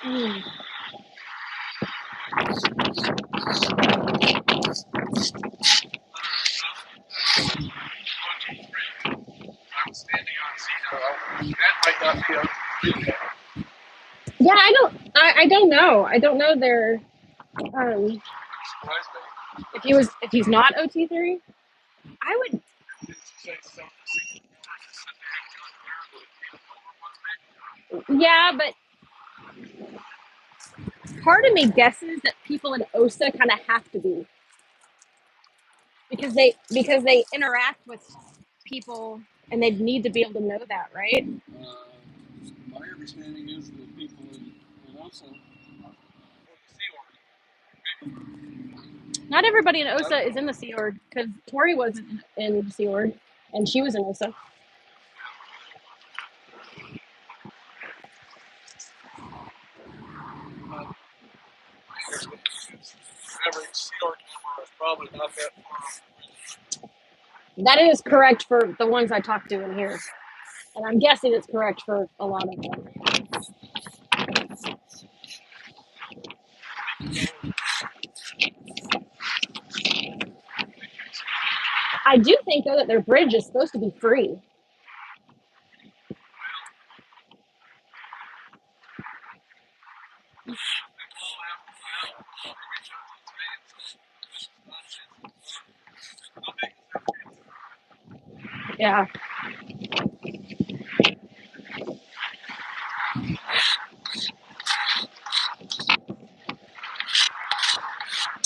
Mm. I'm standing on Xeno. That might not be a Yeah, I don't know. I don't know their if he's not OT3. I would Yeah, but part of me guesses that people in OSA kind of have to be because they interact with people and they need to be able to know that, right? My understanding is that people in OSA Not everybody in OSA is in the Sea Org because Tori wasn't in the Sea Org and she was in OSA. average Sea Org number is probably not that far. That is correct for the ones I talked to in here. And I'm guessing it's correct for a lot of them. I do think, though, that their bridge is supposed to be free. Yeah.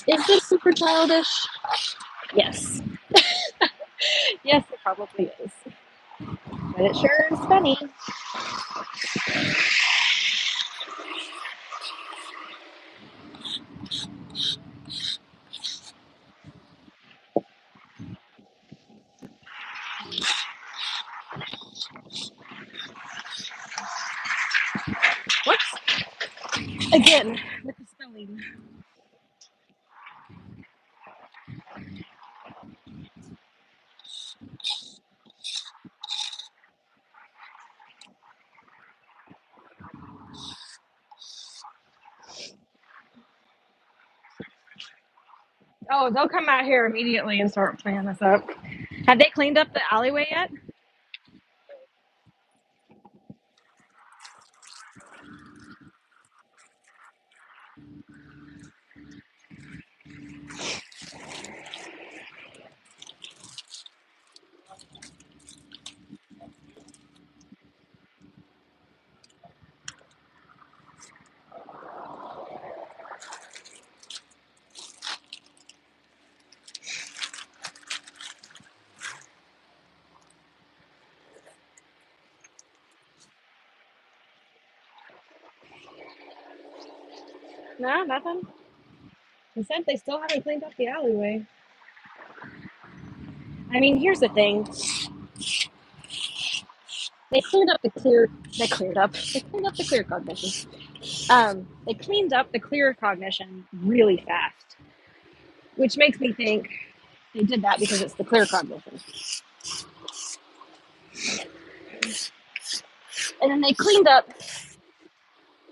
Is this super childish? Yes. Yes, it probably is. But it sure is funny. Whoops. Again, with the spelling. Oh, they'll come out here immediately and start playing this up. Have they cleaned up the alleyway yet? No, nothing. They said they still haven't cleaned up the alleyway. I mean, here's the thing. They cleaned up the clear. They cleared up. They cleaned up the clear cognition. They cleaned up the clear cognition really fast, which makes me think they did that because it's the clear cognition. And then they cleaned up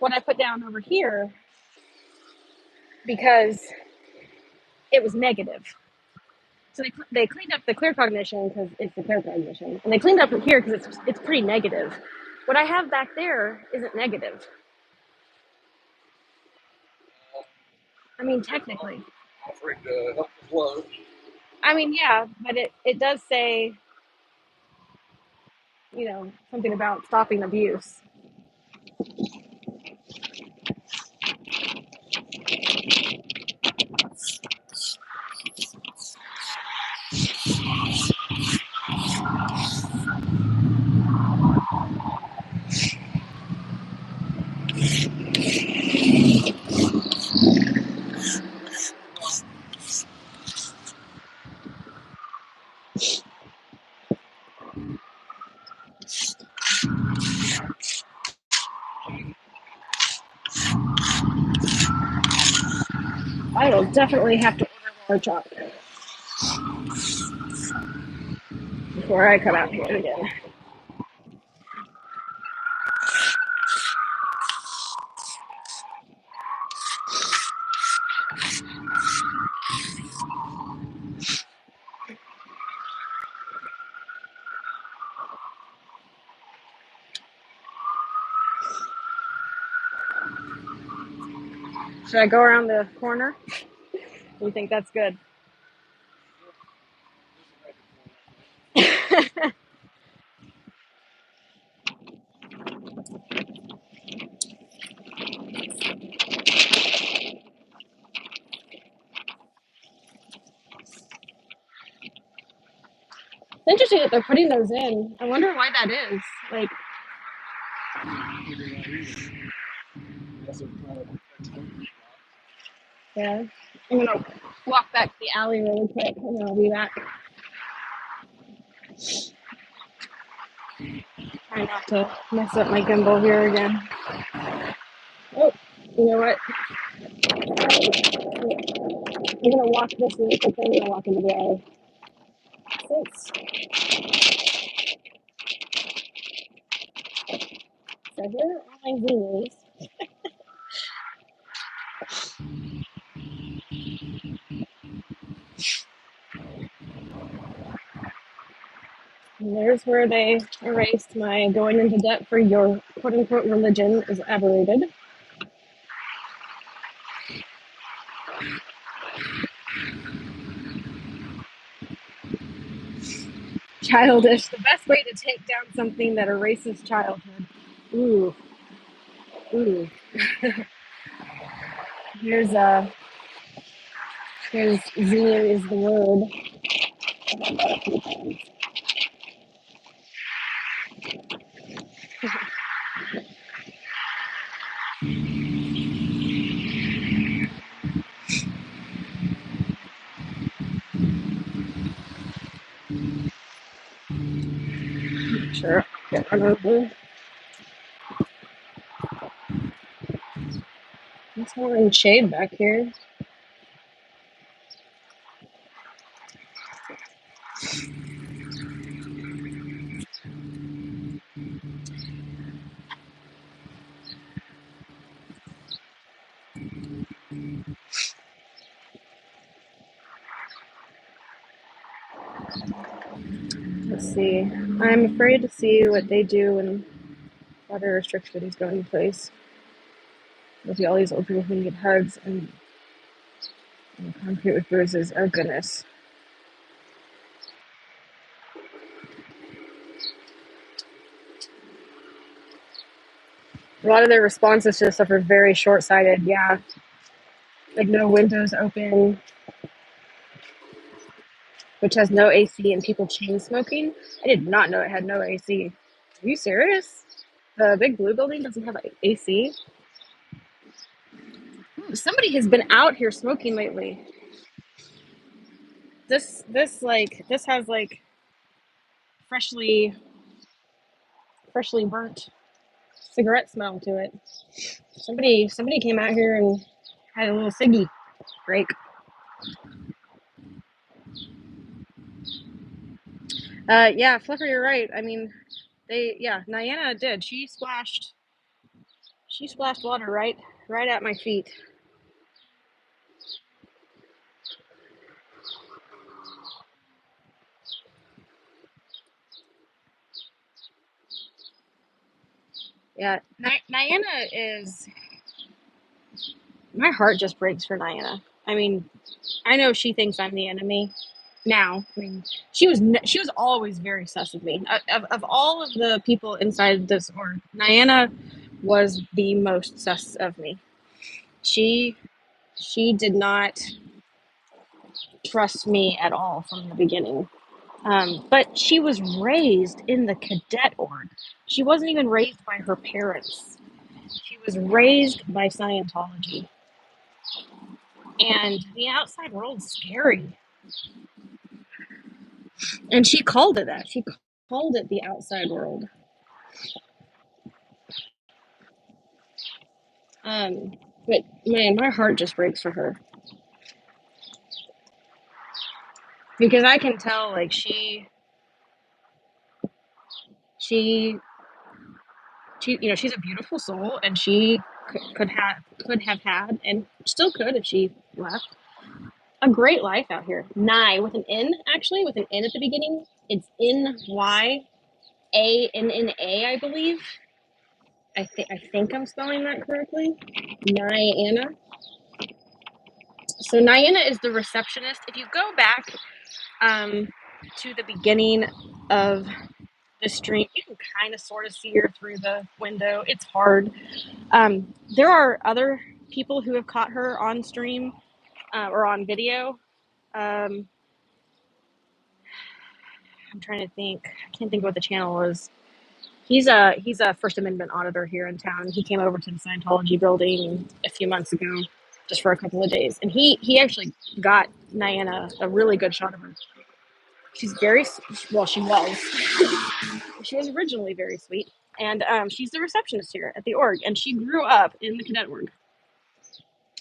what I put down over here because it was negative. So they cleaned up the clear cognition because it's the clear cognition, and they cleaned up here because it's pretty negative. What I have back there isn't negative. I mean, technically. Offering to help the flow. I mean, yeah, but it does say, something about stopping abuse. I will definitely have to order more chalk before I come out here again. Should I go around the corner? You think that's good? It's interesting that they're putting those in. I wonder why that is. Like, yeah. I'm gonna walk back to the alley really quick and then I'll be back. Try not to mess up my gimbal here again. Oh, you know what? I'm gonna walk this really quick and I'm gonna walk into the alley. Six. So here are my zeros. And there's where they erased my going into debt for your quote unquote religion is aberrated. childish. The best way to take down something that erases childhood. Ooh, ooh. Here's Zenio is the word. Sure. Get run over. It's all in shade back here. Let's see. I'm afraid to see what they do when water restrictions go into place. You'll see all these old people who get hugs and concrete with bruises. Oh goodness. A lot of their responses to this stuff are very short-sighted. Yeah, like no windows open, which has no AC, and people chain smoking. I did not know it had no AC. Are you serious? The big blue building doesn't have AC? Somebody has been out here smoking lately. This has like freshly burnt cigarette smell to it. Somebody came out here and had a little ciggy break. Yeah, Flipper, you're right. I mean, Niana did. She splashed water right at my feet. Yeah, Niana is. My heart just breaks for Niana. I mean, I know she thinks I'm the enemy. Now, I mean, she was always very sus of me. Of all of the people inside this org, Niana was the most sus of me. She did not trust me at all from the beginning. But she was raised in the cadet org. She wasn't even raised by her parents. She was raised by Scientology. And the outside world's scary. And she called it that. She called it the outside world. But man, my heart just breaks for her. Because I can tell, like, she's a beautiful soul, and she could have had, and still could if she left, a great life out here. Nye with an N, actually, with an N at the beginning. It's N-Y-A-N-N-A, I believe. I think I'm spelling that correctly. Niana. So Niana is the receptionist. If you go back to the beginning of the stream, you can kind of sort of see her through the window. It's hard. There are other people who have caught her on stream or on video. I'm trying to think. I can't think what the channel was. He's a First Amendment auditor here in town. He came over to the Scientology building a few months ago, just for a couple of days, and he actually got Niana a really good shot of her. She's very well. She was. She was originally very sweet, and she's the receptionist here at the org, and she grew up in the cadet org.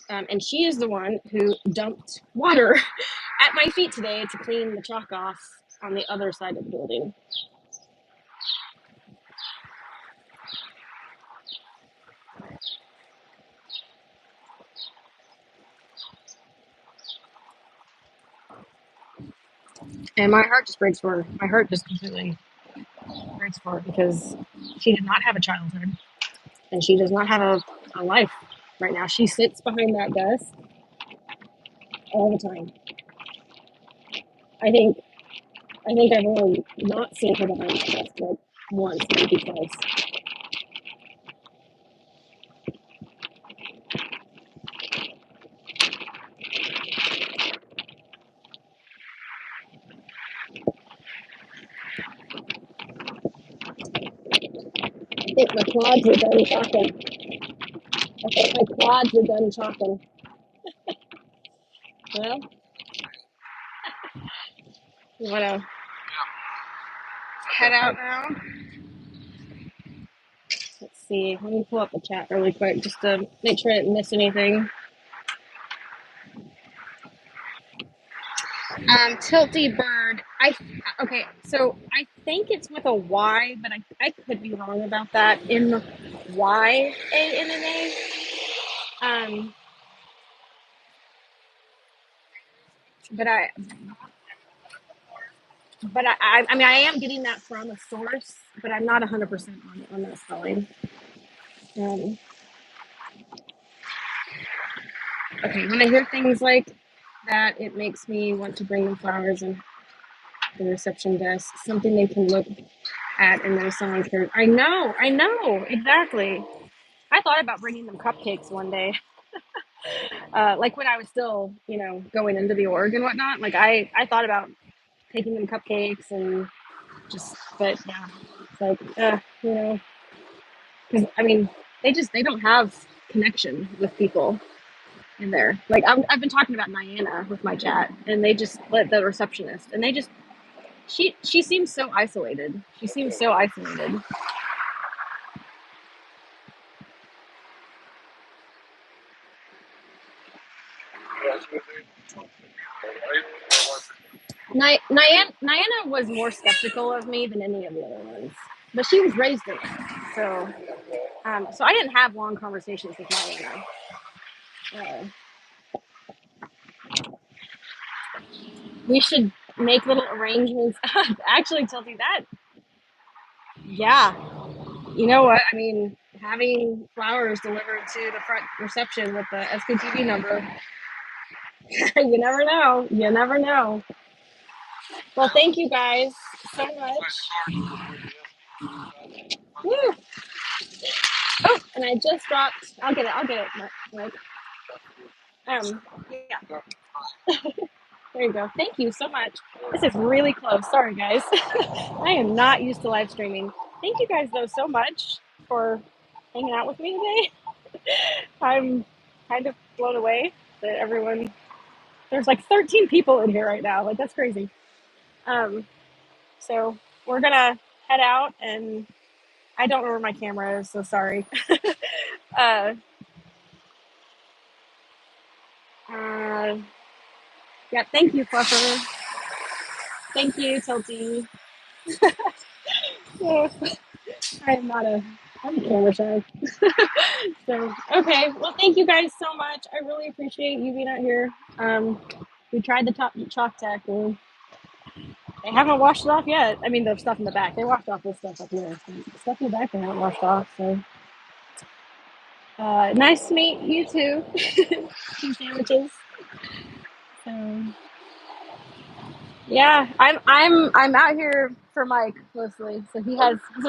And she is the one who dumped water at my feet today to clean the chalk off on the other side of the building. And my heart just breaks for her. My heart just completely breaks for her because she did not have a childhood, and she does not have a life right now. She sits behind that desk all the time. I think I think I've only not seen her behind the desk like once, maybe twice. I think my quads are done talking. I think my quads are done talking. Well, you wanna head out now? Let's see. Let me pull up the chat really quick just to make sure I didn't miss anything. Tilty Bird. Okay, so I think it's with a Y, but I could be wrong about that. In YANNA. Um, but I mean I am getting that from a source, but I'm not 100% on that spelling. Um, okay, when I hear things like that, it makes me want to bring them flowers and the reception desk, something they can look at in their song. I know, exactly. I thought about bringing them cupcakes one day, like when I was still, going into the org and whatnot. Like I thought about taking them cupcakes and just, but yeah, it's like, because I mean, they don't have connection with people in there. Like I've been talking about Diana with my chat, and they just let the receptionist, and they just she seems so isolated. She seems so isolated. Niana was more skeptical of me than any of the other ones, but she was raised in it, so I didn't have long conversations with Niana. Uh, we should make little arrangements. Actually, Tilty, that yeah, you know what? I mean, having flowers delivered to the front reception with the SKTV number, you never know. You never know. Well, thank you guys so much. Woo. Oh, and I just dropped. I'll get it. Mike. Yeah. There you go. Thank you so much. This is really close. Sorry, guys. I am not used to live streaming. Thank you guys, though, so much for hanging out with me today. I'm kind of blown away that there's like 13 people in here right now. Like, that's crazy. Um, so we're going to head out, and I don't know where my camera is, so sorry. uh, uh, yeah, thank you, Fluffer. Thank you, Tilty. Yeah, I'm camera shy. So, okay. Well, thank you guys so much. I really appreciate you being out here. We tried the Chalktech, and they haven't washed it off yet. I mean, the stuff in the back. They washed off this stuff up here. The stuff in the back they haven't washed off. So, nice to meet you too. Some sandwiches. So, yeah, I'm out here for Mike mostly. So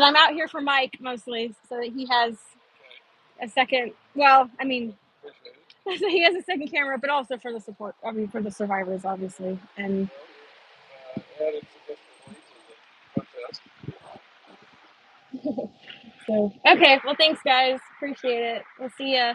I'm out here for Mike mostly, so that he has a second. Well, I mean, he has a second camera, but also for the support. I mean, for the survivors, obviously. And so, okay. Well, thanks, guys. Appreciate it. We'll see ya.